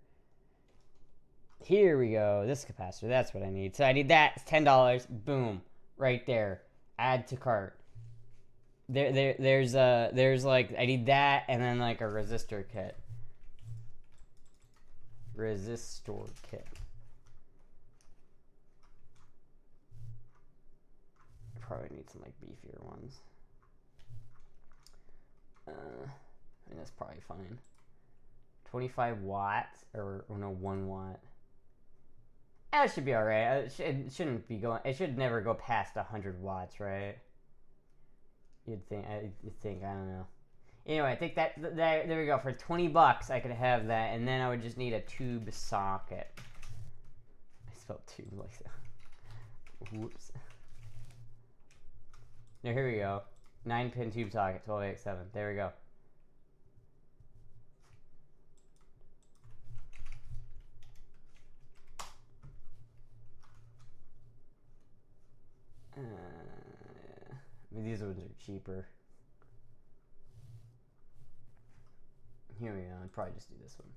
Here we go, this capacitor, that's what I need. So I need that, it's $10, boom, right there. Add to cart. There's like, I need that, and then like a resistor kit. Probably need some like beefier ones. I think that's probably fine. 25 watts, or no, 1 watt. That should be alright. It shouldn't be going. It should never go past 100 watts, right? You'd think. I don't know. Anyway, I think that there we go. For $20, I could have that, and then I would just need a tube socket. I spelled tube like that. Whoops. Now here we go. 9-pin tube socket, 1287. There we go. I mean, these ones are cheaper. Here we go. I'd probably just do this one.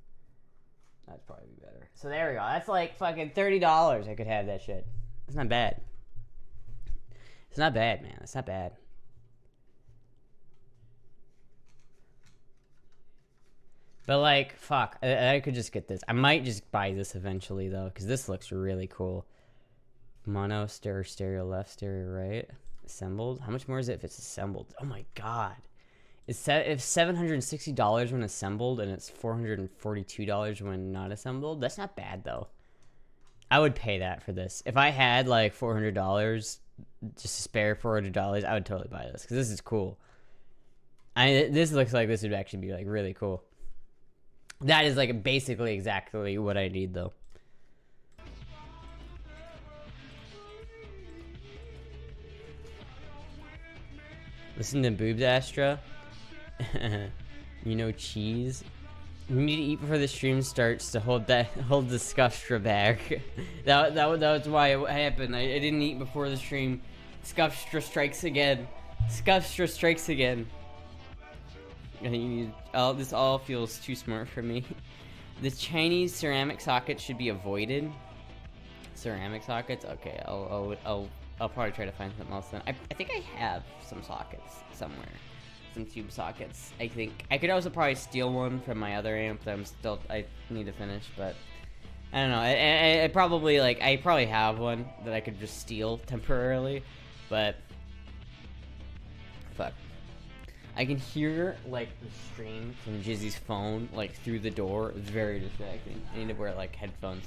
That'd probably be better. So there we go. That's like fucking $30. I could have that shit. It's not bad. It's not bad, man. It's not bad. But like, fuck. I could just get this. I might just buy this eventually though, because this looks really cool. Mono, stereo left, stereo right. Assembled. How much more is it if it's assembled? Oh my god. It's $760 when assembled, and it's $442 when not assembled. That's not bad though. I would pay that for this. If I had like $400, just to spare $400, I would totally buy this because this is cool. This looks like this would actually be like really cool. That is like basically exactly what I need though. Listen to boobs, Astra. You know, cheese. You need to eat before the stream starts to hold the Scuffstra back. that was why it happened. I didn't eat before the stream. Scuffstra strikes again. Scuffstra strikes again. This all feels too smart for me. The Chinese ceramic sockets should be avoided. Ceramic sockets? Okay, I'll probably try to find something else then. I think I have some sockets somewhere. Some tube sockets. I think I could also probably steal one from my other amp that I need to finish, but I don't know. I probably have one that I could just steal temporarily, but fuck. I can hear like the stream from Jizzy's phone like through the door. It's very distracting. I need to wear like headphones.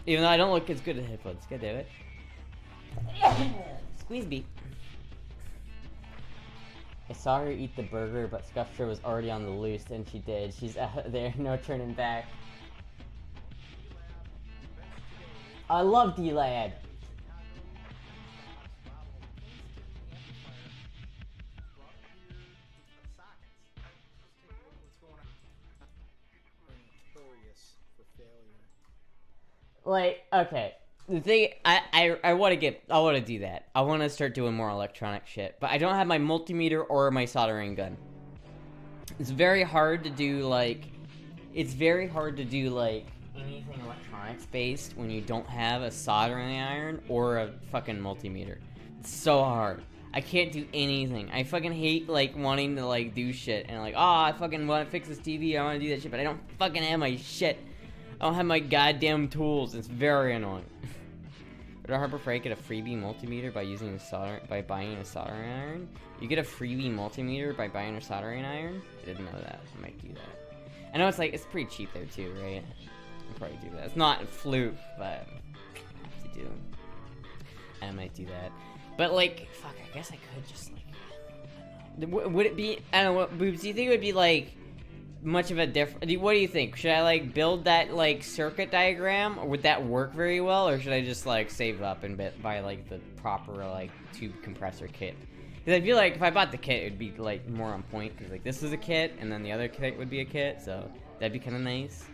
Even though I don't look as good at headphones. God damn it. Squeeze beat. I saw her eat the burger, but Scuffstra was already on the loose, and she did. She's out there, no turning back. I love D-Lad. Like, okay. The thing, I want to do that. I want to start doing more electronic shit. But I don't have my multimeter or my soldering gun. It's very hard to do, like, anything electronics based when you don't have a soldering iron or a fucking multimeter. It's so hard. I can't do anything. I fucking hate, like, wanting to, like, do shit. And, like, oh, I fucking want to fix this TV. I want to do that shit. But I don't fucking have my shit. I don't have my goddamn tools. It's very annoying. Would Harbor Freight get a freebie multimeter by buying a soldering iron? You get a freebie multimeter by buying a soldering iron? I didn't know that. I might do that. I know it's pretty cheap there too, right? I'll probably do that. It's not a fluke, but I have to do. I might do that. But like, fuck, I guess I could just like. Would it be? I don't know. What boobs? Do you think it would be like? Much of a difference. What do you think? Should I like build that like circuit diagram, or would that work very well, or should I just like save up and buy like the proper like tube compressor kit? Because I feel like if I bought the kit, it would be like more on point. Because like this is a kit, and then the other kit would be a kit, so that'd be kind of nice.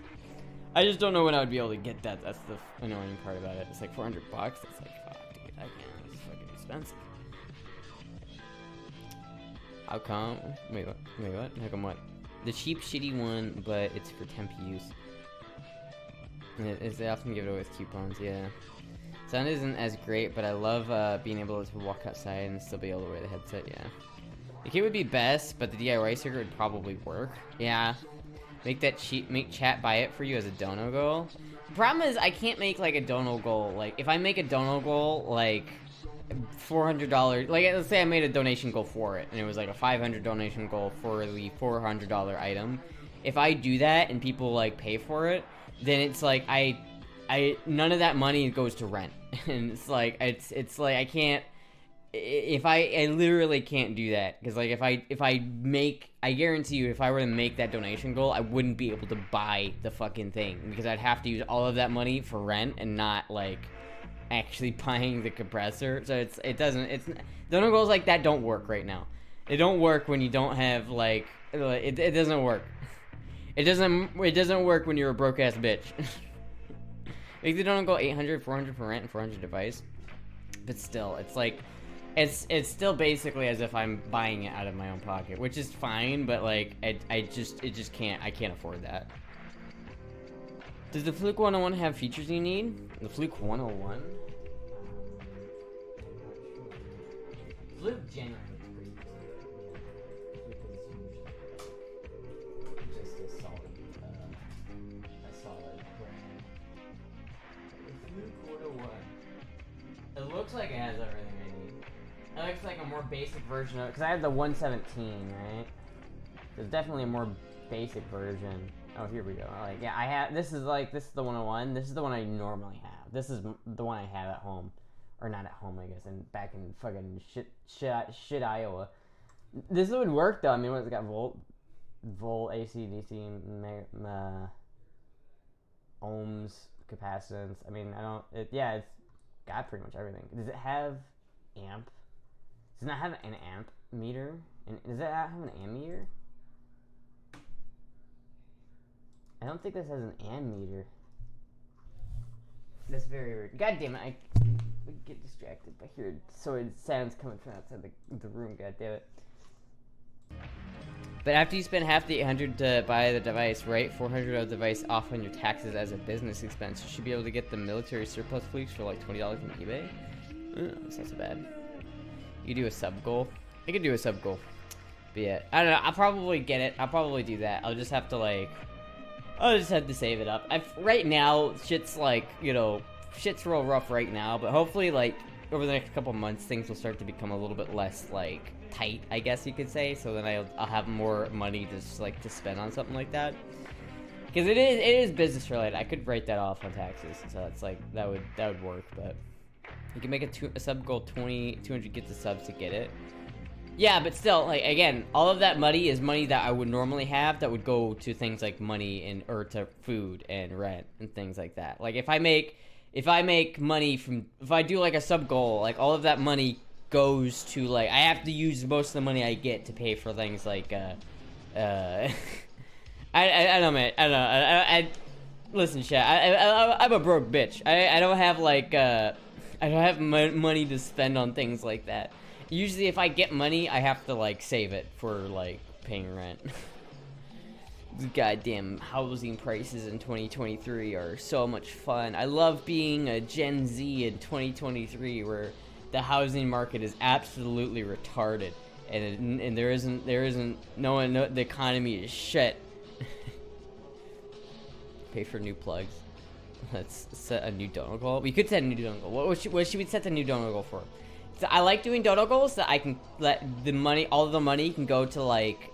I just don't know when I would be able to get that. That's the annoying part about it. It's like $400. It's like, fuck, dude, I can't. It's fucking expensive. How come? Wait, what? How come what? The cheap, shitty one, but it's for temp use. They often give it away with coupons, yeah. Sound isn't as great, but I love being able to walk outside and still be able to wear the headset, yeah. The kit would be best, but the DIY circuit would probably work. Yeah. Make chat buy it for you as a dono goal. The problem is I can't make like a dono goal. Like, if I make a dono goal, like $400, like let's say I made a donation goal for it and it was like a $500 donation goal for the $400 item. If I do that and people like pay for it, then it's like I none of that money goes to rent. And it's like it's like I can't, if I literally can't do that, because like if I make, I guarantee you if I were to make that donation goal, I wouldn't be able to buy the fucking thing, because I'd have to use all of that money for rent and not like actually buying the compressor. So donor goals like that don't work right now. They don't work when you don't have like it doesn't work. It doesn't work when you're a broke ass bitch. Like they don't go 800, 400 for rent and 400 device. But still, it's like It's still basically as if I'm buying it out of my own pocket, which is fine, but like I can't afford that. Does the Fluke 101 have features you need? The Fluke 101? Fluke genuinely is pretty just a solid brand. The Fluke 101. It looks like it has everything I need. It looks like a more basic version of it, because I have the 117, right? There's definitely a more basic version. Oh, here we go. Like, yeah, I have, this is the 101. This is the one I normally have. This is the one I have at home. Or not at home, I guess, and back in fucking shit Iowa. This would work, though. I mean, what's it got? Volt, AC, DC, ohms, capacitance. I mean, yeah, it's got pretty much everything. Does it have amp? Does it not have an amp meter? And does it have an ammeter? I don't think this has an ammeter. That's very weird. God damn it, I get distracted by hearing sounds coming from outside the room, god damn it. But after you spend half the $800 to buy the device, right? $400 of the device off on your taxes as a business expense. You should be able to get the military surplus flukes for like $20 on eBay. That's not so bad. You do a sub goal. I could do a sub goal. But yeah, I don't know. I'll probably get it. I'll probably do that. I'll just have to save it up. Right now, shit's like, you know, shit's real rough right now. But hopefully, like, over the next couple months, things will start to become a little bit less, like, tight, I guess you could say. So then I'll have more money to spend on something like that. Because it is business related. I could write that off on taxes. So it's like, that would work. But you can make a sub goal 200 get the subs to get it. Yeah, but still, like, again, all of that money is money that I would normally have that would go to things like money or to food and rent and things like that. Like, if I make money from, if I do like a sub goal, like all of that money goes to, like, I have to use most of the money I get to pay for things like, I don't know, man. I don't know. Listen, chat. I'm a broke bitch. I don't have like, I don't have money to spend on things like that. Usually if I get money, I have to, like, save it for, like, paying rent. Goddamn housing prices in 2023 are so much fun. I love being a Gen Z in 2023 where the housing market is absolutely retarded. And there isn't, the economy is shit. Pay for new plugs. Let's set a new donor goal. We could set a new donor goal. What should we set the new donor goal for? So I like doing dono goals that I can let the money, all of the money can go to like,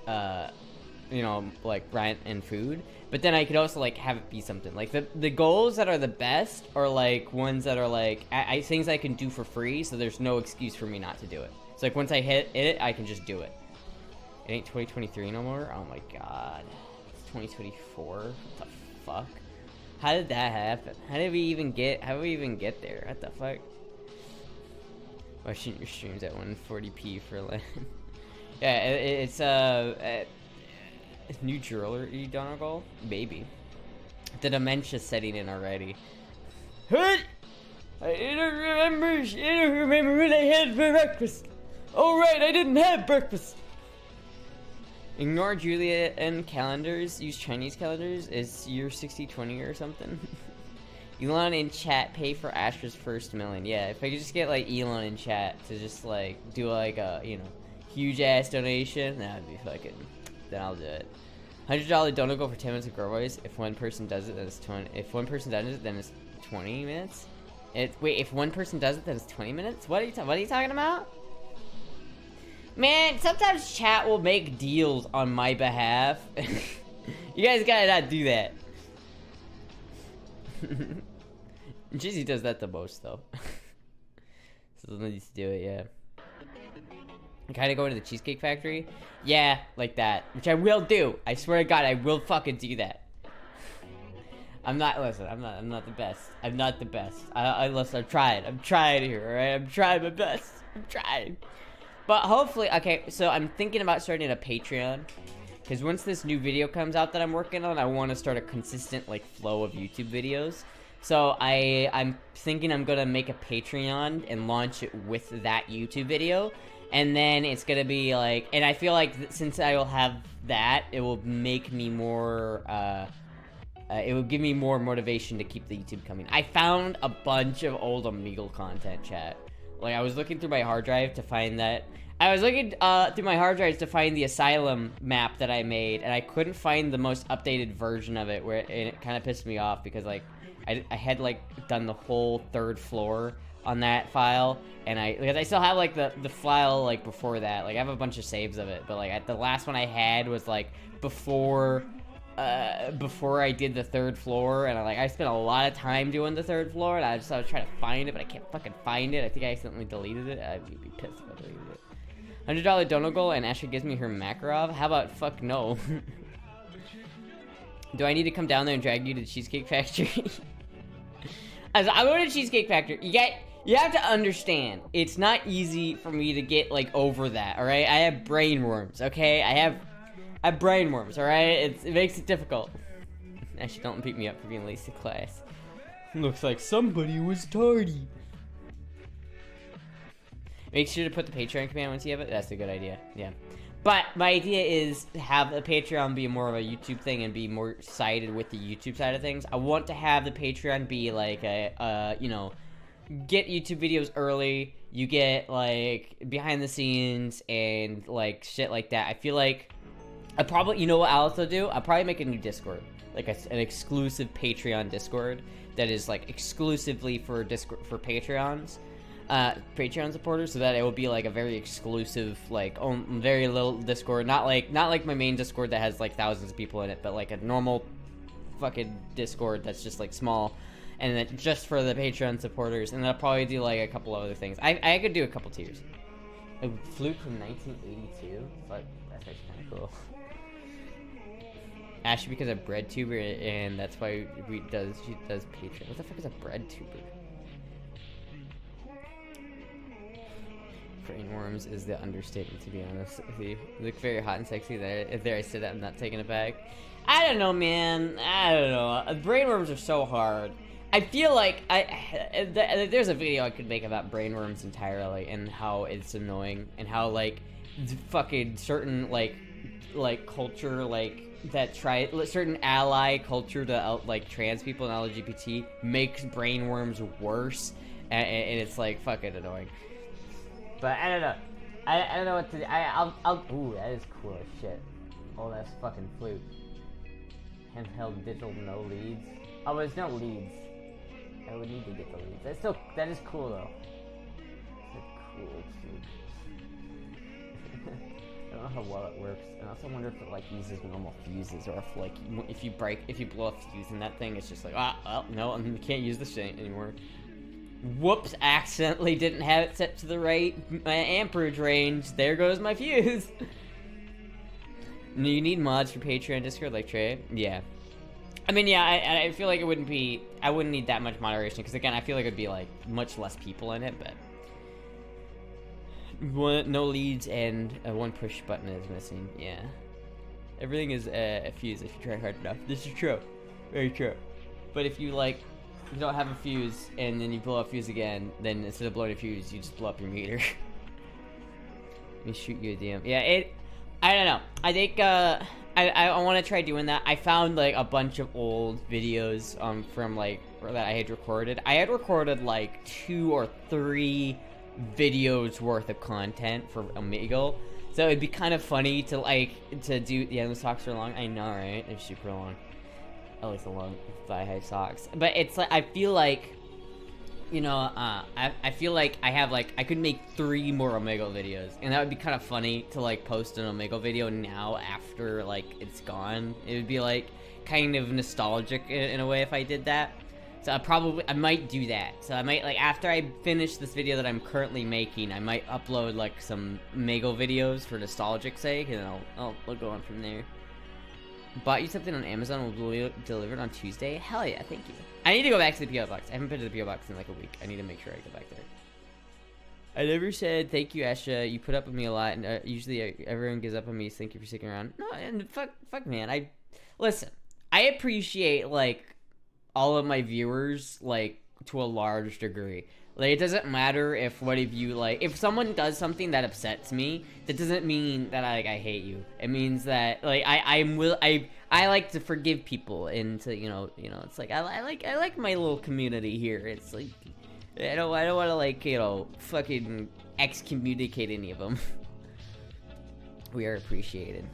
you know, like rent and food. But then I could also like have it be something like the goals that are the best are like ones that are like things I can do for free. So there's no excuse for me not to do it. So like once I hit it, I can just do it. It ain't 2023 no more. Oh my god, it's 2024. What the fuck? How did that happen? How did we even get there? What the fuck? Watching your streams at 140p for land. Yeah, it's new jewelry donor goal? Maybe. The dementia's setting in already. What? I don't remember what I had for breakfast. Oh right, I didn't have breakfast. Ignore Julian calendars. Use Chinese calendars. It's year 6020 or something. Elon in chat, pay for Astra's first million. Yeah, if I could just get like Elon in chat to just like do like a, you know, huge ass donation, that'd be fucking, then I'll do it. $100 donor goal for 10 minutes of Girl Voice. If one person does it, then it's 20. If one person does it, then it's 20 minutes. Wait, if one person does it, then it's 20 minutes? What are you talking about? Man, sometimes chat will make deals on my behalf. You guys gotta not do that. Jizzy does that the most though. So someone needs to do it, yeah. Kinda going to the Cheesecake Factory? Yeah, like that. Which I will do. I swear to God, I will fucking do that. I'm not the best. I'm not the best. Listen, I'm trying here, alright? I'm trying my best. I'm trying. But hopefully, okay, so I'm thinking about starting a Patreon. Because once this new video comes out that I'm working on, I want to start a consistent, like, flow of YouTube videos. So I'm thinking I'm gonna make a Patreon and launch it with that YouTube video, and then it's gonna be like, and I feel like since I will have that, it will make me more. It will give me more motivation to keep the YouTube coming. I found a bunch of old Omegle content, chat. Like, I was looking through my hard drive to find that. I was looking through my hard drives to find the asylum map that I made, and I couldn't find the most updated version of it, and it kind of pissed me off because, like, I had, like, done the whole 3rd floor on that file, and because I still have, like, the file, like, before that. Like, I have a bunch of saves of it, but, like, the last one I had was, like, before I did the 3rd floor, and I spent a lot of time doing the 3rd floor, and I was trying to find it, but I can't fucking find it. I think I accidentally deleted it. I'd be pissed if I deleted it. $100 donut goal, and Astra gives me her Makarov. How about fuck no? Do I need to come down there and drag you to the Cheesecake Factory? As I go to Cheesecake Factory, you have to understand, it's not easy for me to get, like, over that, alright? I have brain worms, okay? I have brain worms, alright? It makes it difficult. Actually, don't beat me up for being late to class. Looks like somebody was tardy. Make sure to put the Patreon command once you have it. That's a good idea, yeah. But my idea is to have the Patreon be more of a YouTube thing and be more sided with the YouTube side of things. I want to have the Patreon be like you know, get YouTube videos early. You get, like, behind the scenes and, like, shit like that. I feel like you know what I'll also do? I'll probably make a new Discord, like an exclusive Patreon Discord that is, like, exclusively for Patreons. Patreon supporters, so that it will be like a very exclusive, like, very little Discord, not like my main Discord that has like thousands of people in it, but like a normal fucking Discord that's just like small, and then just for the Patreon supporters. And I'll probably do like a couple other things. I could do a couple tiers. A flute from 1982. But that's actually kind of cool. Actually, because I'm bread tuber, and that's why she does Patreon. What the fuck is a bread tuber? Brain worms is the understatement, to be honest. You look very hot and sexy. There I said that. I'm not taking it back. I don't know, man. I don't know. Brain worms are so hard. I feel like there's a video I could make about brain worms entirely and how it's annoying and how, like, fucking certain like culture, like, that certain ally culture to like trans people and LGBT makes brain worms worse, and it's like fucking annoying. But I don't know. I don't know what to do. I'll. Ooh, that is cool as shit. Oh, that's fucking flute. Handheld digital, no leads. Oh, there's no leads. I would need to get the leads. That is cool though. It's a cool flute. I don't know how well it works. And I also wonder if it, like, uses normal fuses, or if, like, if you blow a fuse in that thing, it's just like, well, no, I can't use this thing anymore. Whoops, accidentally didn't have it set to the right amperage range. There goes my fuse. You need mods for Patreon, Discord, like Trey? Yeah. I mean, yeah, I feel like I wouldn't need that much moderation, because again, I feel like it'd be like much less people in it, but no leads and one push button is missing. Yeah. Everything is a fuse if you try hard enough. This is true. Very true. But if you, like, you don't have a fuse, and then you blow a fuse again, then instead of blowing a fuse, you just blow up your meter. Let me shoot you a DM. Yeah, I don't know. I think, I want to try doing that. I found, like, a bunch of old videos, from, like, that I had recorded. I had recorded, like, 2 or 3 videos worth of content for Omegle. So it'd be kind of funny to, like, to do, yeah, those socks are long. I know, right? They're super long. At least along thigh-high socks. But it's like, I feel like, you know, I feel like I have, like, I could make 3 more Omegle videos, and that would be kind of funny to, like, post an Omegle video now after, like, it's gone. It would be, like, kind of nostalgic in a way if I did that. So I might do that. So I might, like, after I finish this video that I'm currently making, I might upload, like, some Omegle videos for nostalgic sake, and I'll go on from there. Bought you something on Amazon, will be delivered on Tuesday? Hell yeah, thank you. I need to go back to the P.O. Box. I haven't been to the P.O. Box in like a week. I need to make sure I go back there. I never said thank you, Asha. You put up with me a lot, and usually everyone gives up on me. Thank you for sticking around. No, and fuck, man. Listen, I appreciate, like, all of my viewers, like, to a large degree. Like, it doesn't matter if what if you, like, if someone does something that upsets me, that doesn't mean that I hate you. It means that, like, I like to forgive people and to, you know, it's like, I like my little community here. It's like, I don't want to, like, you know, fucking excommunicate any of them. We are appreciated.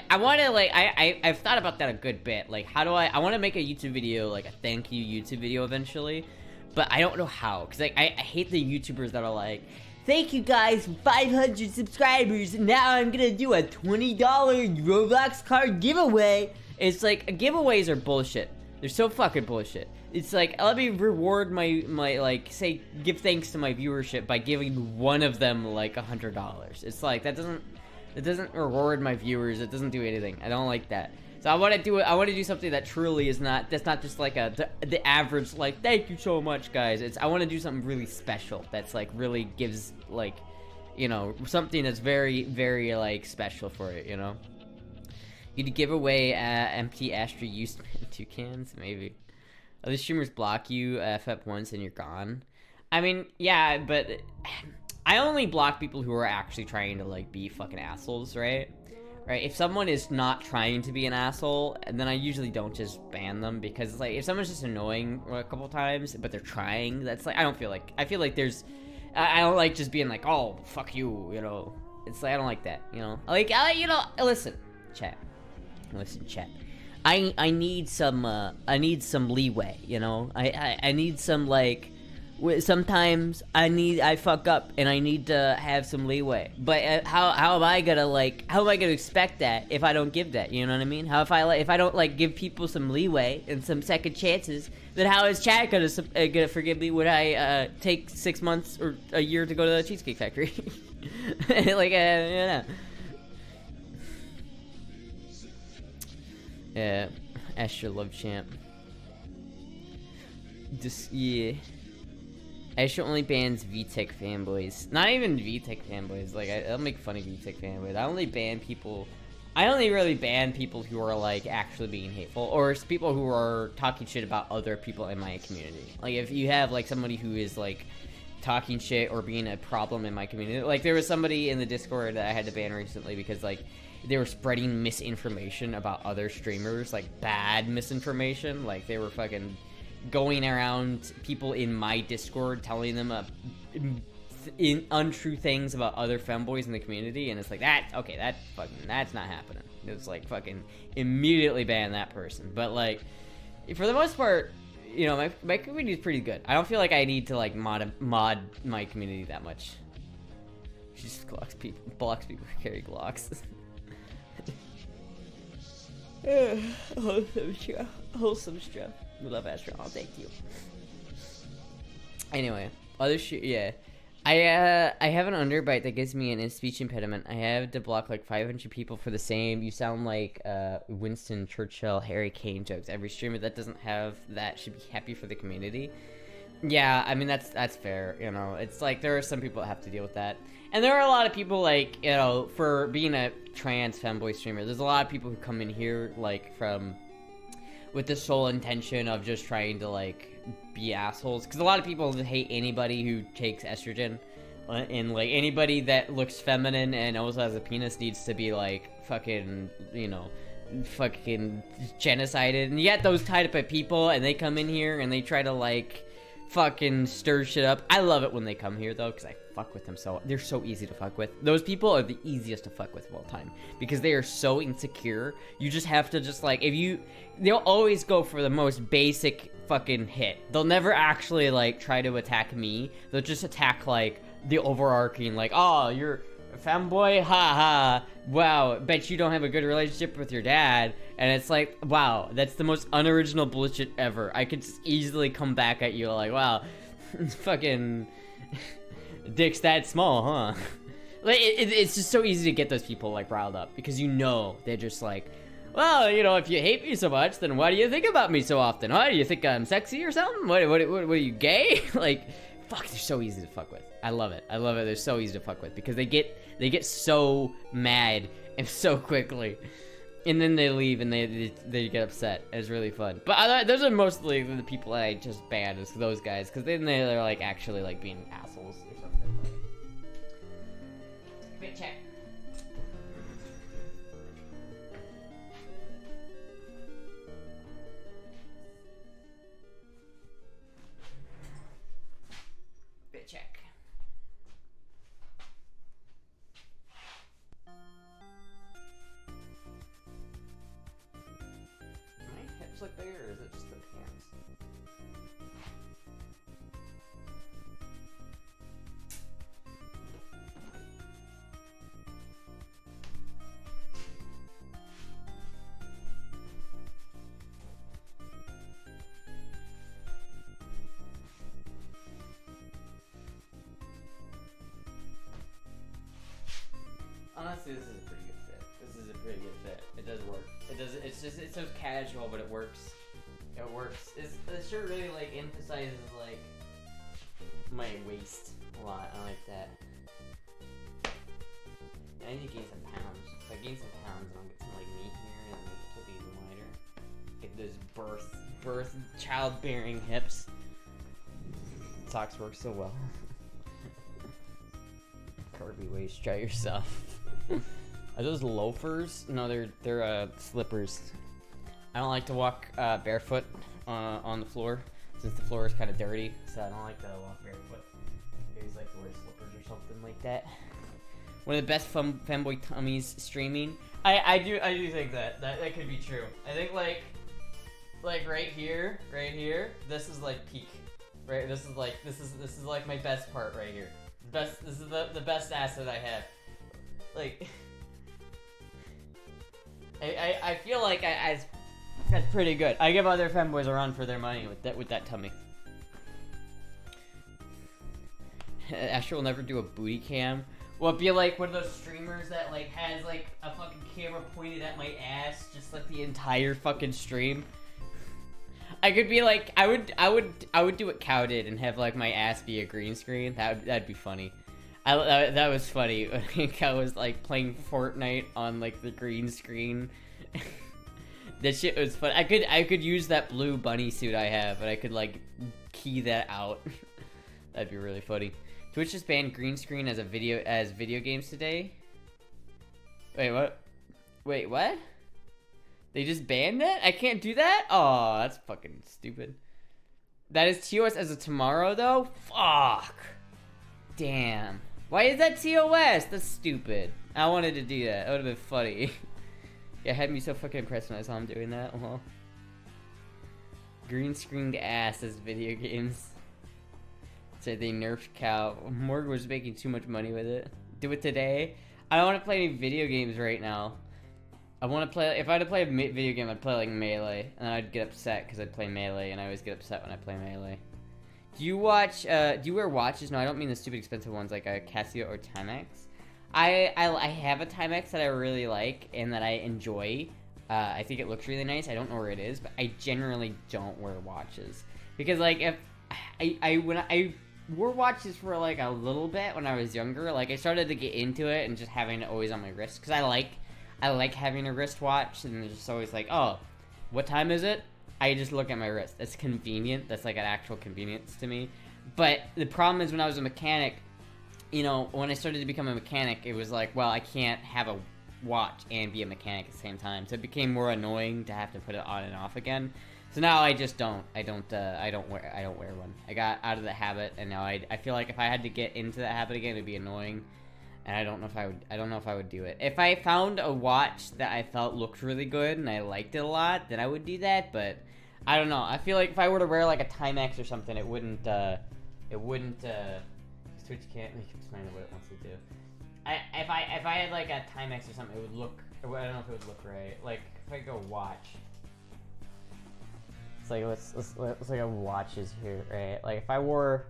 I want to, like, I've thought about that a good bit. Like, how do I want to make a YouTube video, like a thank you YouTube video eventually, but I don't know how, because, like, I hate the YouTubers that are like, thank you guys for 500 subscribers, and now I'm gonna do a $20 Roblox card giveaway. It's like, giveaways are bullshit. They're so fucking bullshit. It's like, let me reward my like, say, give thanks to my viewership by giving one of them, like, $100. It's like, that doesn't reward my viewers. It doesn't do anything. I don't like that. So I want to do something that truly is not, that's not just like the average, like, thank you so much, guys. I want to do something really special that's, like, really gives, like, you know, something that's very, very, like, special for it, you know? You'd give away empty Astra used 2 cans, maybe. Other streamers block you, F up once and you're gone. I mean, yeah, but I only block people who are actually trying to, like, be fucking assholes, right? Right, if someone is not trying to be an asshole, and then I usually don't just ban them, because, like, if someone's just annoying a couple times, but they're trying, that's, like, I feel like there's, I don't like just being like, oh, fuck you, you know, it's like, I don't like that, you know, like, you know, listen, chat, I need some leeway, you know, I need some, like, sometimes I fuck up and I need to have some leeway, but how am I gonna expect that if I don't give that, you know what I mean? If I don't, like, give people some leeway and some second chances, then how is chat gonna forgive me when I take 6 months or a year to go to the Cheesecake Factory? Like, you know. Yeah, Astra love champ. Just, yeah. Astra only bans VTech fanboys. Not even VTech fanboys. Like, I'll make fun of VTech fanboys. I only really ban people who are, like, actually being hateful, or people who are talking shit about other people in my community. Like, if you have, like, somebody who is, like, talking shit or being a problem in my community. Like, there was somebody in the Discord that I had to ban recently because, like, they were spreading misinformation about other streamers, like, bad misinformation. Like, they were fucking going around people in my Discord telling them untrue things about other femboys in the community, and it's like, that's not happening. It's like, fucking immediately ban that person. But, like, for the most part, you know, my community is pretty good. I don't feel like I need to, like, mod my community that much. She just blocks people who carry Glocks. Wholesome stuff. We love Astra. Oh, thank you. Anyway, other shit. Yeah, I have an underbite that gives me an speech impediment. I have to block like 500 people for the same "you sound like Winston Churchill, Harry Kane" jokes. Every streamer that doesn't have that should be happy for the community. Yeah, I mean, that's fair. You know, it's like there are some people that have to deal with that, and there are a lot of people, like, you know, for being a trans femboy streamer, there's a lot of people who come in here like with the sole intention of just trying to, like, be assholes. Because a lot of people hate anybody who takes estrogen. And, like, anybody that looks feminine and also has a penis needs to be, like, fucking, you know, fucking genocided. And you get those type of people, and they come in here and they try to, like, fucking stir shit up. I love it when they come here, though, because I fuck with them they're so easy to fuck with. Those people are the easiest to fuck with of all time, because they are so insecure. You just have to just, like, they'll always go for the most basic fucking hit. They'll never actually, like, try to attack me. They'll just attack, like, the overarching, like, oh, you're a femboy, haha, wow, bet you don't have a good relationship with your dad. And it's like, wow, that's the most unoriginal bullshit ever. I could just easily come back at you like, wow, fucking dick's that small, huh? Like, it's just so easy to get those people, like, riled up, because, you know, they're just like, well, you know, if you hate me so much, then why do you think about me so often? Huh? Do you think I'm sexy or something? What are you, gay? Like, fuck, they're so easy to fuck with. I love it. They're so easy to fuck with, because they get so mad and so quickly. And then they leave and they get upset. It's really fun. But those are mostly the people that I just banned, is those guys, because then they're like actually like being assholes or something. Bit check. Bit check. Look bigger, or is it just the pants? Honestly, this is a pretty good fit. This is a pretty good fit. It does work. It's so casual, but it works. It works. The shirt really like emphasizes like my waist a lot. I like that. I need to gain some pounds. If I gain some pounds, I'll get some like meat here and make it be even wider. Get those childbearing hips. Socks work so well. Curvy waist. Try yourself. Are those loafers? No, they're slippers. I don't like to walk barefoot on the floor, since the floor is kind of dirty, so I don't like to walk barefoot. I always like to wear slippers or something like that. One of the best Femboy tummies streaming. I do think that could be true. I think like right here, this is like peak. Right, this is like my best part right here. This is the best asset I have. Like, I feel like that's pretty good. I give other femboys a run for their money with that tummy. Astra will never do a booty cam. Will it be like one of those streamers that like has like a fucking camera pointed at my ass just like the entire fucking stream? I could be like, I would do what Cow did and have like my ass be a green screen. That'd be funny. That was funny when Cow was like playing Fortnite on like the green screen. That shit was fun. I could use that blue bunny suit I have, and I could like key that out. That'd be really funny. Twitch just banned green screen as video games today. Wait, what? Wait, what? They just banned it? I can't do that? Oh, that's fucking stupid. That is TOS as of tomorrow, though? Fuck. Damn. Why is that TOS? That's stupid. I wanted to do that. That would have been funny. Yeah, it had me so fucking impressed when I saw him doing that. Green screened ass as video games. Said they nerfed Cow. Morgan was making too much money with it. Do it today. I don't want to play any video games right now. I want to play, if I had to play a video game, I'd play like Melee, and I'd get upset because I'd play Melee, and I always get upset when I play Melee. Do you wear watches? No, I don't mean the stupid expensive ones like a Casio or Timex. I have a Timex that I really like and that I enjoy. I think it looks really nice. I don't know where it is, but I generally don't wear watches. Because like if when I wore watches for like a little bit when I was younger, like I started to get into it and just having it always on my wrist because I like having a wristwatch, and it's just always like, oh, what time is it? I just look at my wrist. That's convenient. That's like an actual convenience to me. But the problem is when I was a mechanic, you know, when I started to become a mechanic, it was like, well, I can't have a watch and be a mechanic at the same time. So it became more annoying to have to put it on and off again. So now I just don't. I don't wear one. I got out of the habit, and now I feel like if I had to get into that habit again, it'd be annoying. And I don't know if I would do it. If I found a watch that I felt looked really good and I liked it a lot, then I would do that, but I don't know. I feel like if I were to wear like a Timex or something, it wouldn't Twitch can't make him explain what it wants to do. If I had like a Timex or something, it would look, I don't know if it would look right. Like if I go watch, it's like let's like a watches here, right? Like if I wore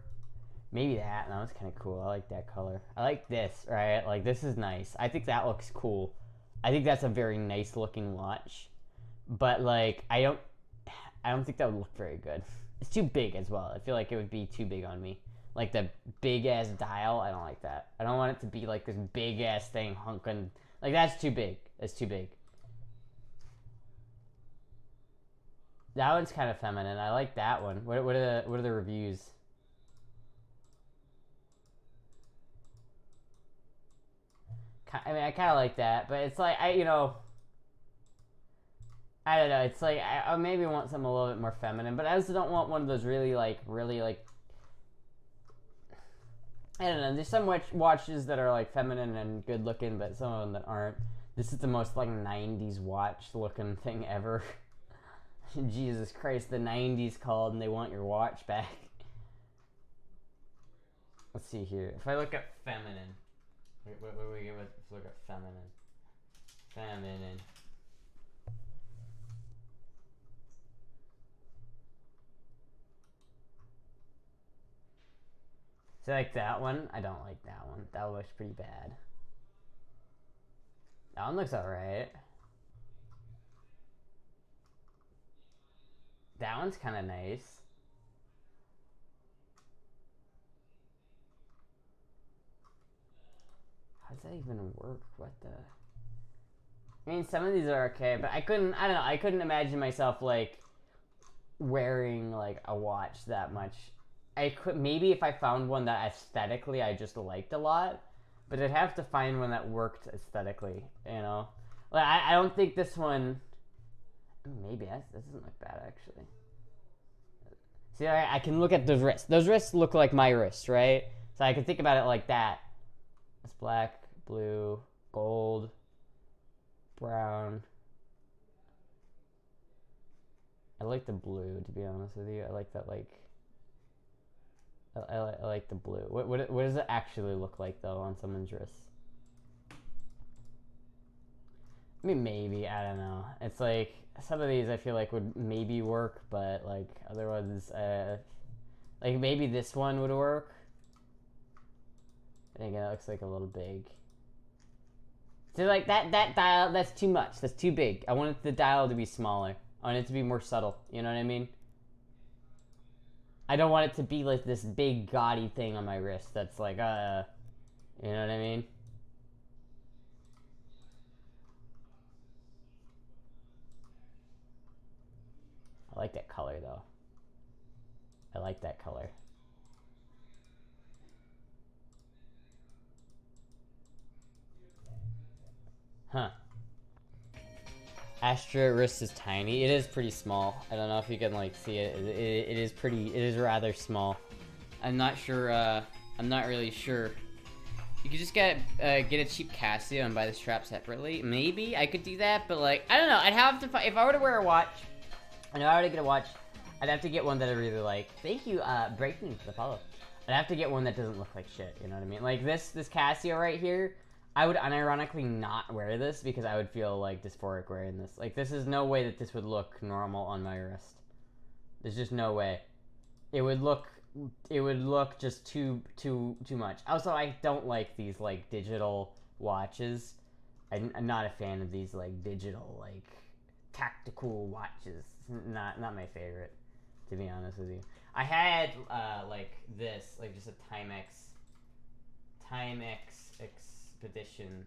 maybe that was kind of cool. I like that color. I like this, right? Like this is nice. I think that looks cool. I think that's a very nice looking watch. But like I don't think that would look very good. It's too big as well. I feel like it would be too big on me. Like the big ass dial, I don't like that. I don't want it to be like this big ass thing hunking. Like that's too big. That's too big. That one's kind of feminine. I like that one. What are the reviews? I mean, I kind of like that, but it's like I don't know. It's like I maybe want something a little bit more feminine, but I also don't want one of those really like I don't know. There's some watches that are like feminine and good looking, but some of them that aren't. This is the most like 90s watch looking thing ever. Jesus Christ, the 90s called and they want your watch back. Let's see here. If I look up feminine. What do we get with if we look up feminine? Feminine. So like that one? I don't like that one. That one looks pretty bad. That one looks alright. That one's kind of nice. How does that even work? What the? I mean, some of these are okay, but I don't know, I couldn't imagine myself, like, wearing, like, a watch that much. I could, maybe if I found one that aesthetically I just liked a lot, but I'd have to find one that worked aesthetically, you know? Like, I don't think this one, maybe, this doesn't look bad, actually. See, I can look at those wrists. Those wrists look like my wrists, right? So I can think about it like that. It's black, blue, gold, brown. I like the blue, to be honest with you. I like that, like... I like the blue. What does it actually look like, though, on someone's wrist? I mean, maybe. I don't know. It's like, some of these I feel like would maybe work, but, like, other ones, like, maybe this one would work. And again, it looks like a little big. So, like, that dial, that's too much. That's too big. I want the dial to be smaller. I want it to be more subtle. You know what I mean? I don't want it to be like this big gaudy thing on my wrist that's like, you know what I mean? I like that color, though. I like that color. Huh. Astra wrist is tiny. It is pretty small. I don't know if you can, like, see it. It is pretty, it is rather small. I'm not sure, I'm not really sure. You could just get a cheap Casio and buy the strap separately. Maybe I could do that, but, like, I don't know. I'd have to, if I were to wear a watch, and if I were to get a watch, I'd have to get one that I really like. Thank you, Breaking, for the follow. I'd have to get one that doesn't look like shit, you know what I mean? Like, this Casio right here, I would unironically not wear this because I would feel, like, dysphoric wearing this. Like, this is no way that this would look normal on my wrist. There's just no way. It would look just too much. Also, I don't like these, like, digital watches. I'm not a fan of these, like, digital, like, tactical watches. Not my favorite, to be honest with you. I had, like, this, like, just a Timex Expedition.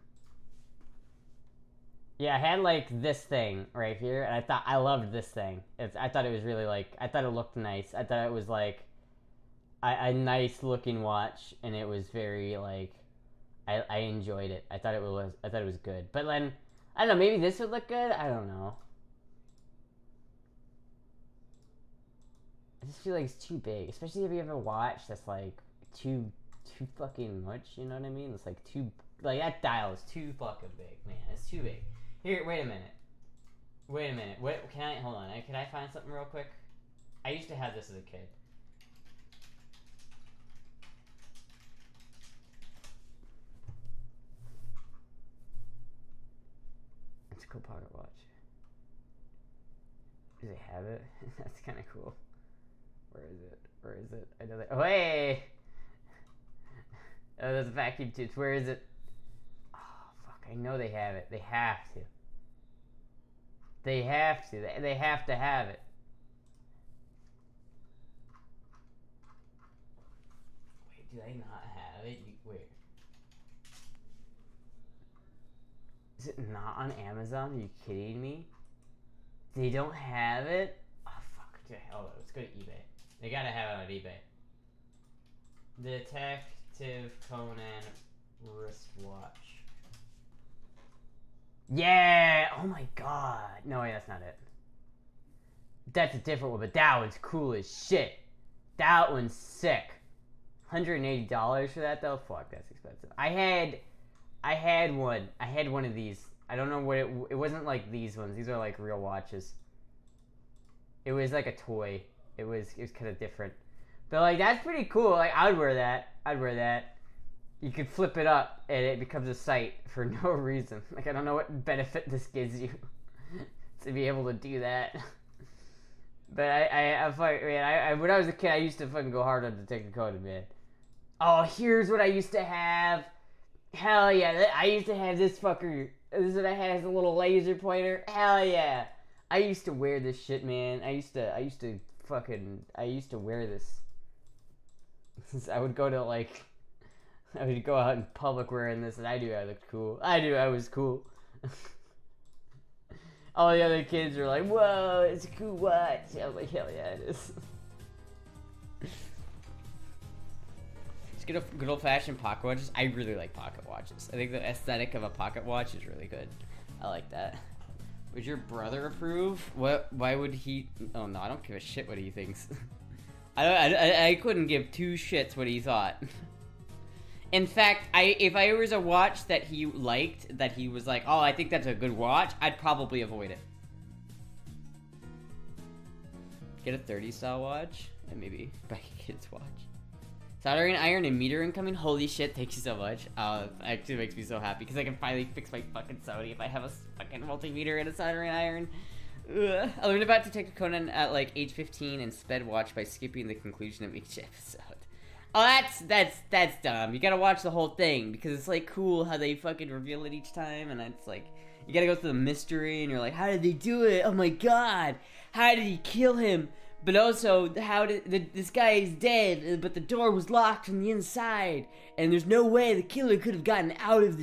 Yeah, I had, like, this thing right here, and I loved this thing. I thought it was really, like, I thought it looked nice. I thought it was, like, a nice looking watch, and it was very, like, I enjoyed it. I thought it was good. But then, I don't know, maybe this would look good? I don't know. I just feel like it's too big, especially if you have a watch that's, like, too fucking much, you know what I mean? It's, like, too, like, that dial is too fucking big, man. It's too big. Here, wait a minute. What, hold on, can I find something real quick? I used to have this as a kid. It's a cool pocket watch. Do they have it? That's kind of cool. Where is it? I know that. Oh, hey! Oh, there's a vacuum tubes. Where is it? Oh, fuck. I know they have it. They have to. They have to. They have to have it. Wait, do they not have it? Wait. Is it not on Amazon? Are you kidding me? They don't have it? Oh, let's go to eBay. They gotta have it on eBay. Detective Conan wristwatch. Yeah! Oh my god. No, wait, that's not it. That's a different one, but that one's cool as shit. That one's sick. $180 for that though? Fuck, that's expensive. I had one. I had one of these. I don't know what it wasn't like these ones. These are like real watches. It was like a toy. It was kind of different. But like that's pretty cool. Like I would wear that. I'd wear that. You could flip it up and it becomes a sight for no reason. Like I don't know what benefit this gives you to be able to do that. But when I was a kid, I used to fucking go hard on Detective Conan, man. Oh, here's what I used to have. Hell yeah, I used to have this fucker. This is what I had as a little laser pointer. Hell yeah. I used to wear this shit, man. I used to wear this. I would go out in public wearing this, and I knew I looked cool. I knew I was cool. All the other kids were like, whoa, it's a cool watch. I was like, hell yeah, it is. Just get a good old-fashioned pocket watches. I really like pocket watches. I think the aesthetic of a pocket watch is really good. I like that. Would your brother approve? What? Why would he? Oh no, I don't give a shit what he thinks. I couldn't give two shits what he thought. In fact, if I was a watch that he liked, that he was like, oh, I think that's a good watch, I'd probably avoid it. Get a 30 style watch, and maybe buy a kid's watch. Soldering iron and meter incoming. Holy shit, thank you so much. It actually makes me so happy because I can finally fix my fucking Sony if I have a fucking multimeter and a soldering iron. Ugh. I learned about Detective Conan at like age 15 and sped watch by skipping the conclusion of each episode. Oh, that's dumb. You gotta watch the whole thing because it's like cool how they fucking reveal it each time, and it's like you gotta go through the mystery, and you're like, how did they do it? Oh my god, how did he kill him? But also, how did this guy is dead, but the door was locked from the inside, and there's no way the killer could have gotten out of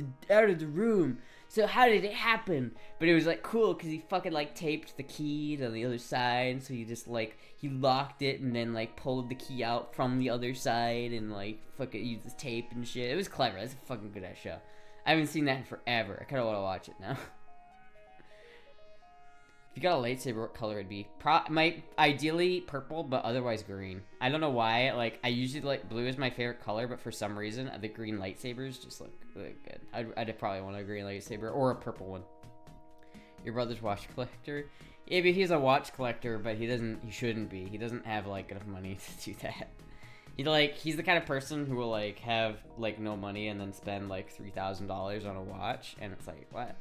the room. So how did it happen? But it was like cool because he fucking like taped the key to the other side, so he just like he locked it and then like pulled the key out from the other side and like fucking used the tape and shit. It was clever. That's a fucking good ass show. I haven't seen that in forever. I kind of want to watch it now. If you got a lightsaber, what color it'd be? Ideally purple, but otherwise green. I don't know why. Like I usually like blue is my favorite color, but for some reason the green lightsabers just look really good. I'd probably want a green lightsaber or a purple one. Your brother's watch collector? Yeah, but he's a watch collector, but he shouldn't be. He doesn't have like enough money to do that. He's the kind of person who will like have like no money and then spend like $3,000 on a watch, and it's like what?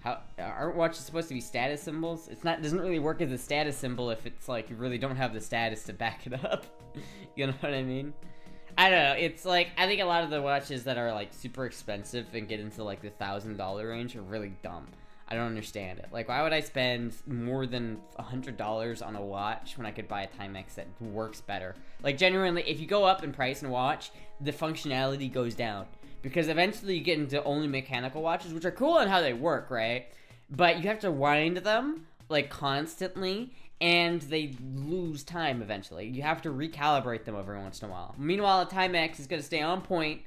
How aren't watches supposed to be status symbols? It doesn't really work as a status symbol if it's like you really don't have the status to back it up. You know what I mean? I don't know. It's like I think a lot of the watches that are like super expensive and get into like the $1,000 range are really dumb. I don't understand it. Like, why would I spend more than $100 on a watch when I could buy a Timex that works better? Like, genuinely, if you go up in price in a watch, the functionality goes down. Because eventually you get into only mechanical watches, which are cool in how they work, right? But you have to wind them, like, constantly, and they lose time eventually. You have to recalibrate them every once in a while. Meanwhile, a Timex is going to stay on point,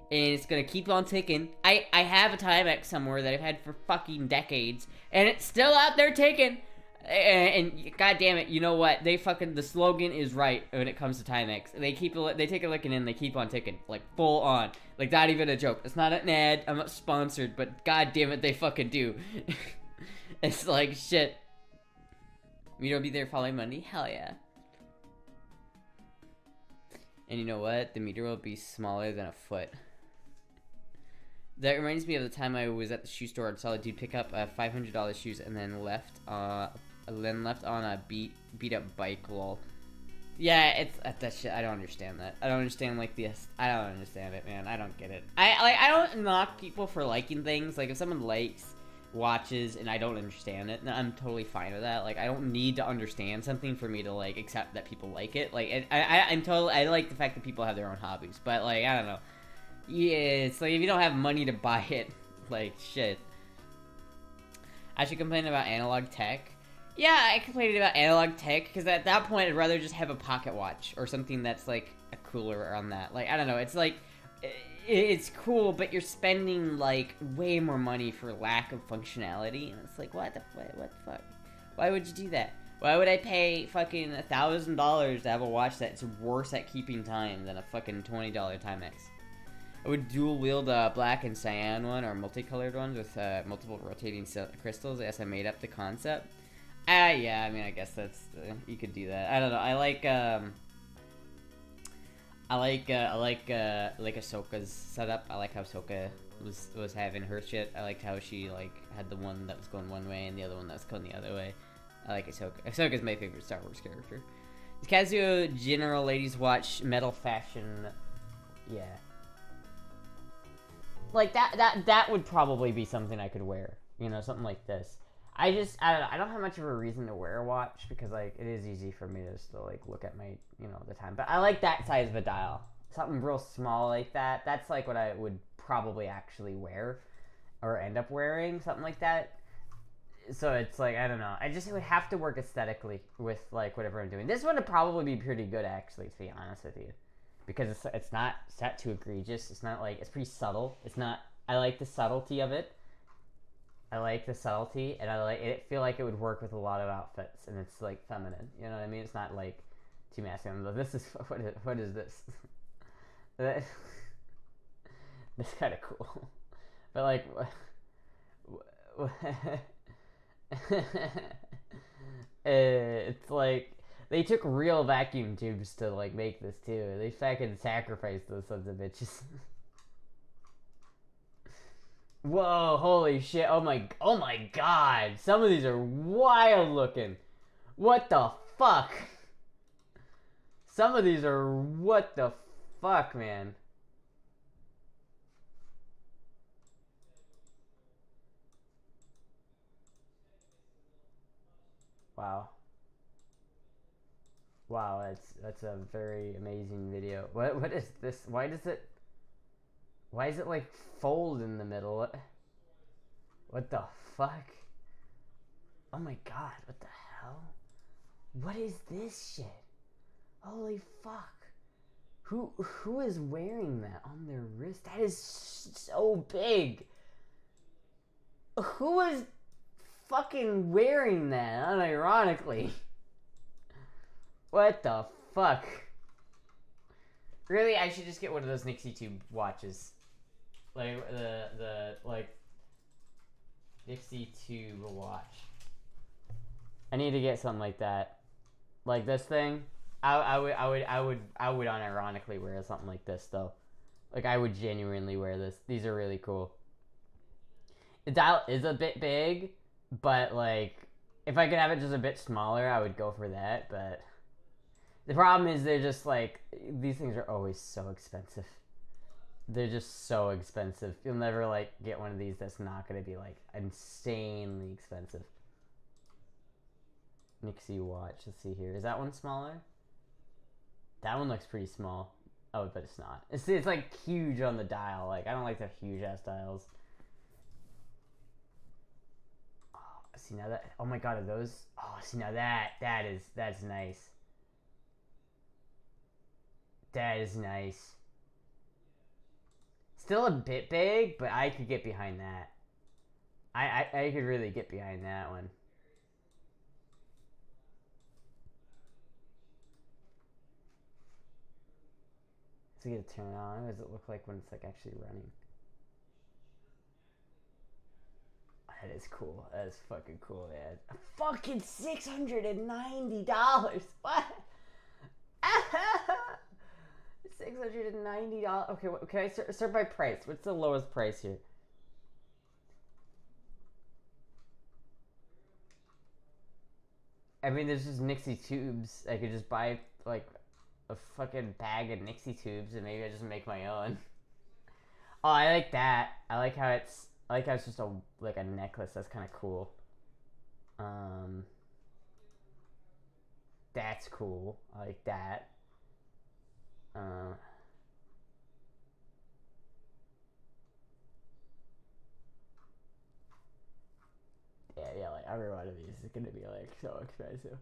and it's going to keep on ticking. I have a Timex somewhere that I've had for fucking decades, and it's still out there ticking. And god damn it, you know what? The slogan is right when it comes to Timex. They take a licking and they keep on ticking. Like, full on. Like, not even a joke. It's not an ad. I'm not sponsored, but god damn it, they fucking do. It's like, shit. You don't be there following money? Hell yeah. And you know what? The meter will be smaller than a foot. That reminds me of the time I was at the shoe store and saw a dude pick up $500 shoes and then left on a beat up bike. Lol. Yeah, it's that shit. I don't understand that. I don't understand like this. I don't understand it, man. I don't get it. I don't knock people for liking things. Like if someone likes watches and I don't understand it, then I'm totally fine with that. Like I don't need to understand something for me to like accept that people like it. Like I like the fact that people have their own hobbies, but like I don't know. Yeah, it's like if you don't have money to buy it, like shit. I should complain about analog tech. Yeah, I complained about analog tech because at that point I'd rather just have a pocket watch or something that's like a cooler on that. Like, I don't know, it's like it's cool, but you're spending like way more money for lack of functionality, and it's like what the fuck? Why would you do that? Why would I pay fucking $1,000 to have a watch that's worse at keeping time than a fucking $20 Timex? I would dual wield a black and cyan one or multicolored ones with multiple rotating crystals as I made up the concept. Yeah, I mean, I guess that's you could do that. I don't know. I like Ahsoka's setup. I like how Ahsoka was having her shit. I liked how she like had the one that was going one way and the other one that was going the other way. I like Ahsoka. Ahsoka's my favorite Star Wars character. Kazuo General Ladies Watch Metal Fashion. Yeah. Like that would probably be something I could wear. You know, something like this. I don't have much of a reason to wear a watch because like it is easy for me to just to, like look at my the time. But I like that size of a dial. Something real small like that. That's like what I would probably actually wear or end up wearing, something like that. So it's like I don't know. It would have to work aesthetically with like whatever I'm doing. This one would probably be pretty good actually, to be honest with you. Because it's not set too egregious. It's not like it's pretty subtle. It's not I like the subtlety of it. I like the subtlety, and I feel like it would work with a lot of outfits, and it's like feminine. You know what I mean? It's not like too masculine. But this is what is this? This kind of cool, but like, it's like they took real vacuum tubes to like make this too. They fucking sacrificed those sons of bitches. Whoa, holy shit. Oh my god. Some of these are wild looking. What the fuck? Some of these are what the fuck, man. Wow. Wow, that's a very amazing video. What is this? Why is it like fold in the middle? What the fuck? Oh my god, what the hell? What is this shit? Holy fuck. Who is wearing that on their wrist? That is so big. Who is fucking wearing that, unironically? What the fuck? Really, I should just get one of those Nixie Tube watches. Like the Nixie Tube watch. I need to get something like that. Like this thing. I would unironically wear something like this though. Like I would genuinely wear this. These are really cool. The dial is a bit big, but like if I could have it just a bit smaller, I would go for that, but the problem is they're just like these things are always so expensive. They're just so expensive. You'll never like get one of these that's not going to be like insanely expensive. Nixie watch. Let's see here. Is that one smaller? That one looks pretty small. Oh, but it's not. It's like huge on the dial. Like I don't like the huge ass dials. Oh, see now that. Oh my god, are those? Oh, see now that's nice. That is nice. Still a bit big, but I could get behind that. I could really get behind that one. To get it turned on. What does it look like when it's like actually running? That is cool. That is fucking cool, man. Fucking $690. What? $690. Okay, can I start by price? What's the lowest price here? I mean, there's just Nixie tubes. I could just buy like a fucking bag of Nixie tubes and maybe I just make my own. Oh, I like that. I like how it's just a like a necklace. That's kind of cool. That's cool. I like that. Yeah, like I every one of these is gonna be like so expensive.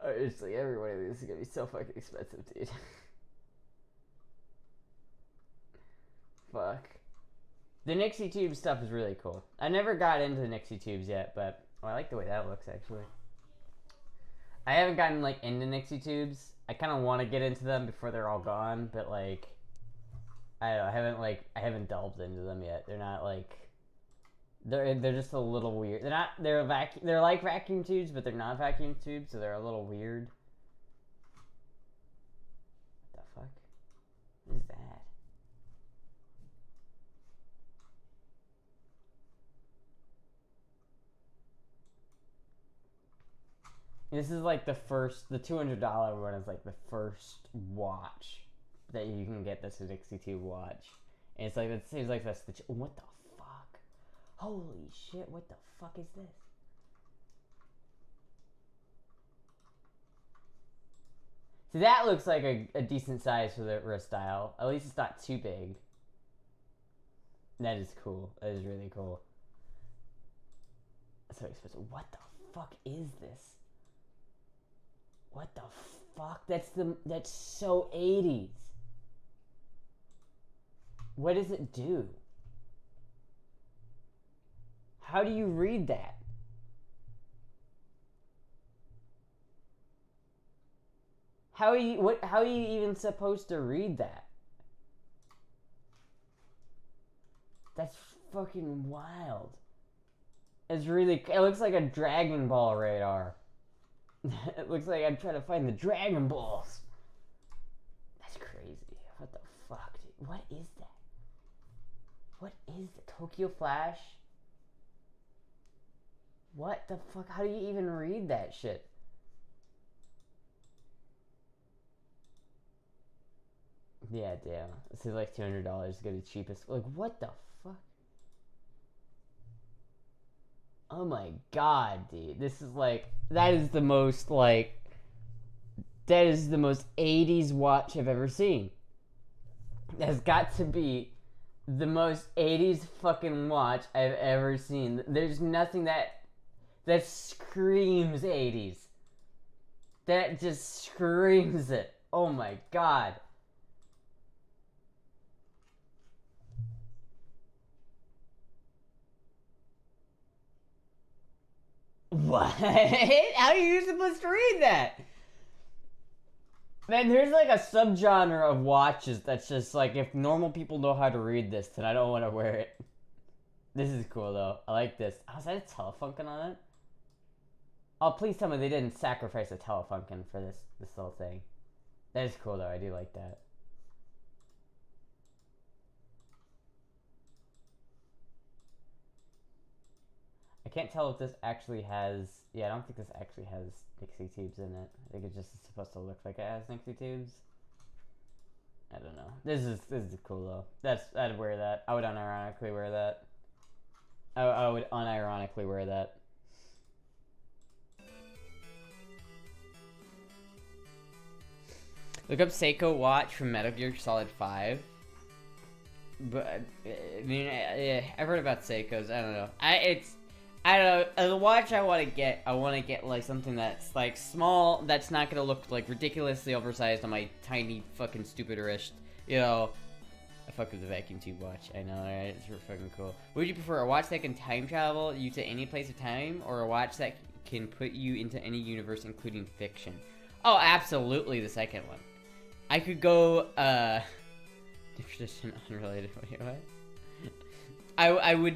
Honestly, every one of these is gonna be so fucking expensive, dude. Fuck. The Nixie Tube stuff is really cool. I never got into the Nixie Tubes yet, but I like the way that looks actually. I haven't gotten like into Nixie Tubes. I kind of want to get into them before they're all gone, but like I don't know, I haven't delved into them yet. They're not like they're just a little weird. They're like vacuum tubes, but they're not vacuum tubes, so they're a little weird. What the fuck? What is that? This is like the $200 one is like the first watch that you can get this Nixie Tube watch. And it's like, it seems like that's what the fuck? Holy shit, what the fuck is this? So that looks like a decent size for the wrist dial. At least it's not too big. That is cool. That is really cool. That's so expensive. What the fuck is this? What the fuck? That's so 80s. What does it do? How do you read that? How are you even supposed to read that? That's fucking wild. It looks like a Dragon Ball radar. It looks like I'm trying to find the Dragon Balls. That's crazy. What the fuck, dude? What is that? What is the Tokyo Flash? What the fuck? How do you even read that shit? Yeah, damn. This is like $200 to get the cheapest. Like, what the fuck? Oh my god, dude. This is like, that is the most 80s watch I've ever seen. That's got to be the most 80s fucking watch I've ever seen. There's nothing that screams 80s. That just screams it. Oh my god. What? How are you supposed to read that? Man, there's like a subgenre of watches that's just like, if normal people know how to read this, then I don't want to wear it. This is cool though. I like this. Oh, is that a Telefunken on it? Oh, please tell me they didn't sacrifice a Telefunken for this little thing. That is cool though. I do like that. I can't tell if this actually has... Yeah, I don't think this actually has Nixie Tubes in it. I think it's just supposed to look like it has Nixie Tubes. I don't know. This is cool though. I'd wear that. I would unironically wear that. I would unironically wear that. Look up Seiko watch from Metal Gear Solid 5. But I mean, I've heard about Seikos. I don't know. I don't know. The watch I want to get like something that's like small, that's not gonna look like ridiculously oversized on my tiny fucking stupid wrist. You know, I fuck with the vacuum tube watch. I know, right? It's fucking cool. Would you prefer a watch that can time travel you to any place of time, or a watch that can put you into any universe, including fiction? Oh, absolutely the second one. I could go, tradition unrelated. Wait, what? I would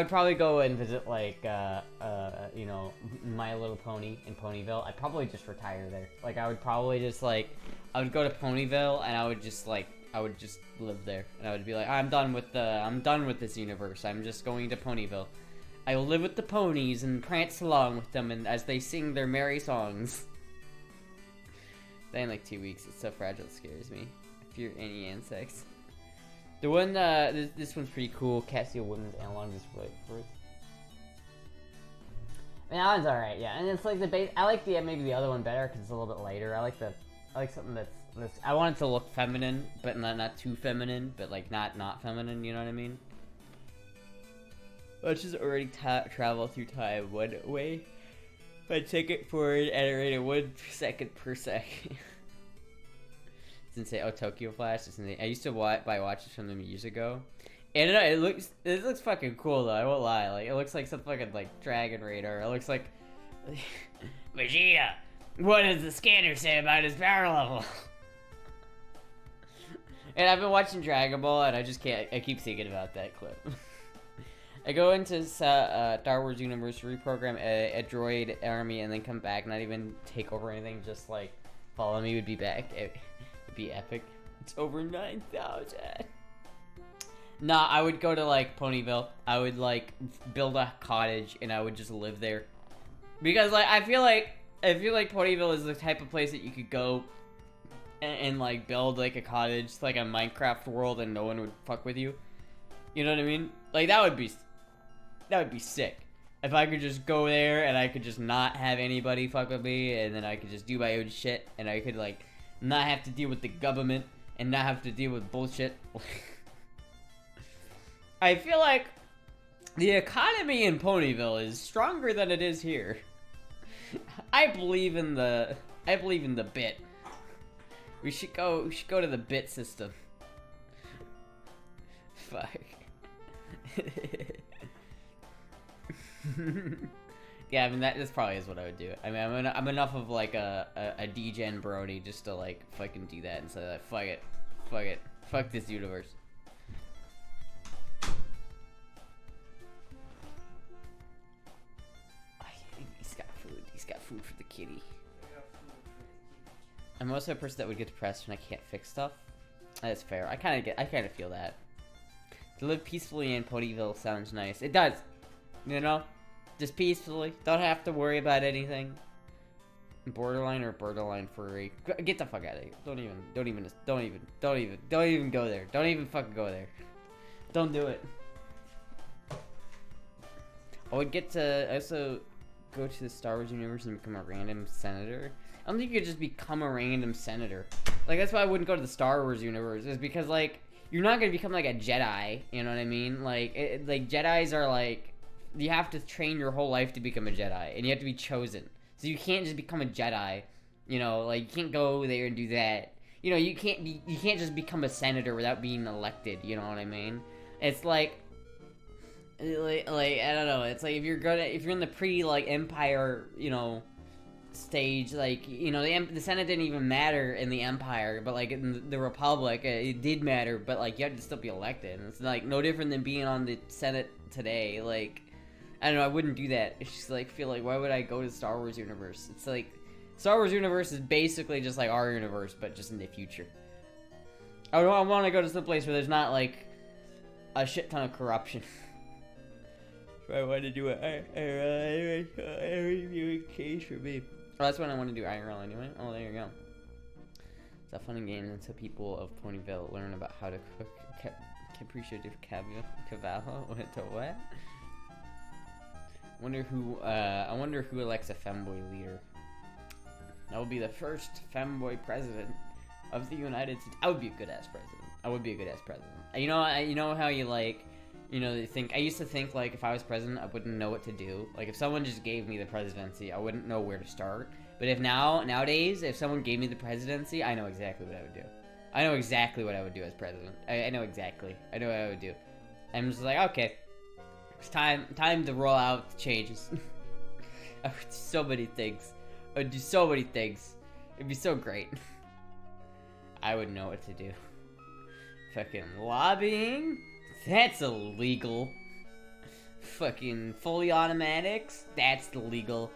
probably go and visit, like, you know, My Little Pony in Ponyville. I'd probably just retire there. Like, I would probably just, like, I would go to Ponyville, and I would just live there. And I would be like, I'm done with this universe. I'm just going to Ponyville. I will live with the ponies and prance along with them and as they sing their merry songs. That in, like, 2 weeks. It's so fragile, it scares me. I fear any insects. The one, this one's pretty cool. Casio Women's Analog Display First. I mean, that one's alright, yeah. And it's like the base. I like maybe the other one better because it's a little bit lighter. I like something that's. I want it to look feminine, but not too feminine, but like not feminine. You know what I mean? Let's just already travel through time one way. But take it forward at a rate of 1 second per second. It's insane. Oh, Tokyo Flash. It's insane. I used to buy watches from them years ago. And it looks fucking cool though. I won't lie. Like it looks like some fucking like Dragon Raider. It looks like Vegeta. What does the scanner say about his power level? And I've been watching Dragon Ball, and I just can't. I keep thinking about that clip. I go into Star Wars universe, reprogram a droid army, and then come back. Not even take over anything. Just like follow me would be back. It would be epic. It's over 9,000. Nah, I would go to like Ponyville. I would like build a cottage, and I would just live there. Because like I feel like Ponyville is the type of place that you could go and like build like a cottage, like a Minecraft world, and no one would fuck with you. You know what I mean? Like that would be sick. If I could just go there and I could just not have anybody fuck with me, and then I could just do my own shit, and I could like not have to deal with the government and not have to deal with bullshit. I feel like the economy in Ponyville is stronger than it is here. I believe in the bit. We should go to the bit system. Fuck. Yeah, I mean that probably is what I would do. I mean I'm enough of like a degen brody just to like fucking do that and say like fuck it, fuck this universe. He's got food for the kitty. I'm also a person that would get depressed when I can't fix stuff. That's fair. I kind of feel that. To live peacefully in Ponyville sounds nice. It does. You know? Just peacefully. Don't have to worry about anything. Borderline or borderline furry. Get the fuck out of here. Don't even go there. Don't even fucking go there. Don't do it. I would get to also go to the Star Wars universe and become a random senator. I don't think you could just become a random senator. Like, that's why I wouldn't go to the Star Wars universe, is because, like, you're not gonna become, like, a Jedi, you know what I mean? Like, Jedis are, like, you have to train your whole life to become a Jedi, and you have to be chosen. So you can't just become a Jedi, you know, like, you can't go there and do that. You know, you can't just become a senator without being elected, you know what I mean? It's like, I don't know, it's like, if you're in the pre, Empire, you know, stage, like, you know, the Senate didn't even matter in the Empire, but like in the Republic it did matter, but like you had to still be elected, and it's like no different than being on the Senate today. Like, I don't know, I wouldn't do that. It's just like, feel like, why would I go to the Star Wars universe? It's like Star Wars universe is basically just like our universe, but just in the future. I want to go to some place where there's not like a shit ton of corruption. I want to do a reviewing case for me. Oh, that's what I want to do, IRL anyway. Oh, there you go. It's a fun game until people of Ponyville learn about how to cook capriccio di cavallo. To what? I wonder who elects a femboy leader. That would be the first femboy president of the United States. I would be a good ass president. You know how you like. You know, I used to think, like, if I was president, I wouldn't know what to do. Like, if someone just gave me the presidency, I wouldn't know where to start. But nowadays, if someone gave me the presidency, I know exactly what I would do. I know exactly what I would do as president. I know exactly. I know what I would do. I'm just like, okay, it's time to roll out the changes. I would do so many things. It'd be so great. I would know what to do. Fucking lobbying? That's illegal. Fucking fully automatics? That's illegal.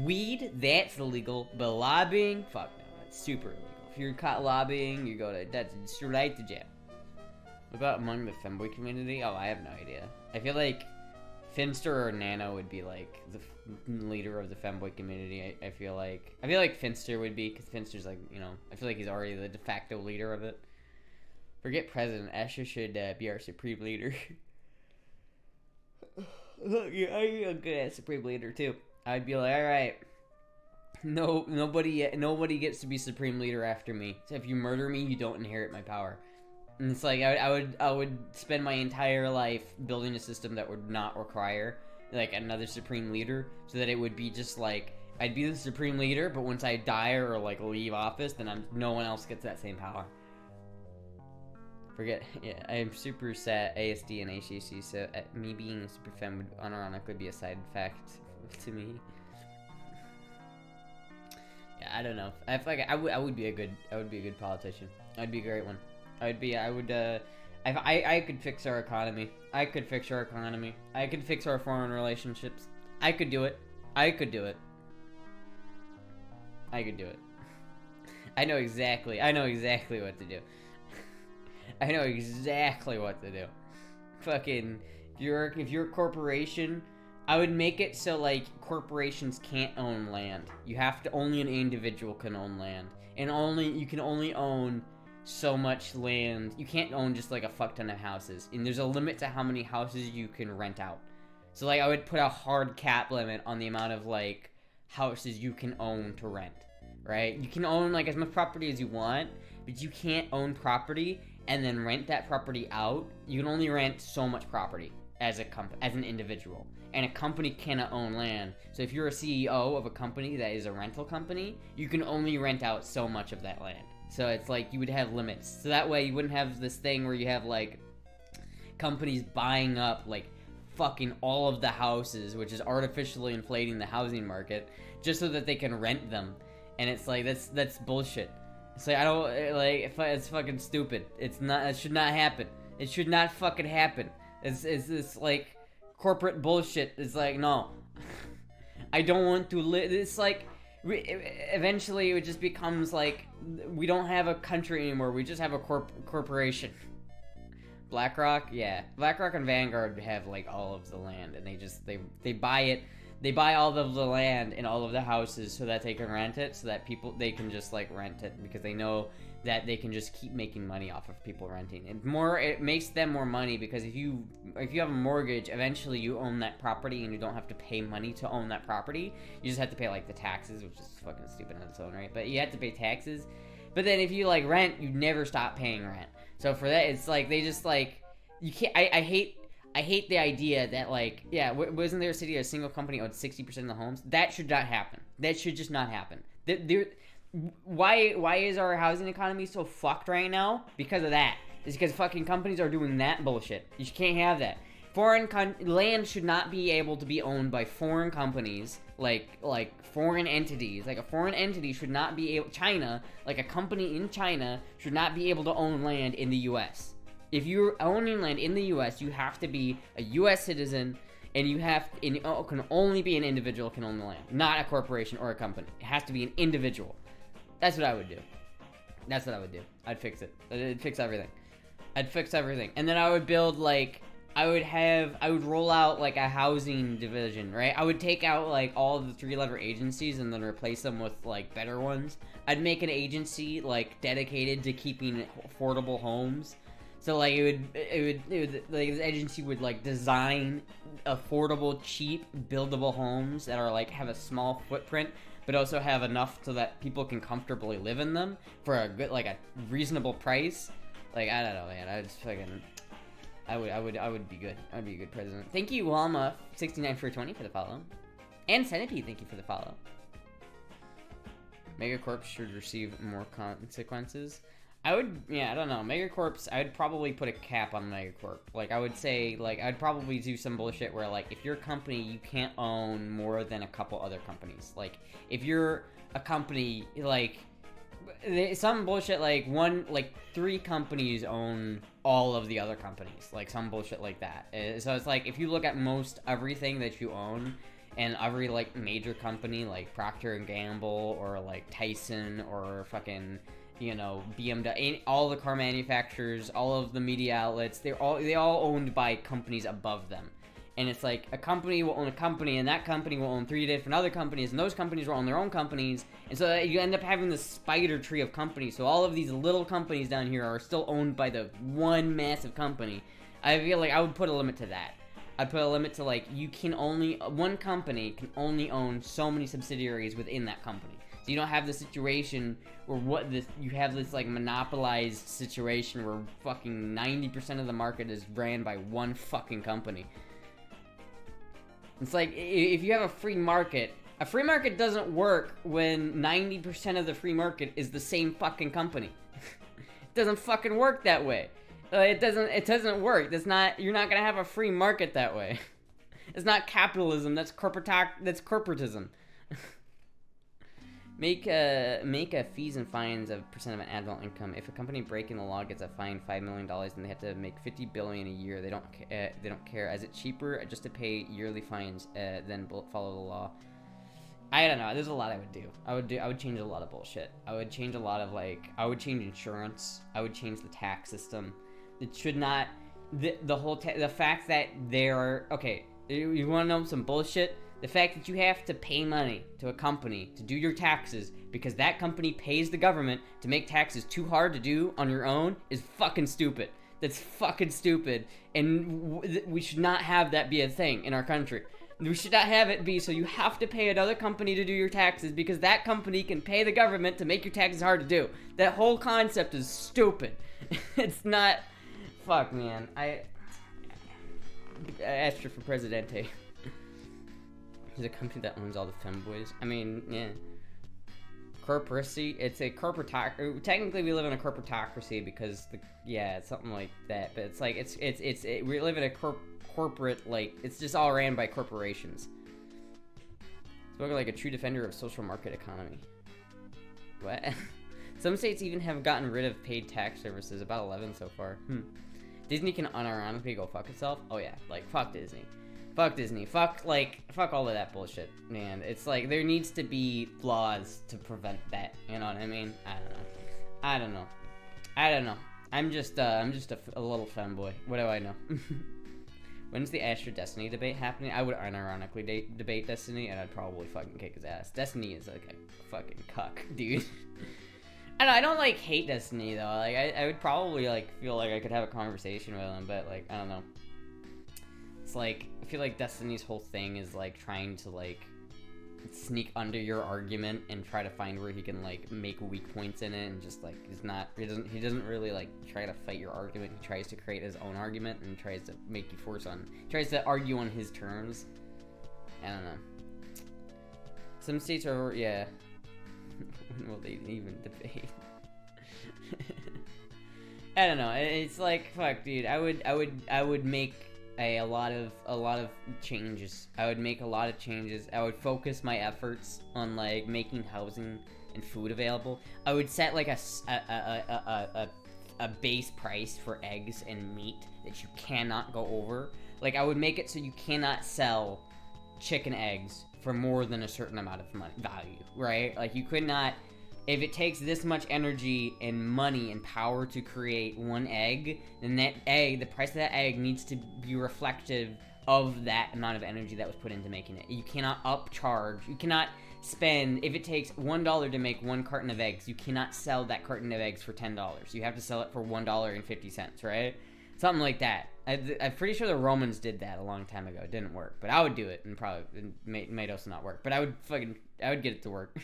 Weed? That's illegal. But lobbying? Fuck no, that's super illegal. If you're caught lobbying, that's straight to jail. What about among the femboy community? Oh, I have no idea. I feel like Finster or Nano would be like the leader of the femboy community. I feel like Finster would be, because Finster's like, you know, I feel like he's already the de facto leader of it. Forget president. Astra should be our supreme leader. Yeah, I'm a good ass supreme leader too. I'd be like, all right, nobody gets to be supreme leader after me. So if you murder me, you don't inherit my power. And it's like I would spend my entire life building a system that would not require like another supreme leader, so that it would be just like I'd be the supreme leader, but once I die or like leave office, then no one else gets that same power. Forget, yeah, I am super sad ASD and HCC, so me being a super femme would unironically be a side fact to me. Yeah, I don't know. I feel like I would be a good politician. I'd be a great one. I could fix our economy. I could fix our economy. I could fix our foreign relationships. I could do it. I could do it. I could do it. I know exactly what to do. I know exactly what to do. Fucking, if you're a corporation, I would make it so like corporations can't own land. You have to, only an individual can own land, and you can only own so much land. You can't own just like a fuck ton of houses, and there's a limit to how many houses you can rent out. So like I would put a hard cap limit on the amount of like houses you can own to rent, right? You can own like as much property as you want, but you can't own property and then rent that property out. You can only rent so much property as an individual, and a company cannot own land. So if you're a CEO of a company that is a rental company, you can only rent out so much of that land. So it's like you would have limits. So that way you wouldn't have this thing where you have like companies buying up like fucking all of the houses, which is artificially inflating the housing market just so that they can rent them. And it's like that's bullshit. It's like I don't like it's fucking stupid. It's not. It should not happen. It should not fucking happen. It's like corporate bullshit. It's like no. I don't want to live. It's like eventually it just becomes like we don't have a country anymore. We just have a corporation. BlackRock, yeah. BlackRock and Vanguard have like all of the land, and they buy it. They buy all of the land and all of the houses so that they can rent it, so that they can just like rent it because they know that they can just keep making money off of people renting. It makes them more money because if you have a mortgage, eventually you own that property and you don't have to pay money to own that property. You just have to pay like the taxes, which is fucking stupid on its own, right? But you have to pay taxes. But then if you like rent, you never stop paying rent. So for that, it's like they just like you can't. I hate the idea that like wasn't there a city a single company owned 60% of the homes? That should not happen. That should just not happen. Why is our housing economy so fucked right now? Because of that. It's because fucking companies are doing that bullshit. You can't have that. Land should not be able to be owned by foreign companies, like foreign entities. Like a foreign entity should not be able. China, like a company in China, should not be able to own land in the U.S. If you're owning land in the U.S., you have to be a U.S. citizen, and can only be an individual can own the land, not a corporation or a company. It has to be an individual. That's what I would do. I'd fix it. I'd fix everything. And then I would build like I would roll out like a housing division, right? I would take out like all the 3-letter agencies and then replace them with like better ones. I'd make an agency like dedicated to keeping affordable homes. So like it would like the agency would like design affordable, cheap, buildable homes that are like have a small footprint, but also have enough so that people can comfortably live in them for a good like a reasonable price. Like I don't know, man. I would be good. I'd be a good president. Thank you, Walma69 for 20 for the follow, and Centipede, thank you for the follow. Megacorp should receive more consequences. I don't know. Megacorps, I would probably put a cap on Megacorp. Like, I would say, like, I'd probably do some bullshit where, like, if you're a company, you can't own more than a couple other companies. Like, if you're a company, like, some bullshit, like, 3 companies own all of the other companies. Like, some bullshit like that. So it's like, if you look at most everything that you own, and every, like, major company, like Procter & Gamble, or, like, Tyson, or fucking... BMW, all the car manufacturers, all of the media outlets, they all owned by companies above them. And it's like a company will own a company, and that company will own 3 different other companies, and those companies will own their own companies, and so you end up having this spider tree of companies. So all of these little companies down here are still owned by the one massive company. I feel like I would put a limit to that. I'd put a limit to like one company can only own so many subsidiaries within that company. So you don't have the situation where you have this like monopolized situation where fucking 90% of the market is ran by one fucking company. It's like, if you have a free market doesn't work when 90% of the free market is the same fucking company. It doesn't fucking work that way. It doesn't work. You're not gonna have a free market that way. It's not capitalism, that's corporatism. Make a fees and fines of percent of an annual income. If a company breaking the law gets a fine $5 million, then they have to make $50 billion a year. They don't care. Is it cheaper just to pay yearly fines than follow the law? I don't know. There's a lot I would do. I would change a lot of bullshit. I would change a lot of I would change insurance. I would change the tax system. It should not. The fact that okay. You want to know some bullshit? The fact that you have to pay money to a company to do your taxes because that company pays the government to make taxes too hard to do on your own is fucking stupid. That's fucking stupid. And we should not have that be a thing in our country. We should not have it be so you have to pay another company to do your taxes because that company can pay the government to make your taxes hard to do. That whole concept is stupid. It's not... Fuck, man. Astra for Presidente. There's a company that owns all the femboys. I mean, yeah. Corporacy. It's a corporatocracy. Technically, we live in a corporatocracy because it's something like that. But it's like we live in a corporate, like, it's just all ran by corporations. Spoken like a true defender of social market economy. What? Some states even have gotten rid of paid tax services. About 11 so far. Disney can unironically go fuck itself. Oh yeah, like fuck Disney. Fuck Disney. Fuck all of that bullshit, man. It's like there needs to be laws to prevent that. You know what I mean? I don't know. I'm just a little femboy. What do I know? When's the Astra Destiny debate happening? I would unironically debate Destiny, and I'd probably fucking kick his ass. Destiny is like a fucking cuck, dude. I don't like hate Destiny though. Like I would probably like feel like I could have a conversation with him, but like I don't know. It's like I feel like Destiny's whole thing is like trying to like sneak under your argument and try to find where he can like make weak points in it, and just like he doesn't really like try to fight your argument. He tries to create his own argument and tries to make you tries to argue on his terms. I don't know. Some states are when will they even debate? I don't know. It's like fuck, dude. I would make a lot of changes. I would make a lot of changes. I would focus my efforts on like making housing and food available. I would set like a base price for eggs and meat that you cannot go over. Like I would make it so you cannot sell chicken eggs for more than a certain amount of value, right? Like you could not, if it takes this much energy and money and power to create one egg, then that egg, the price of that egg needs to be reflective of that amount of energy that was put into making it. You cannot upcharge, you cannot spend, if it takes $1 to make one carton of eggs, you cannot sell that carton of eggs for $10. You have to sell it for $1.50, right? Something like that. I'm pretty sure the Romans did that a long time ago. It didn't work, but I would do it, and probably it may also not work. But I would get it to work.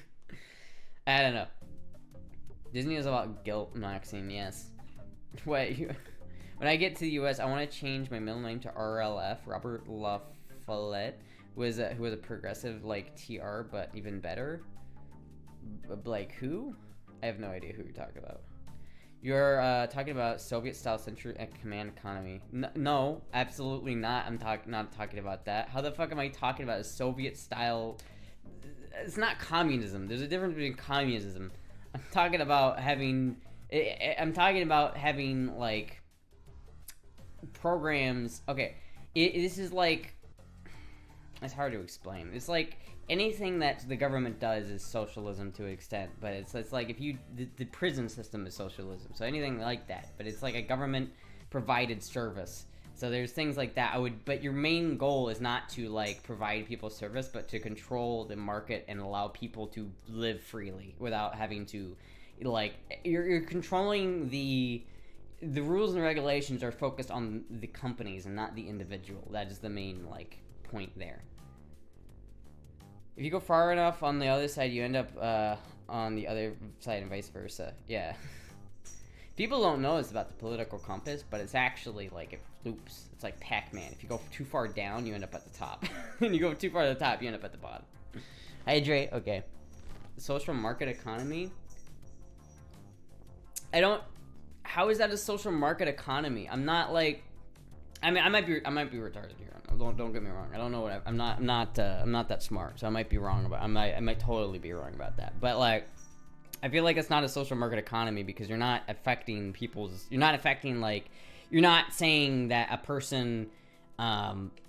I don't know. Disney is about guilt maxing, yes. Wait, when I get to the U.S., I want to change my middle name to RLF, Robert La Follette, who was a progressive like TR, but even better. Like who? I have no idea who you're talking about. You're talking about Soviet-style central command economy. No, absolutely not. I'm not talking about that. How the fuck am I talking about a Soviet-style? It's not communism. There's a difference between communism. I'm talking about having like programs. Okay, this is like, it's hard to explain. It's like anything that the government does is socialism to an extent, but it's like if the prison system is socialism, so anything like that, but it's like a government provided service. So there's things like that. But your main goal is not to like provide people service, but to control the market and allow people to live freely without having to, like, you're controlling the rules and regulations are focused on the companies and not the individual. That is the main like point there. If you go far enough on the other side, you end up on the other side and vice versa. Yeah. People don't know it's about the political compass, but it's actually like it loops. It's like Pac-Man. If you go too far down, you end up at the top. And you go too far to the top, you end up at the bottom. Hydrate. Okay. Social market economy. How is that a social market economy? I'm not like. I mean, I might be retarded here. Don't get me wrong. I don't know what I'm not that smart, so I might be wrong about. I might totally be wrong about that. But like, I feel like it's not a social market economy because you're not affecting you're not saying that a person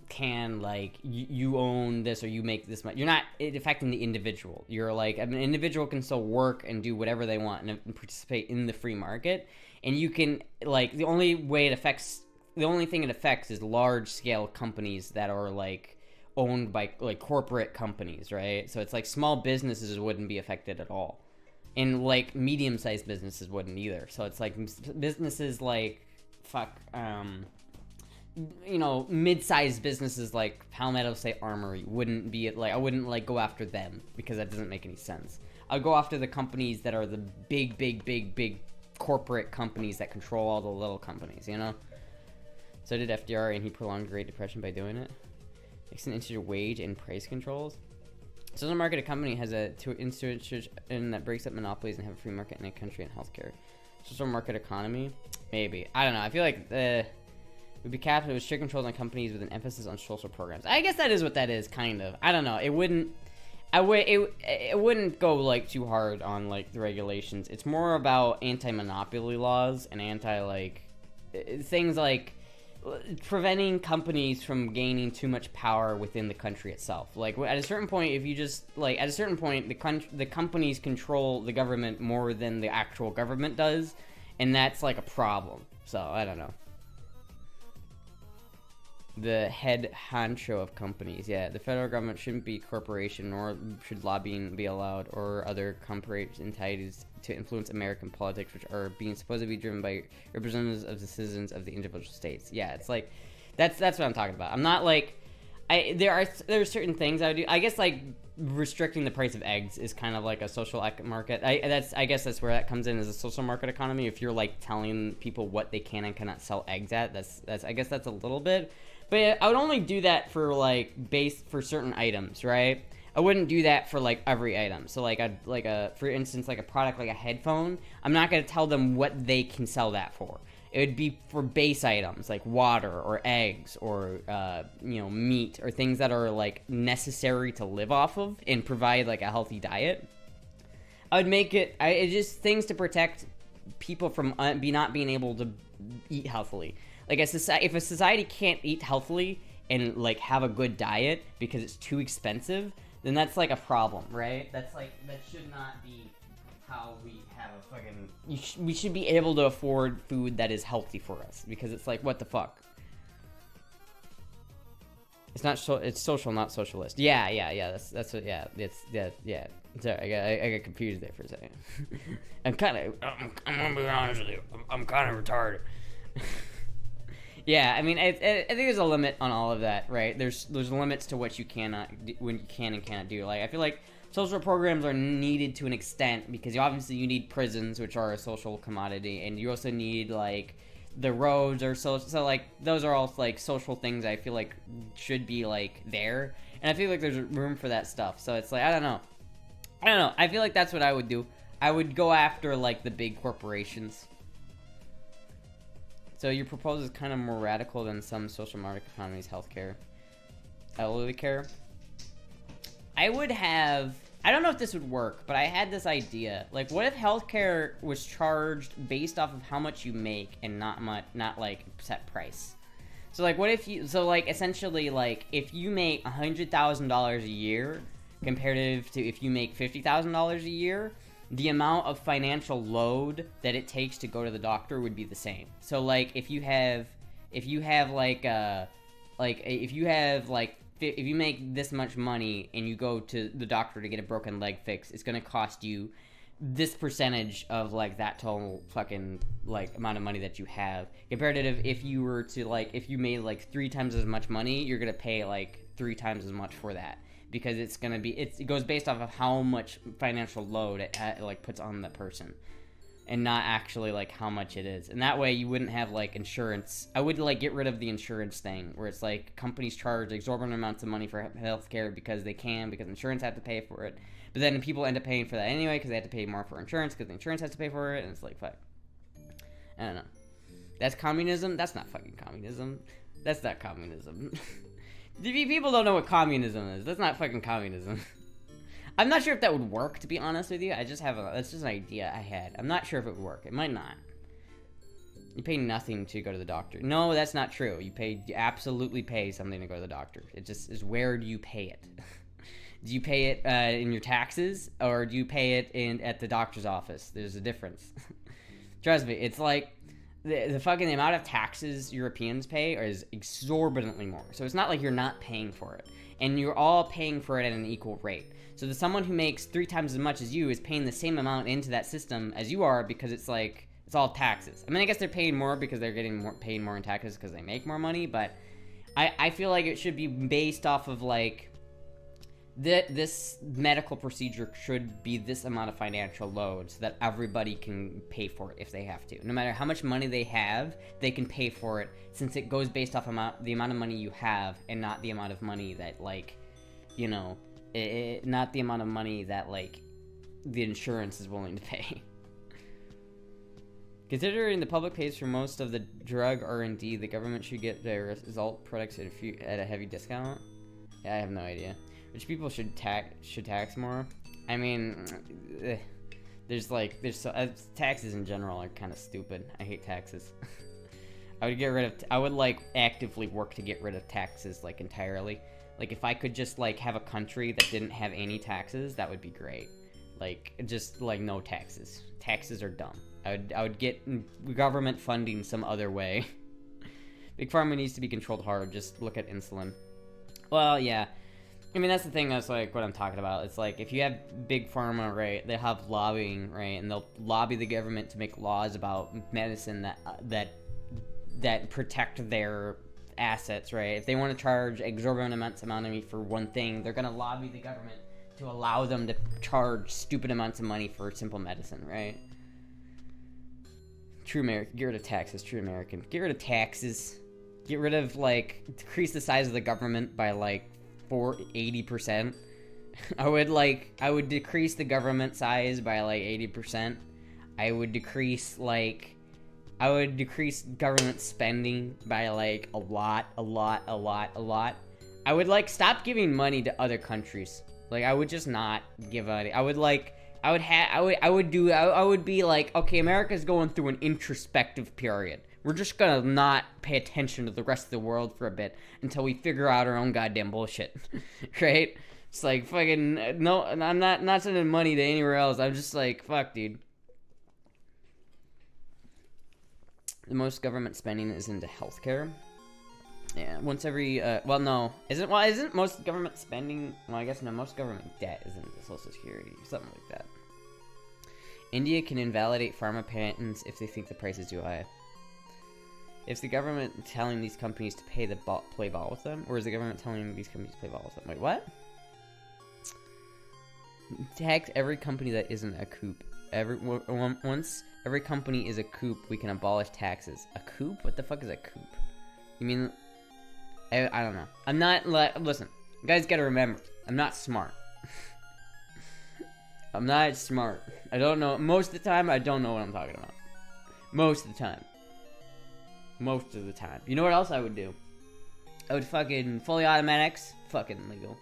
can like you own this or you make this much. You're not affecting the individual. You're like an individual can still work and do whatever they want and participate in the free market, and you can like the only thing it affects is large scale companies that are like owned by like corporate companies, right? So it's like small businesses wouldn't be affected at all, and like medium sized businesses wouldn't either. So it's like businesses like mid-sized businesses like Palmetto State Armory wouldn't be like, I wouldn't like go after them because that doesn't make any sense. I'd go after the companies that are the big corporate companies that control all the little companies, you know? So did FDR, and he prolonged the Great Depression by doing it. Instituted wage and price controls. So the market economy has a institution that breaks up monopolies and have a free market in a country and healthcare. Social market economy, maybe. I don't know. I feel like would be capped with strict controls on companies with an emphasis on social programs. I guess that is what that is, kind of. I don't know. It wouldn't go like too hard on like the regulations. It's more about anti-monopoly laws and things like preventing companies from gaining too much power within the country itself. Like at a certain point, if you just like at a certain point, the companies control the government more than the actual government does, and that's like a problem. So I don't know. The head honcho of companies. Yeah, the federal government shouldn't be a corporation, nor should lobbying be allowed, or other corporate entities to influence American politics, which are being supposed to be driven by representatives of the citizens of the individual states. Yeah, it's like that's what I'm talking about. I'm not like there are certain things I would do. I guess like restricting the price of eggs is kind of like a social market. I guess that's where that comes in, as a social market economy. If you're like telling people what they can and cannot sell eggs at, that's I guess that's a little bit. But I would only do that for for certain items, right? I wouldn't do that for like every item. So for instance, like a product like a headphone, I'm not gonna tell them what they can sell that for. It would be for base items like water or eggs or meat or things that are like necessary to live off of and provide like a healthy diet. I would make it just things to protect people from not being able to eat healthily. Like if a society can't eat healthily and like have a good diet because it's too expensive, then that's like a problem, right? That should not be how we have a fucking. We should be able to afford food that is healthy for us, because it's like, what the fuck? It's not it's social, not socialist. Yeah. That's what. Yeah. Yeah. Sorry, I got confused there for a second. I'm gonna be honest with you. I'm kind of retarded. Yeah, I mean, I think there's a limit on all of that, right? There's limits to what you cannot do, when you can and cannot do. Like, I feel like social programs are needed to an extent because obviously you need prisons, which are a social commodity, and you also need like the roads or so like those are all like social things I feel like should be like there, and I feel like there's room for that stuff. So it's like I don't know. I feel like that's what I would do. I would go after like the big corporations. So your proposal is kind of more radical than some social market economies. Healthcare, elderly care. I don't know if this would work, but I had this idea. Like, what if healthcare was charged based off of how much you make and not like set price? So like, what if essentially like if you make $100,000 a year comparative to if you make $50,000 a year, the amount of financial load that it takes to go to the doctor would be the same. So like if you make this much money and you go to the doctor to get a broken leg fixed, it's gonna cost you this percentage of like that total fucking like amount of money that you have. Comparative, if you were to like if you made like 3 times as much money, you're gonna pay like 3 times as much for that. because it's gonna be it goes based off of how much financial load it like puts on the person, and not actually like how much it is. And that way you wouldn't have like insurance. I would like get rid of the insurance thing where it's like companies charge exorbitant amounts of money for healthcare because they can, because insurance have to pay for it. But then people end up paying for that anyway because they have to pay more for insurance because the insurance has to pay for it, and it's like, fuck. I don't know. That's communism? That's not fucking communism. That's not communism. People don't know what communism is. That's not fucking communism. I'm not sure if that would work, to be honest with you. That's just an idea I had. I'm not sure if it would work. It might not. You pay nothing to go to the doctor. No, that's not true. You absolutely pay something to go to the doctor. It just is, where do you pay it? Do you pay it in your taxes, or do you pay it at the doctor's office? There's a difference. Trust me, it's like the fucking amount of taxes Europeans pay is exorbitantly more. So it's not like you're not paying for it, and you're all paying for it at an equal rate. So someone who makes 3 times as much as you is paying the same amount into that system as you are, because it's like, it's all taxes. I mean, I guess they're paying more because they're getting paid more in taxes because they make more money, but I feel like it should be based off of like, this medical procedure should be this amount of financial load so that everybody can pay for it if they have to. No matter how much money they have, they can pay for it, since it goes based off the amount of money you have, and not the amount of money that, like, you know, not the amount of money that, like, the insurance is willing to pay. Considering the public pays for most of the drug R&D, the government should get the result products at a heavy discount? Yeah, I have no idea. Which people should tax more? I mean, taxes in general are kind of stupid. I hate taxes. I would like actively work to get rid of taxes, like, entirely. Like, if I could just like have a country that didn't have any taxes, that would be great. Like, just like no taxes. Taxes are dumb. I would get government funding some other way. Big Pharma needs to be controlled hard. Just look at insulin. Well, yeah. I mean, that's the thing, that's like what I'm talking about. It's like, if you have Big Pharma, right, they have lobbying, right, and they'll lobby the government to make laws about medicine that protect their assets, right? If they want to charge exorbitant amounts of money for one thing, they're going to lobby the government to allow them to charge stupid amounts of money for simple medicine, right? True American. Get rid of taxes, true American. Get rid of taxes. Get rid of, like, decrease the size of the government by, like, 80%. I would decrease the government size by like 80%. I would decrease government spending by like a lot. I would like stop giving money to other countries. Like, I would just not give money. I would be like, okay, America's going through an introspective period. We're just gonna not pay attention to the rest of the world for a bit until we figure out our own goddamn bullshit, right? It's like, fucking, no, I'm not sending money to anywhere else. I'm just like, fuck, dude. The most government spending is into healthcare. Yeah, once every, isn't most government spending, well, I guess no, most government debt is into Social Security, something like that. India can invalidate pharma patents if they think the price is too high. Is the government telling these companies to play ball with them? Or is the government telling these companies to play ball with them? Wait, what? Tax every company that isn't a coup. Once every company is a coup, we can abolish taxes. A coup? What the fuck is a coup? You mean... I don't know. I'm not... Listen, you guys gotta remember, I'm not smart. I'm not smart. I don't know. Most of the time, I don't know what I'm talking about. Most of the time. Most of the time. You know what else I would do? I would fucking fully automatics. Fucking legal.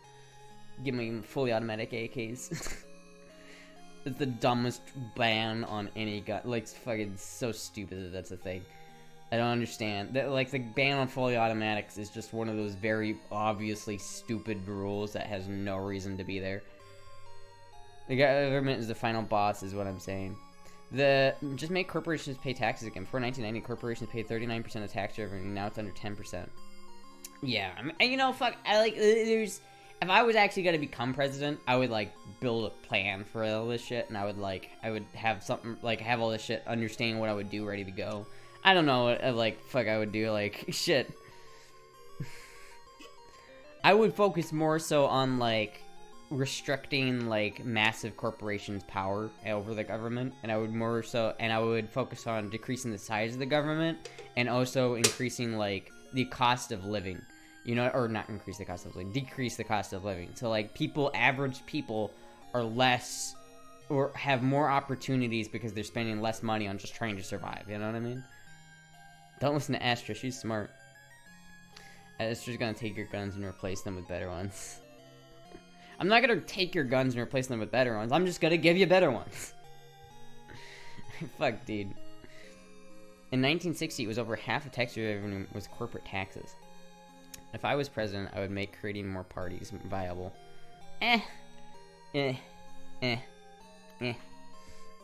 Give me fully automatic AKs. It's the dumbest ban on any gun. Like, it's fucking so stupid that that's a thing. I don't understand. Like, the ban on fully automatics is just one of those very obviously stupid rules that has no reason to be there. The government is the final boss, is what I'm saying. Just make corporations pay taxes again. Before 1990, corporations paid 39% of tax revenue. Now it's under 10%. Yeah, I mean, you know, fuck. If I was actually gonna become president, I would like build a plan for all this shit, and I would have something like have all this shit, understanding what I would do, ready to go. I don't know what I would do. Like, shit. I would focus more so on like restricting like massive corporations' power over the government, and I would focus on decreasing the size of the government and also increasing like the cost of living, you know, or not increase the cost of living, decrease the cost of living. So like average people are less or have more opportunities because they're spending less money on just trying to survive, you know what I mean? Don't listen to Astra, she's smart. Astra's gonna take your guns and replace them with better ones. I'm not gonna take your guns and replace them with better ones. I'm just gonna give you better ones. Fuck, dude. In 1960, it was over half of tax revenue was corporate taxes. If I was president, I would make creating more parties viable.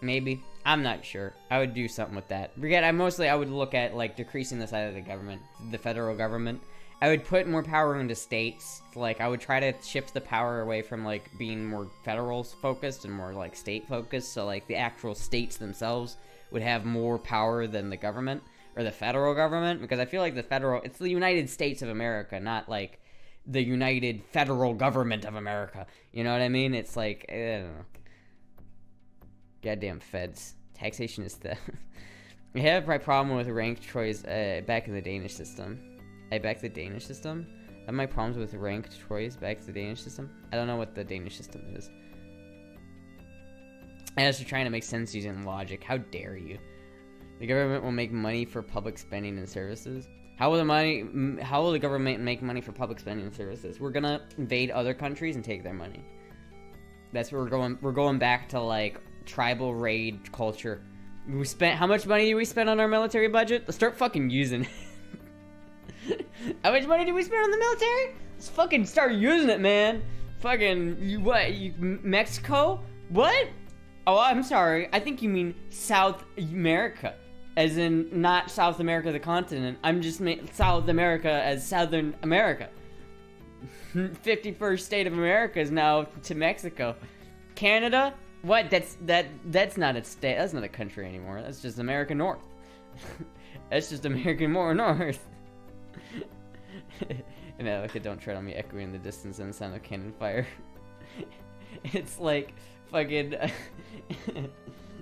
Maybe. I'm not sure. I would do something with that. Forget, I would look at, like, decreasing the size of the government, the federal government. I would put more power into states. Like, I would try to shift the power away from, like, being more federal-focused and more, like, state-focused. So, like, the actual states themselves would have more power than the government, or the federal government. Because I feel like it's the United States of America, not, like, the United Federal Government of America. You know what I mean? It's like, I don't know. Goddamn feds. Taxation is the... We have a problem with ranked choice back in the Danish system. Back to the Danish system? I have my problems with ranked choice back to the Danish system? I don't know what the Danish system is. I was just trying to make sense using logic. How dare you? The government will make money for public spending and services. How will the government make money for public spending and services? We're gonna invade other countries and take their money. That's where we're going. We're going back to like tribal raid culture. How much money do we spend on our military budget? Let's start fucking using it. How much money do we spend on the military? Let's fucking start using it, man. Fucking, Mexico? What? Oh, I'm sorry. I think you mean South America. As in, not South America, the continent. I'm just South America as Southern America. 51st state of America is now to Mexico. Canada? What? That's not a state. That's not a country anymore. That's just America North. That's just American more North. And I look at Don't Tread on Me echoing in the distance and the sound of cannon fire. It's like fucking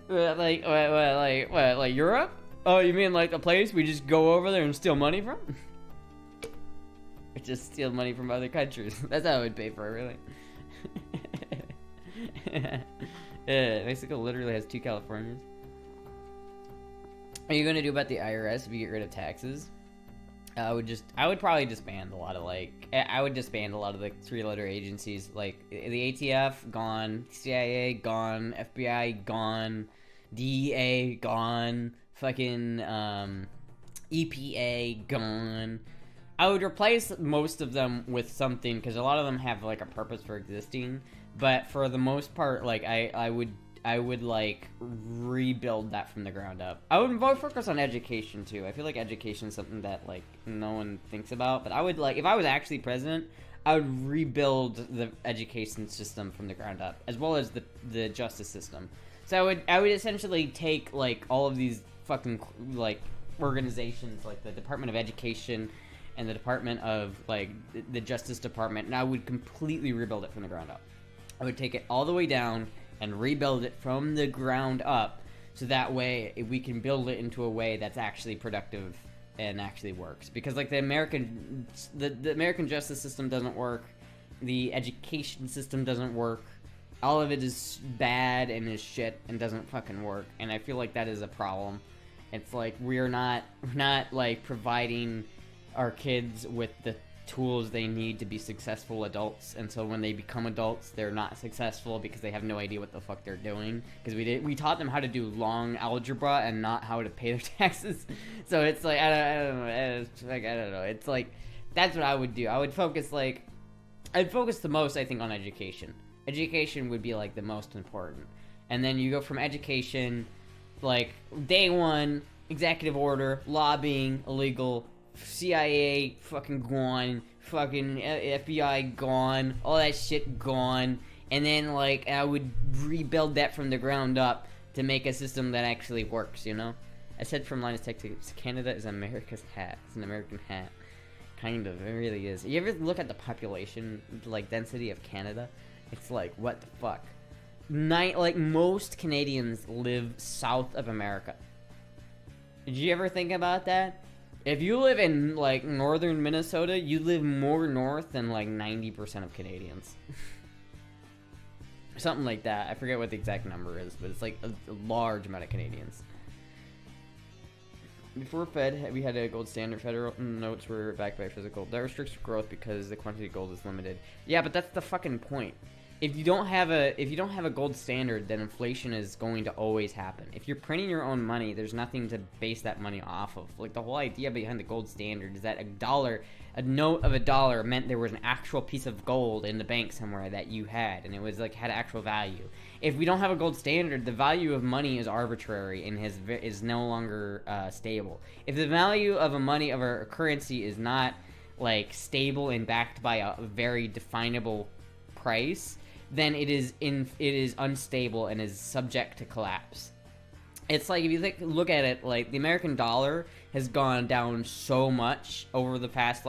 like Europe? Oh, you mean like a place we just go over there and steal money from? Or just steal money from other countries. That's how I would pay for it, really. Mexico literally has 2 Californias. Are you gonna do about the IRS if you get rid of taxes? I would probably disband a lot of the 3-letter agencies, like the ATF gone, CIA gone, FBI gone, DEA gone, fucking EPA gone. I would replace most of them with something, because a lot of them have like a purpose for existing, but for the most part, like I would like rebuild that from the ground up. I would focus on education too. I feel like education is something that like no one thinks about, but I would like, if I was actually president, I would rebuild the education system from the ground up, as well as the justice system. So I would essentially take like all of these fucking like organizations, like the Department of Education and the Department of like the Justice Department, and I would completely rebuild it from the ground up. I would take it all the way down and rebuild it from the ground up, so that way we can build it into a way that's actually productive and actually works. Because like the American justice system doesn't work, the education system doesn't work, all of it is bad and is shit and doesn't fucking work, and I feel like that is a problem. It's like we're not like providing our kids with the tools they need to be successful adults, and so when they become adults, they're not successful because they have no idea what the fuck they're doing, because we taught them how to do long algebra and not how to pay their taxes. So it's like I don't know. It's like that's what I would do. I'd focus the most, I think, on education. Education would be like the most important, and then you go from education, like day one, executive order, lobbying illegal, CIA fucking gone, fucking FBI gone, all that shit gone, and then like I would rebuild that from the ground up to make a system that actually works, you know? I said from Linus Tech Tips, Canada is America's hat. It's an American hat. Kind of, it really is. You ever look at the population, like, density of Canada? It's like, what the fuck? Like, most Canadians live south of America. Did you ever think about that? If you live in, like, northern Minnesota, you live more north than, like, 90% of Canadians. Something like that. I forget what the exact number is, but it's, like, a large amount of Canadians. Before Fed, we had a gold standard. Federal notes were backed by physical. That restricts growth because the quantity of gold is limited. Yeah, but that's the fucking point. If you don't have a gold standard, then inflation is going to always happen. If you're printing your own money, there's nothing to base that money off of. Like, the whole idea behind the gold standard is that a note of $1 meant there was an actual piece of gold in the bank somewhere that you had, and it was like had actual value. If we don't have a gold standard, the value of money is arbitrary and is no longer stable. If the value of a currency is not like stable and backed by a very definable price, then it is unstable and is subject to collapse. It's like, if you look at it, like, the American dollar has gone down so much over the past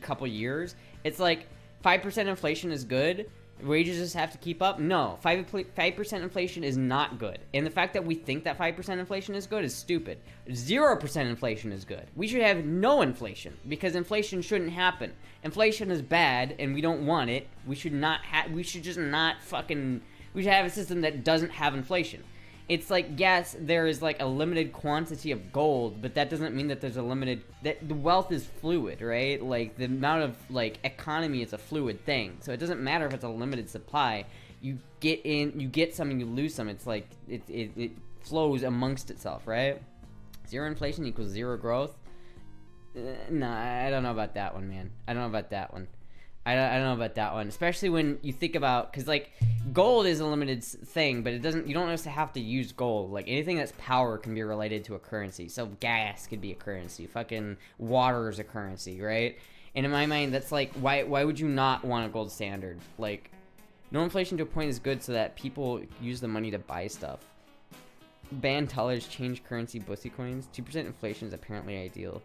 couple years. It's like 5% inflation is good. Wages just have to keep up. No, 5% inflation is not good. And the fact that we think that 5% inflation is good is stupid. 0% inflation is good. We should have no inflation, because inflation shouldn't happen. Inflation is bad, and we don't want it. We should just not fucking... We should have a system that doesn't have inflation. It's like, yes, there is like a limited quantity of gold, but that doesn't mean that there's that the wealth is fluid, right? Like, the amount of, like, economy is a fluid thing. So it doesn't matter if it's a limited supply. You get some and you lose some. It's like, it flows amongst itself, right? Zero inflation equals zero growth. Nah, I don't know about that one, man. I don't know about that one. I don't know about that one, especially when you think about, because, like, gold is a limited thing, but you don't necessarily have to use gold. Like, anything that's power can be related to a currency. So gas could be a currency. Fucking water is a currency, right? And in my mind, that's like, why would you not want a gold standard? Like, no inflation to a point is good so that people use the money to buy stuff. Ban dollars, change currency, bussy coins. 2% inflation is apparently ideal.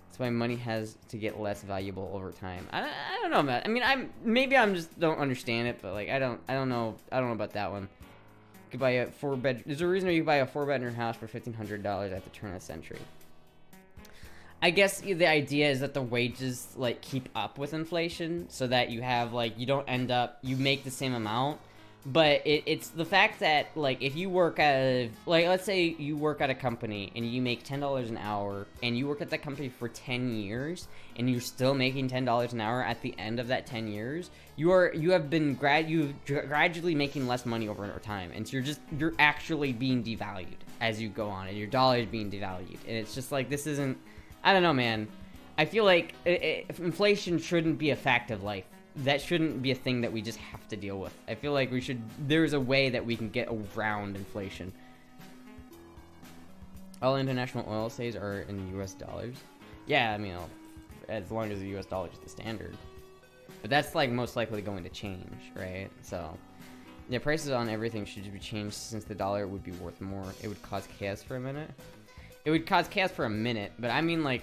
That's why money has to get less valuable over time. I don't know, man. I mean, maybe I'm just don't understand it, but like I don't know about that one. You could buy a 4-bed. There's a reason why you could buy a 4-bedroom house for $1,500 at the turn of the century. I guess the idea is that the wages like keep up with inflation, so that you have like you make the same amount. But it's the fact that, like, if you work at, like, let's say you work at a company and you make $10 an hour, and you work at that company for 10 years, and you're still making $10 an hour at the end of that 10 years, you've gradually making less money over time, and so you're actually being devalued as you go on, and your dollar is being devalued, and it's just like, this isn't, I don't know, man. I feel like inflation shouldn't be a fact of life. That shouldn't be a thing that we just have to deal with. I feel like there's a way that we can get around inflation. All international oil sales are in US dollars. Yeah, I mean, as long as the US dollar is the standard. But that's like most likely going to change, right? So, yeah, prices on everything should be changed, since the dollar would be worth more. It would cause chaos for a minute. It would cause chaos for a minute, but I mean, like,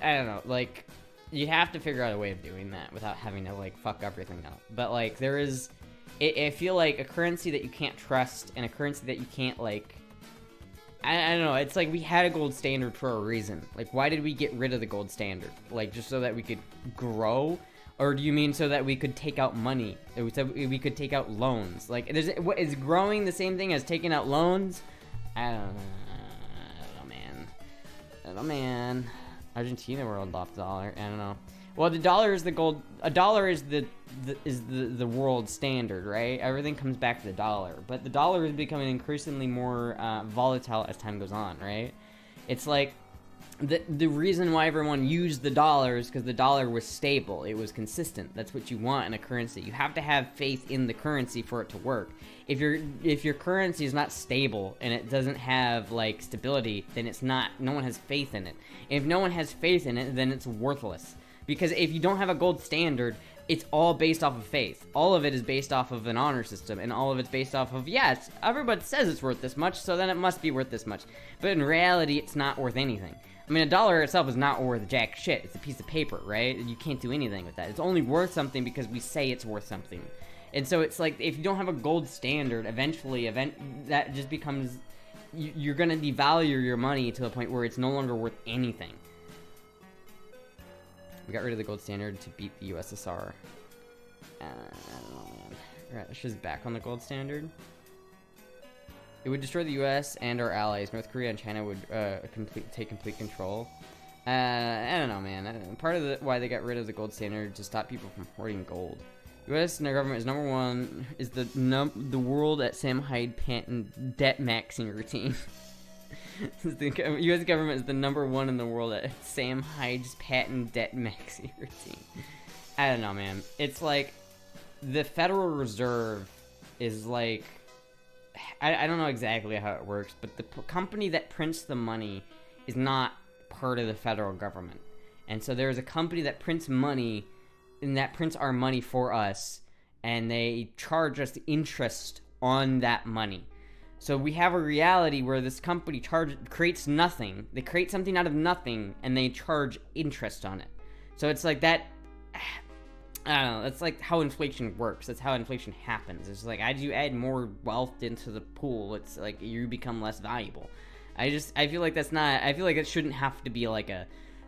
I don't know, like, you have to figure out a way of doing that without having to, like, fuck everything up. But, like, I feel like a currency that you can't trust and a currency that you can't, like, I don't know, it's like we had a gold standard for a reason. Like, why did we get rid of the gold standard? Like, just so that we could grow? Or do you mean so that we could take out money? So we could take out loans? Like, is growing the same thing as taking out loans? I don't know, man. Argentina rolled off the dollar. I don't know. Well, the dollar is the gold. A dollar is the world standard, right? Everything comes back to the dollar. But the dollar is becoming increasingly more volatile as time goes on, right? It's like the reason why everyone used the dollar is because the dollar was stable. It was consistent. That's what you want in a currency. You have to have faith in the currency for it to work. If your currency is not stable and it doesn't have, like, stability, then no one has faith in it. And if no one has faith in it, then it's worthless. Because if you don't have a gold standard, it's all based off of faith. All of it is based off of an honor system, and all of it's based off of, yes, everybody says it's worth this much, so then it must be worth this much. But in reality, it's not worth anything. I mean, a dollar itself is not worth jack shit. It's a piece of paper, right? You can't do anything with that. It's only worth something because we say it's worth something. And so it's like, if you don't have a gold standard, eventually, that just becomes, you're gonna devalue your money to the point where it's no longer worth anything. We got rid of the gold standard to beat the USSR. I don't know, man. Russia's back on the gold standard. It would destroy the U.S. and our allies. North Korea and China would take complete control. I don't know, man. Part of why they got rid of the gold standard to stop people from hoarding gold. U.S. and their government is number one. Is the world at Sam Hyde patent debt maxing routine. The U.S. government is the number one in the world at Sam Hyde's patent debt maxing routine. I don't know, man. It's like the Federal Reserve is like, I don't know exactly how it works, but the company that prints the money is not part of the federal government. And so there's a company that prints money, and that prints our money for us, and they charge us interest on that money. So we have a reality where this company creates nothing. They create something out of nothing, and they charge interest on it. So it's like that. I don't know. That's like how inflation works. That's how inflation happens. It's like as you add more wealth into the pool, it's like you become less valuable. I feel like that's not. I feel like it shouldn't have to be like a.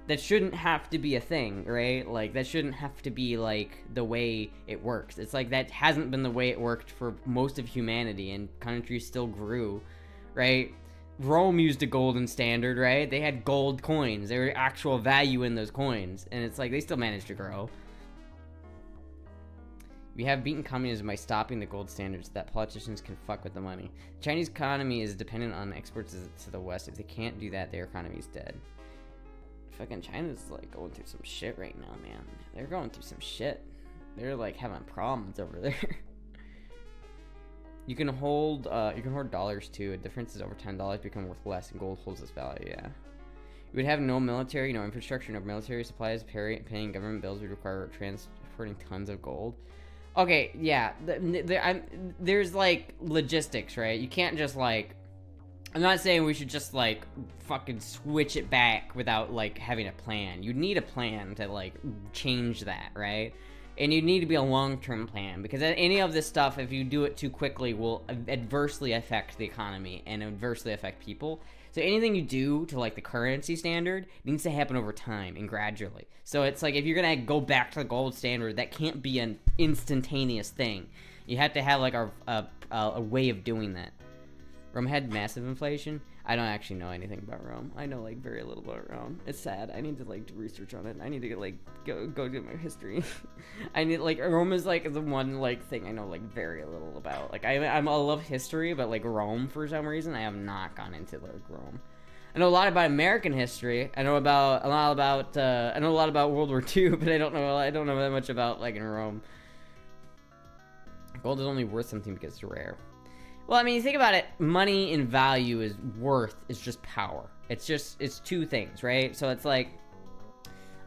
That shouldn't have to be a thing, right? Like, that shouldn't have to be, like, the way it works. It's like, that hasn't been the way it worked for most of humanity, and countries still grew, right? Rome used a golden standard, right? They had gold coins. There were actual value in those coins, and it's like, they still managed to grow. We have beaten communism by stopping the gold standards so that politicians can fuck with the money. The Chinese economy is dependent on exports to the West. If they can't do that, their economy is dead. Fucking China's like going through some shit right now, man. They're going through some shit. They're like having problems over there. You can hoard dollars too. A difference is over $10 become worth less, and gold holds its value. Yeah. You would have no military, no infrastructure, no military supplies. Paying government bills would require transporting tons of gold. Okay, yeah. There's like logistics, right? You can't just like. I'm not saying we should just, like, fucking switch it back without, like, having a plan. You need a plan to, like, change that, right? And you need to be a long-term plan, because any of this stuff, if you do it too quickly, will adversely affect the economy and adversely affect people. So anything you do to, like, the currency standard needs to happen over time and gradually. So it's like, if you're gonna go back to the gold standard, that can't be an instantaneous thing. You have to have, like, a way of doing that. Rome had massive inflation. I don't actually know anything about Rome. I know like very little about Rome. It's sad. I need to like do research on it. I need to like go do my history. I need like Rome is like the one like thing I know like very little about. Like I love history, but like Rome for some reason I have not gone into like Rome. I know a lot about American history. I know a lot about World War II, but I don't know that much about like in Rome. Gold is only worth something because it's rare. Well, I mean, you think about it, money in value is just power. It's two things, right? So it's like,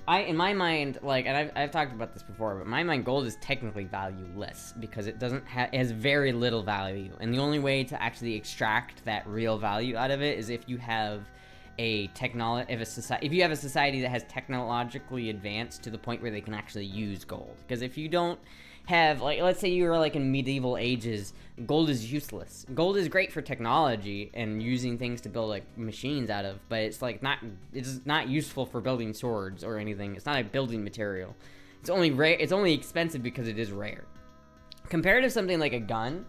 in my mind, like, and I've talked about this before, but in my mind, gold is technically valueless because it has very little value. And the only way to actually extract that real value out of it is if you have if you have a society that has technologically advanced to the point where they can actually use gold. Because if you don't have, like, let's say you were like in medieval ages, gold is useless. Gold is great for technology and using things to build like machines out of, but it's not useful for building swords or anything. It's not a building material. It's only rare. It's only expensive because it is rare. Compared to something like a gun,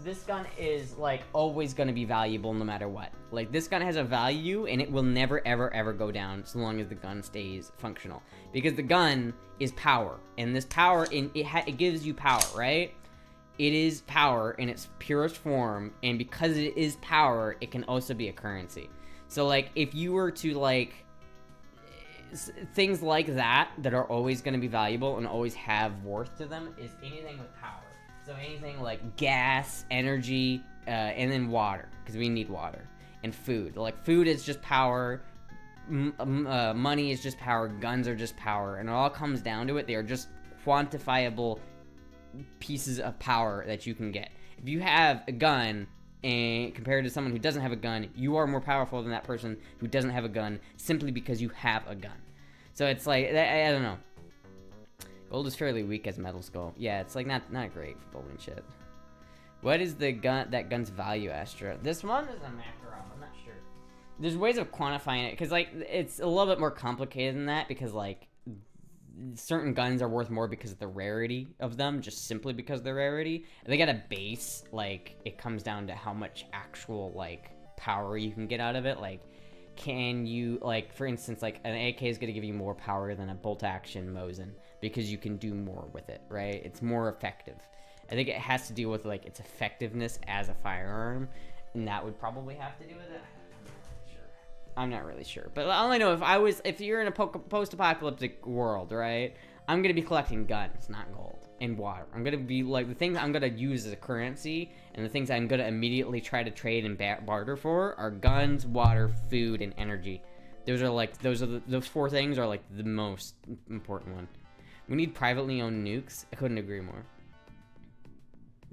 this gun is like always going to be valuable no matter what. Like this gun has a value and it will never ever go down so long as the gun stays functional, because the gun is power, and this power it gives you power, right? It is power in its purest form, and because it is power, it can also be a currency. So like if you were to like things like that are always going to be valuable and always have worth to them is anything with power. So anything like gas, energy, and then water, because we need water, and food. Like food is just power, money is just power, guns are just power, and it all comes down to it. They are just quantifiable pieces of power that you can get. If you have a gun, and compared to someone who doesn't have a gun, you are more powerful than that person who doesn't have a gun simply because you have a gun. So it's like, I don't know. Gold is fairly weak as metal skull. Yeah, it's like not great for building shit. What is that gun's value, Astra? This one is a Makarov. I'm not sure. There's ways of quantifying it because like it's a little bit more complicated than that because like certain guns are worth more because of the rarity of them, just simply because of the rarity. And they got a base, like it comes down to how much actual like power you can get out of it. Like, can you, like, for instance, like an AK is gonna give you more power than a bolt action Mosin because you can do more with it, right? It's more effective. I think it has to do with like its effectiveness as a firearm, and that would probably have to do with it. I'm not really sure, but all I know, if you're in a post-apocalyptic world, right, I'm gonna be collecting guns, not gold, and water. I'm gonna be like, the things I'm gonna use as a currency, and the things I'm gonna immediately try to trade and barter for are guns, water, food, and energy. Those four things are like the most important one. We need privately owned nukes. I couldn't agree more.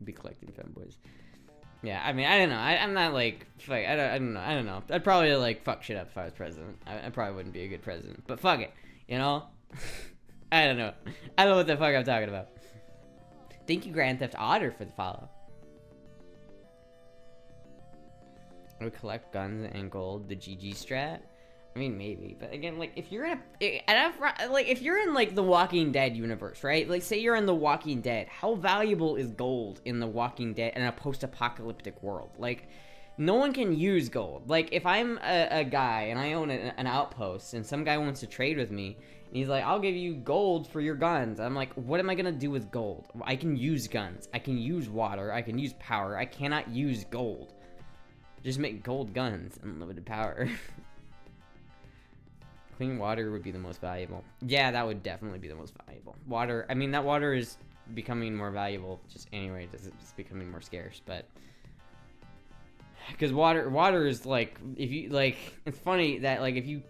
Be collecting femboys. Yeah, I mean, I don't know. I'm not like, fuck, I don't know. I'd probably like fuck shit up if I was president. I probably wouldn't be a good president, but fuck it, you know? I don't know. I don't know what the fuck I'm talking about. Thank you, Grand Theft Otter, for the follow. I would collect guns and gold, the GG strat. I mean, maybe, but again, like, if you're in if you're in like the Walking Dead universe, right? Like, say you're in the Walking Dead, how valuable is gold in the Walking Dead in a post-apocalyptic world? Like, no one can use gold. Like, if I'm a guy and I own an outpost and some guy wants to trade with me, and he's like, I'll give you gold for your guns. I'm like, what am I gonna do with gold? I can use guns. I can use water. I can use power. I cannot use gold. Just make gold guns, unlimited power. Clean water would be the most valuable. Yeah, that would definitely be the most valuable. Water, I mean, that water is becoming more valuable just anyway. It's becoming more scarce, but because water is like, if you like, it's funny that like if you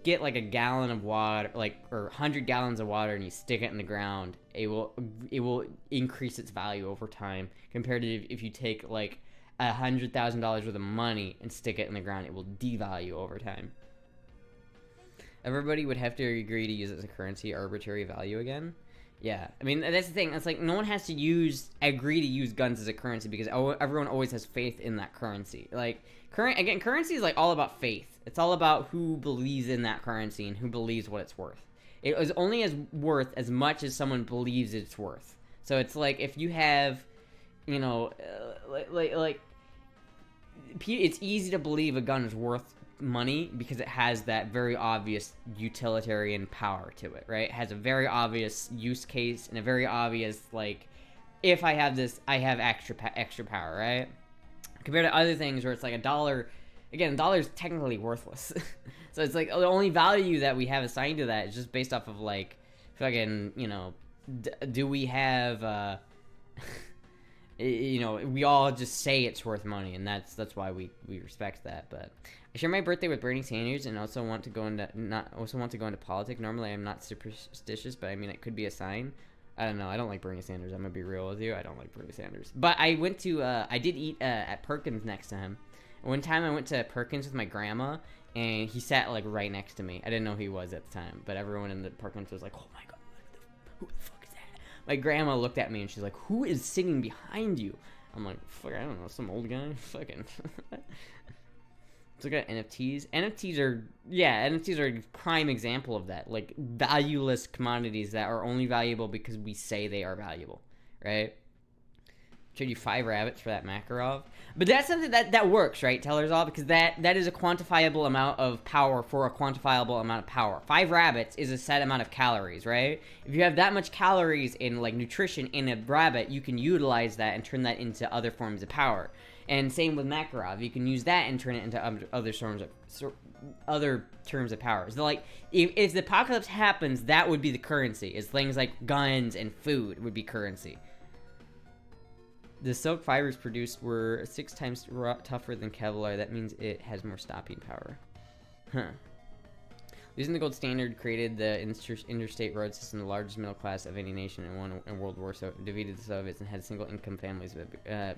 get like a gallon of water, like, or 100 gallons of water, and you stick it in the ground, it will increase its value over time compared to if you take like $100,000 worth of money and stick it in the ground. It will devalue over time. Everybody would have to agree to use it as a currency, arbitrary value again. Yeah, I mean, that's the thing. It's like no one has to agree to use guns as a currency because everyone always has faith in that currency. Like, currency is like all about faith. It's all about who believes in that currency and who believes what it's worth. It is only worth as much as someone believes it's worth. So it's like if you have, you know, it's easy to believe a gun is worth money because it has that very obvious utilitarian power to it, right? It has a very obvious use case and a very obvious, like, if I have this, I have extra power, right? Compared to other things where it's like a dollar. Again, a dollar is technically worthless. So it's like the only value that we have assigned to that is just based off of like fucking, you know, do we have you know, we all just say it's worth money, and that's why we respect that. But I share my birthday with Bernie Sanders, and also want to go into politics. Normally, I'm not superstitious, but I mean, it could be a sign. I don't know. I don't like Bernie Sanders. I'm gonna be real with you. I don't like Bernie Sanders. But I went to I did eat at Perkins next to him. One time I went to Perkins with my grandma, and he sat like right next to me. I didn't know who he was at the time, but everyone in the Perkins was like, "Oh my god, who the fuck is that?" My grandma looked at me and she's like, "Who is sitting behind you?" I'm like, "Fuck, I don't know, some old guy." Fucking. Let's look at NFTs. NFTs are a prime example of that. Like valueless commodities that are only valuable because we say they are valuable, right? Trade you 5 rabbits for that Makarov. But that's something that works, right, Tellers All? Because that is a quantifiable amount of power for a quantifiable amount of power. 5 rabbits is a set amount of calories, right? If you have that much calories in, like, nutrition in a rabbit, you can utilize that and turn that into other forms of power. And same with Makarov. You can use that and turn it into other terms of power. So, like, if the apocalypse happens, that would be the currency. It's things like guns and food would be currency. The silk fibers produced were 6 times tougher than Kevlar. That means it has more stopping power. Huh. Losing the gold standard created the interstate road system, the largest middle class of any nation, and won a world war. So defeated the Soviets and had single income families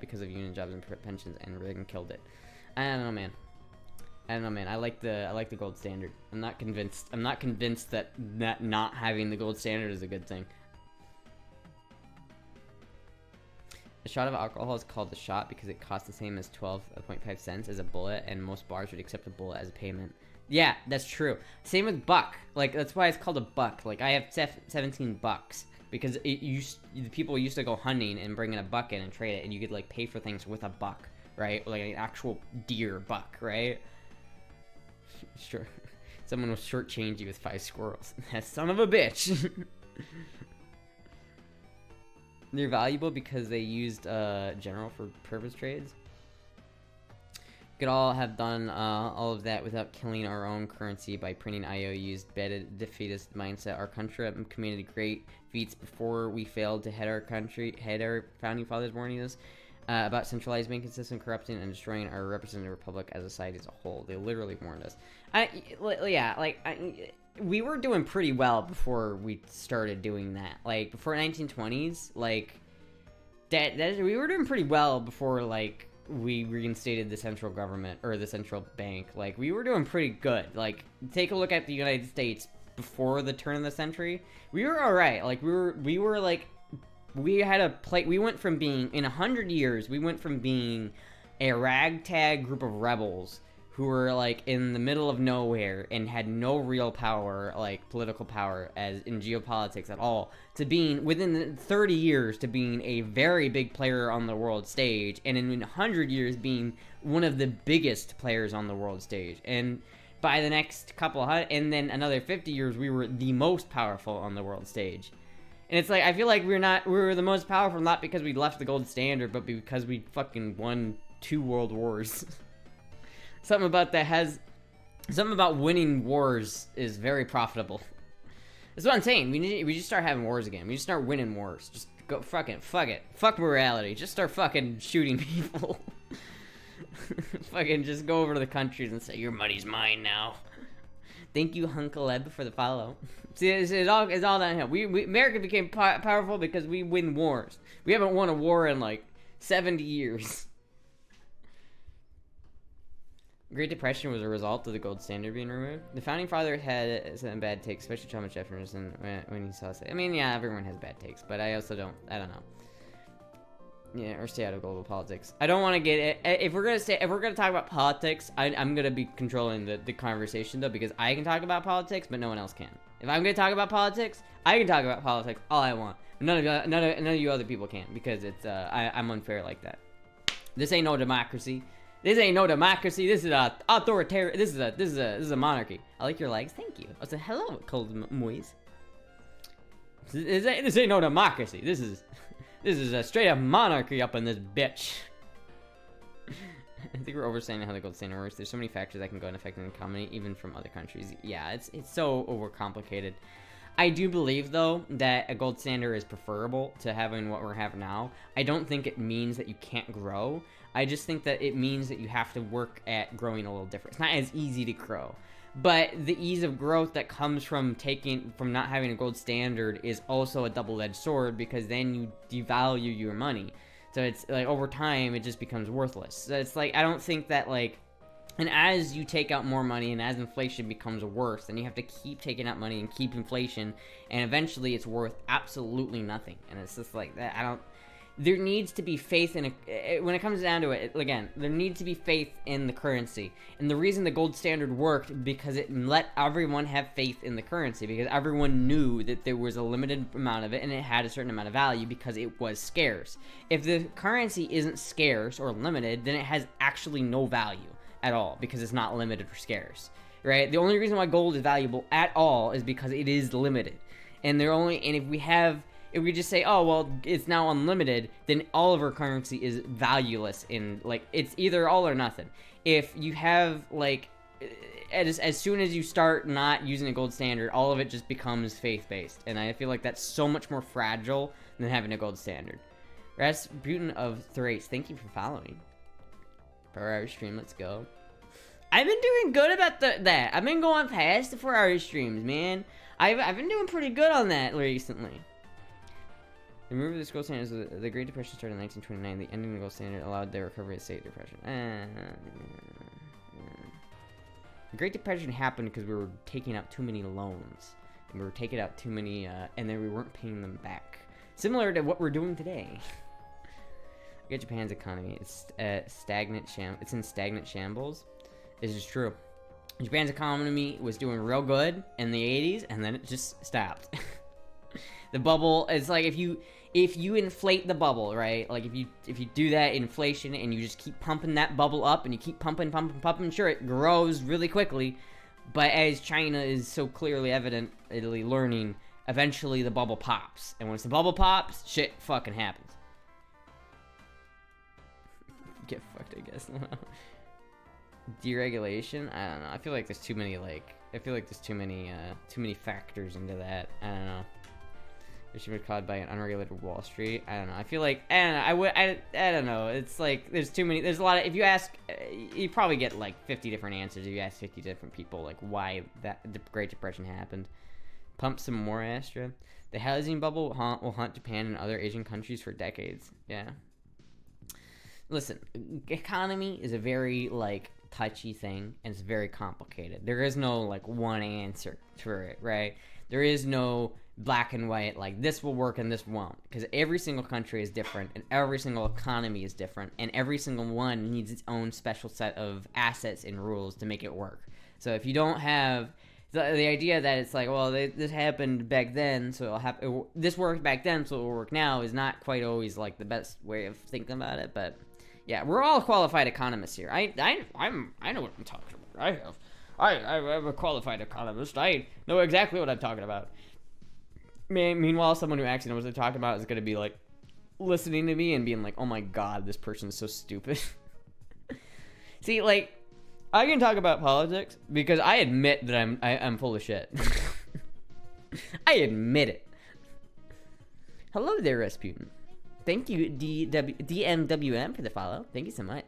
because of union jobs and pensions, and Reagan killed it. I don't know, man. I like the gold standard. I'm not convinced. I'm not convinced that not having the gold standard is a good thing. A shot of alcohol is called a shot because it costs the same as 12.5 cents as a bullet, and most bars would accept a bullet as a payment. Yeah, that's true. Same with buck. Like, that's why it's called a buck. Like, I have 17 bucks because people used to go hunting and bring in a buck in and trade it, and you could, like, pay for things with a buck, right? Like, an actual deer buck, right? Sure. Someone will shortchange you with 5 squirrels. That son of a bitch. They're valuable because they used general for purpose trades. We could all have done all of that without killing our own currency by printing IOUs. Defeatist mindset. Our country committed great feats before we failed to head our founding fathers warning us about centralized banking system corrupting and destroying our representative republic as a society as a whole. They literally warned us. We were doing pretty well before we started doing that. Like, before 1920s, like, we were doing pretty well before, like, we reinstated the central government, or the central bank. Like, we were doing pretty good. Like, take a look at the United States before the turn of the century. We were alright. Like, we went from being, in 100 years, we went from being a ragtag group of rebels who were, like, in the middle of nowhere and had no real power, like, political power as in geopolitics at all, to being, within 30 years, to being a very big player on the world stage, and in 100 years being one of the biggest players on the world stage. And by the next and then another 50 years, we were the most powerful on the world stage. And it's like, I feel like we were the most powerful not because we left the gold standard, but because we fucking won 2 world wars. Something about winning wars is very profitable. That's what I'm saying. We just start having wars again. We just start winning wars. Just go fuck it. Fuck morality. Just start fucking shooting people. Fucking just go over to the countries and say, your money's mine now. Thank you, Uncle Eb, for the follow. See, it's all downhill. America became powerful because we win wars. We haven't won a war in like 70 years. Great Depression was a result of the gold standard being removed. The founding father had some bad takes, especially Thomas Jefferson when he saw it. I mean, yeah, everyone has bad takes, but I also don't know. Yeah, or stay out of global politics. I don't want to get it. If we're gonna talk about politics, I'm gonna be controlling the conversation though, because I can talk about politics, but no one else can. If I'm gonna talk about politics, I can talk about politics all I want. None of you other people can, because it's I'm unfair like that. This ain't no democracy. This ain't no democracy. This is a authoritarian. This is a monarchy. I like your legs. Thank you. I said hello, cold moise. This ain't no democracy. This is a straight up monarchy up in this bitch. I think we're overstaying how the gold standard works. There's so many factors that can go into affecting the economy, even from other countries. Yeah, it's so overcomplicated. I do believe, though, that a gold standard is preferable to having what we're having now. I don't think it means that you can't grow. I just think that it means that you have to work at growing a little different. It's not as easy to grow. But the ease of growth that comes from not having a gold standard is also a double-edged sword, because then you devalue your money. So it's like, over time, it just becomes worthless. So it's like, I don't think that, like, and as you take out more money and as inflation becomes worse, then you have to keep taking out money and keep inflation, and eventually it's worth absolutely nothing. And it's just like that. There needs to be faith in when it comes down to it, again, there needs to be faith in the currency. And the reason the gold standard worked, because it let everyone have faith in the currency, because everyone knew that there was a limited amount of it and it had a certain amount of value because it was scarce. If the currency isn't scarce or limited, then it has actually no value at all, because it's not limited or scarce, right? The only reason why gold is valuable at all is because it is limited. And if we just say, oh, well, it's now unlimited, then all of our currency is valueless in, like, it's either all or nothing. If you have, like, as soon as you start not using a gold standard, all of it just becomes faith-based. And I feel like that's so much more fragile than having a gold standard. Rasputin of Thrace, thank you for following. Per hour stream, let's go. I've been doing good about that. I've been going past the 4-hour streams, man. I've been doing pretty good on that recently. The removal of the gold standard, the Great Depression started in 1929. The ending of the gold standard allowed the recovery of state depression. The Great Depression happened because we were taking out too many loans. And we were taking out too many, and then we weren't paying them back. Similar to what we're doing today. Look at Japan's economy. It's It's in stagnant shambles. This is true. Japan's economy was doing real good in the 80s, and then it just stopped. The bubble is like if you inflate the bubble, right? Like if you do that inflation and you just keep pumping that bubble up and you keep pumping, sure, it grows really quickly, but as China is so clearly evidently learning, eventually the bubble pops, and once the bubble pops, shit fucking happens. Get fucked, I guess. Deregulation? I don't know. I feel like there's too many too many factors into that. I don't know. It should be caused by an unregulated Wall Street. I don't know. I feel like I don't know. It's like there's too many. There's a lot of. If you ask, you probably get like 50 different answers. If you ask 50 different people like why the Great Depression happened. Pump some more, Astra. The housing bubble will haunt Japan and other Asian countries for decades. Yeah. Listen, economy is a very like touchy thing, and it's very complicated. There is no like one answer for it, right? There is no black and white, like this will work and this won't, because every single country is different and every single economy is different, and every single one needs its own special set of assets and rules to make it work. So if you don't have the idea that it's like, well, this happened back then, so this worked back then, so it will work now, is not quite always like the best way of thinking about it. But yeah, we're all qualified economists here. I know what I'm talking about. I'm a qualified economist. I know exactly what I'm talking about. Meanwhile, someone who actually knows what they're talking about is going to be like listening to me and being like, oh my god, this person is so stupid. See, like, I can talk about politics because I admit that I'm full of shit. I admit it. Hello there, Rasputin. Thank you, DMWM, for the follow. Thank you so much.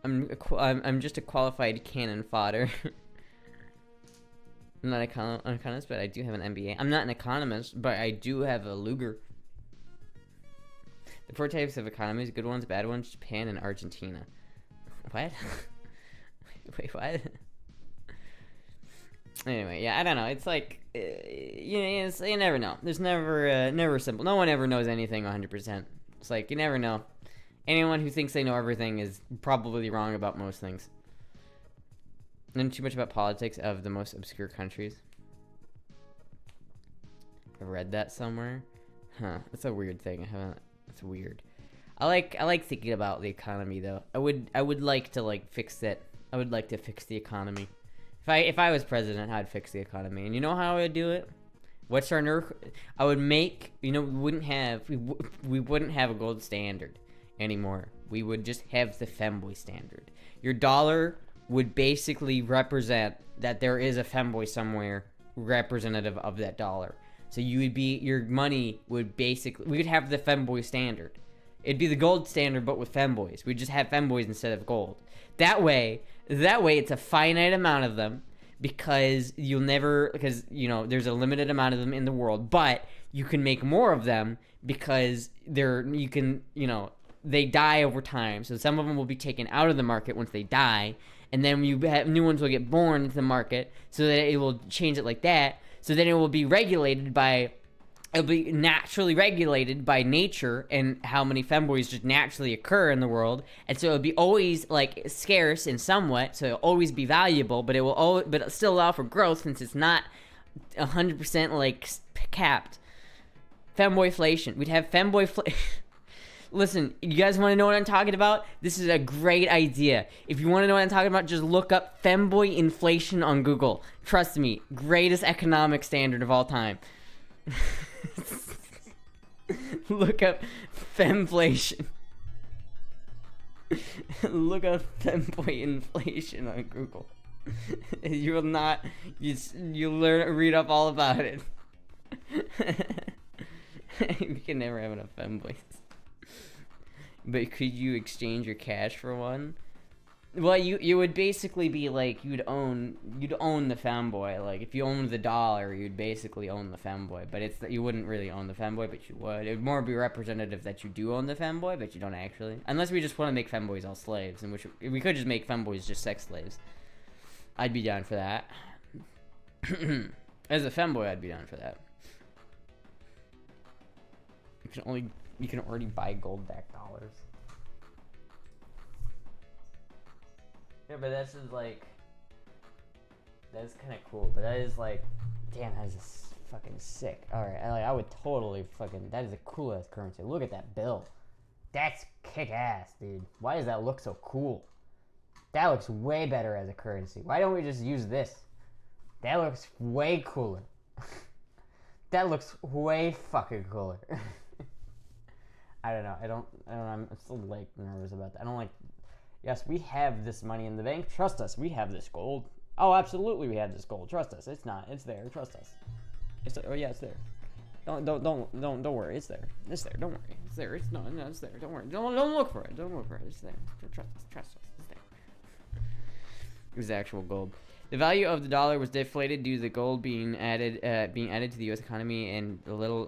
I'm just a qualified cannon fodder. I'm not an economist, but I do have an MBA. I'm not an economist, but I do have a Luger. The 4 types of economies: good ones, bad ones, Japan and Argentina. What? Wait, what? Anyway, yeah, I don't know. It's like, you never know. There's never simple. No one ever knows anything 100%. It's like, you never know. Anyone who thinks they know everything is probably wrong about most things. Know too much about politics of the most obscure countries. I've read that somewhere. Huh? That's a weird thing. It's weird. I like thinking about the economy though. I would like to like fix it. I would like to fix the economy. If I was president, I'd fix the economy. And you know how I would do it? What's our nerve? I would make, we wouldn't have a gold standard anymore. We would just have the Femboy standard. Your dollar would basically represent that there is a Femboy somewhere representative of that dollar. So your money would basically, we would have the Femboy standard. It'd be the gold standard, but with Femboys. We'd just have Femboys instead of gold. That way it's a finite amount of them, because there's a limited amount of them in the world, but you can make more of them because they die over time. So some of them will be taken out of the market once they die, and then new ones will get born into the market, so that it will change it like that. So then it will be naturally regulated by nature and how many Femboys just naturally occur in the world. And so it'll be always like scarce and somewhat, so it'll always be valuable, but but it'll still allow for growth since it's not 100% like capped. Femboyflation. We'd have Femboyflation. Listen, you guys want to know what I'm talking about? This is a great idea. If you want to know what I'm talking about, just look up Femboy inflation on Google. Trust me, greatest economic standard of all time. Look up Femflation. Look up Femboy inflation on Google. You will not. You'll read up all about it. We can never have enough Femboys. but could you exchange your cash for one? Well, you would basically be like you'd own the Femboy. Like if you owned the dollar, you'd basically own the Femboy. But you wouldn't really own the Femboy, but you would. It would more be representative that you do own the Femboy, but you don't actually. Unless we just want to make Femboys all slaves, in which we could just make Femboys just sex slaves. I'd be down for that. As a Femboy, I'd be down for that. You can already buy gold-backed dollars. Yeah, but that's kind of cool. But that is like, damn, that is fucking sick. All right, I would totally that is a cool ass currency. Look at that bill. That's kick ass, dude. Why does that look so cool? That looks way better as a currency. Why don't we just use this? That looks way cooler. That looks way fucking cooler. I don't know. I'm still like nervous about that. I don't like. Yes, we have this money in the bank. Trust us. We have this gold. Oh, absolutely, we have this gold. Trust us. It's not. It's there. Trust us. It's there. Don't worry. It's there. It's there. Don't worry. It's there. It's there. Don't worry. Don't look for it. Don't look for it. It's there. Trust us. It's there. It was actual gold. The value of the dollar was deflated due to the gold being added to the U.S. economy and a little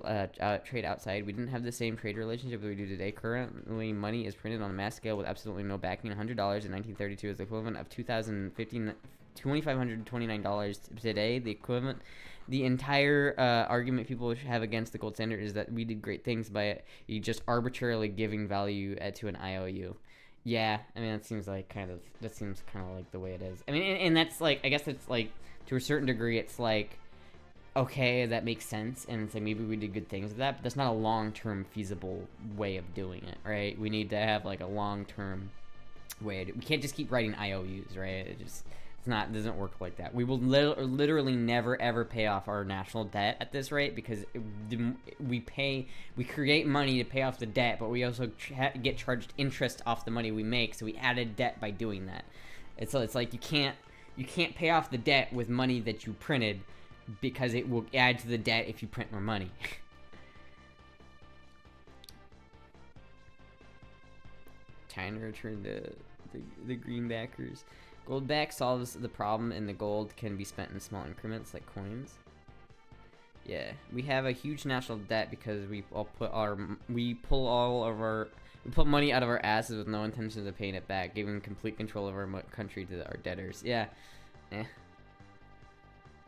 trade outside. We didn't have the same trade relationship that we do today. Currently, money is printed on a mass scale with absolutely no backing. $100 in 1932 is the equivalent of $2,529 today. The entire argument people have against the gold standard is that we did great things by it. You just arbitrarily giving value to an IOU. Yeah, I mean that seems kind of like the way it is. I mean, and that's like, I guess it's like to a certain degree, it's like, okay, that makes sense, and it's like maybe we did good things with that, but that's not a long-term feasible way of doing it, right? We need to have like a long-term way. We can't just keep writing IOUs, right? It doesn't work like that. We will literally never ever pay off our national debt at this rate because we create money to pay off the debt, but we also get charged interest off the money we make. So we added debt by doing that. It's like you can't pay off the debt with money that you printed because it will add to the debt if you print more money. China returned the greenbackers. Goldback solves the problem, and the gold can be spent in small increments like coins. Yeah, we have a huge national debt because we put money out of our asses with no intention of paying it back, giving complete control of our country to our debtors. Yeah,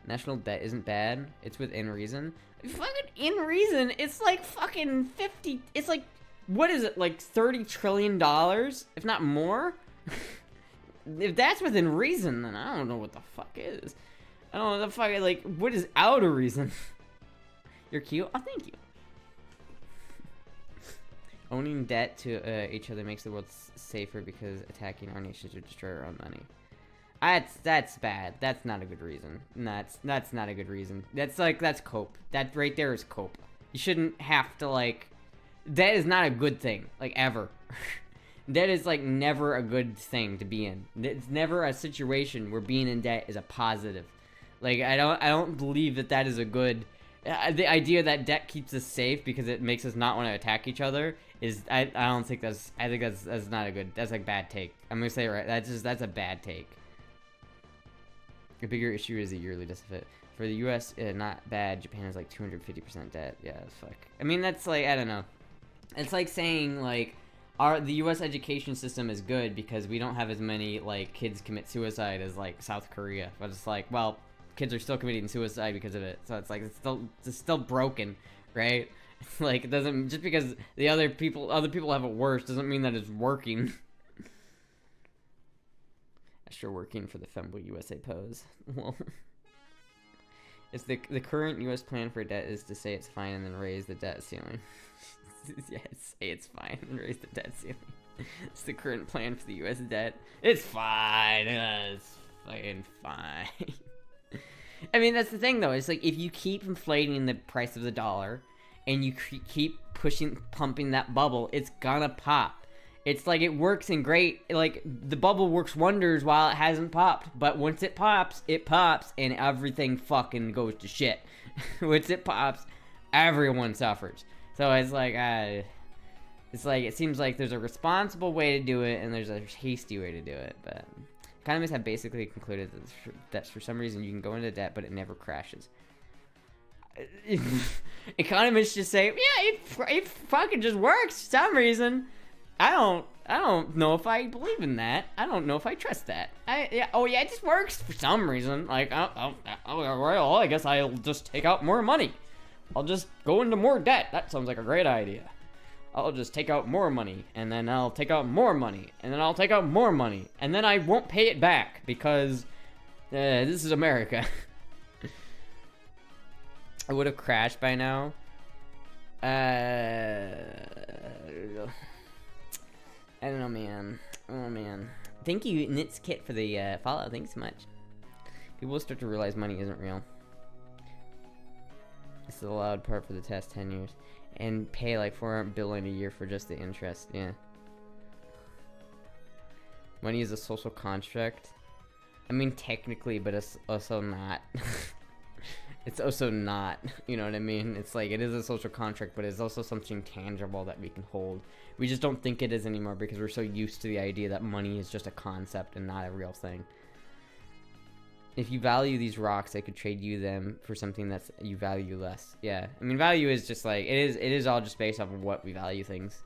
national debt isn't bad. It's within reason. Fucking in reason. It's like fucking 50. It's like, what is it? Like $30 trillion, if not more. If that's within reason, then I don't know what the fuck is. I don't know what the fuck, like, what is out of reason? You're cute? Oh, thank you. Owning debt to each other makes the world safer because attacking our nations would destroy our own money. That's bad. That's not a good reason. That's not a good reason. That's cope. That right there is cope. You shouldn't have to, like, that is not a good thing, like, ever. That is like never a good thing to be in. It's never a situation where being in debt is a positive. Like I don't believe that is a good. The idea that debt keeps us safe because it makes us not want to attack each other is I don't think that's. I think that's not a good. That's a bad take. I'm gonna say it right. That's a bad take. A bigger issue is the yearly deficit. For the U.S., not bad. Japan has like 250% debt. Yeah, fuck. I mean that's like, I don't know. It's like saying like. The U.S. education system is good because we don't have as many like kids commit suicide as like South Korea, but it's like, well, kids are still committing suicide because of it, so it's like it's still broken, right? It's like it doesn't, just because the other people have it worse doesn't mean that it's working. Extra working for the Femboy USA pose. Well, it's the current U.S. plan for debt is to say it's fine and then raise the debt ceiling. Yes, say it's fine and raise the debt ceiling. It's the current plan for the U.S. debt. It's fine. It's fucking fine. I mean, that's the thing, though. It's like, if you keep inflating the price of the dollar and you keep pumping that bubble, it's gonna pop. It's like, it works and great. Like, the bubble works wonders while it hasn't popped. But once it pops, and everything fucking goes to shit. Once it pops, everyone suffers. So it's like, It's like, it seems like there's a responsible way to do it and there's a hasty way to do it. But economists have basically concluded that for some reason you can go into debt, but it never crashes. Economists just say, yeah, it fucking just works for some reason. I don't know if I believe in that. I don't know if I trust that. It just works for some reason. Like, well, I guess I'll just take out more money. I'll just go into more debt. That sounds like a great idea. I'll just take out more money, and then I'll take out more money, and then I'll take out more money, and then I won't pay it back because this is America. I would have crashed by now. I don't know, man. Oh, man. Thank you, Knits Kit, for the follow. Thanks so much. People will start to realize money isn't real. This is the loud part for the test, 10 years. And pay like $400 billion a year for just the interest, yeah. Money is a social construct. I mean, technically, but it's also not. It's also not, you know what I mean? It's like, it is a social contract, but it's also something tangible that we can hold. We just don't think it is anymore because we're so used to the idea that money is just a concept and not a real thing. If you value these rocks, I could trade you them for something that's you value less. Yeah, I mean, value is just like, it is all just based off of what we value things.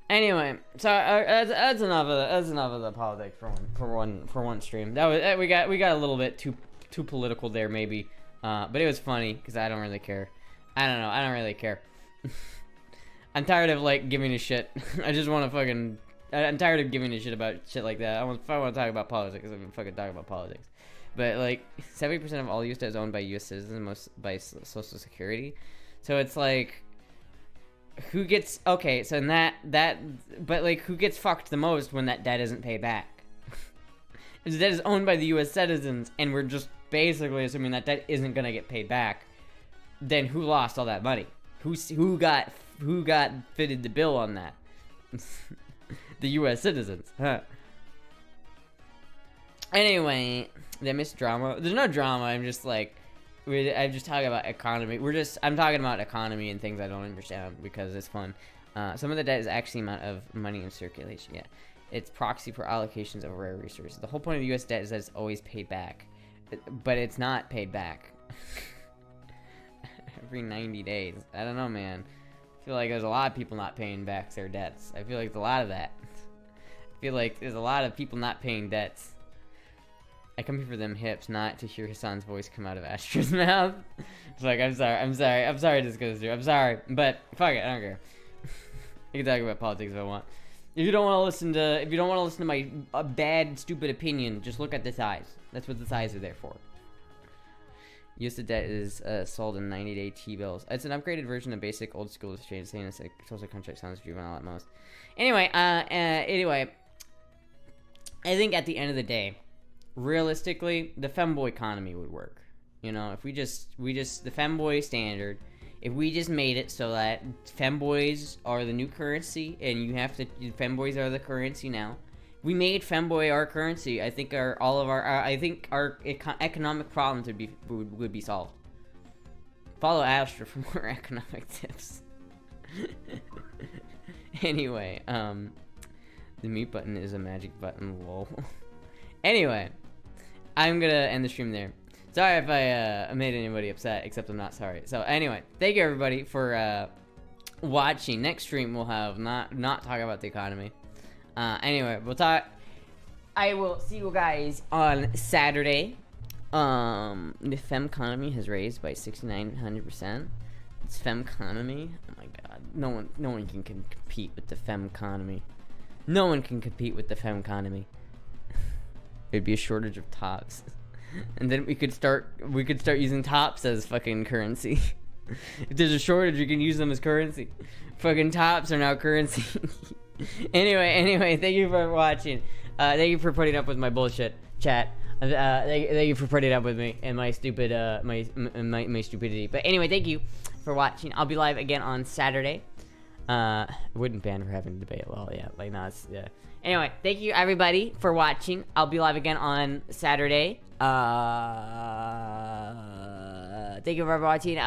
Anyway, so that's enough of the politics for one stream. That was we got a little bit too political there maybe, but it was funny because I don't really care. I don't know, I don't really care. I'm tired of like giving a shit. I just want to fucking. I'm tired of giving a shit about shit like that. If I want to talk about politics, I'm gonna fucking talk about politics. But like 70% of all U.S. debt is owned by U.S. citizens, most by Social Security. So it's like, who gets so in but like who gets fucked the most when that debt isn't paid back? If the debt is owned by the U.S. citizens, and we're just basically assuming that debt isn't gonna get paid back, then who lost all that money? Who got fitted the bill on that? The U.S. citizens, huh? Anyway, did I miss drama? There's no drama. I'm just like, I'm just talking about economy. I'm talking about economy and things I don't understand because it's fun. Some of the debt is actually the amount of money in circulation. Yeah, it's proxy for allocations of rare resources. The whole point of U.S. debt is that it's always paid back, but it's not paid back. Every 90 days. I don't know, man. I feel like there's a lot of people not paying back their debts. I feel like there's a lot of that. I feel like there's a lot of people not paying debts. I come here for them hips, not to hear Hassan's voice come out of Astra's mouth. It's like, I'm sorry this goes through. I'm sorry, but fuck it, I don't care. You can talk about politics if I want. If you don't want to listen to my bad, stupid opinion, just look at the size. That's what the size are there for. U.S. debt is sold in 90-day T-bills. It's an upgraded version of basic old school exchange, saying it's a social contract sounds juvenile at most. Anyway, I think at the end of the day, realistically, the femboy economy would work. You know, if we just the femboy standard, if we just made it so that femboys are the new currency, and femboys are the currency now. We made Femboy our currency. I think our economic problems would be solved. Follow Astra for more economic tips. Anyway, the mute button is a magic button. Lol. Anyway, I'm gonna end the stream there. Sorry if I made anybody upset, except I'm not sorry. So anyway, thank you everybody for watching. Next stream we'll have not talk about the economy. Anyway, I will see you guys on Saturday. The fem economy has raised by 6,900%. It's fem economy. Oh my god. No one can compete with the fem economy. No one can compete with the fem economy. There'd be a shortage of tops. And then we could start using tops as fucking currency. If there's a shortage, we can use them as currency. Fucking tops are now currency. Anyway, thank you for watching. Thank you for putting up with my bullshit, chat. Thank you for putting up with me and my stupid, my stupidity. But anyway, thank you for watching. I'll be live again on Saturday. Wouldn't ban for having a debate. Well, yeah, like no, yeah. Anyway, thank you everybody for watching. I'll be live again on Saturday. Thank you for watching.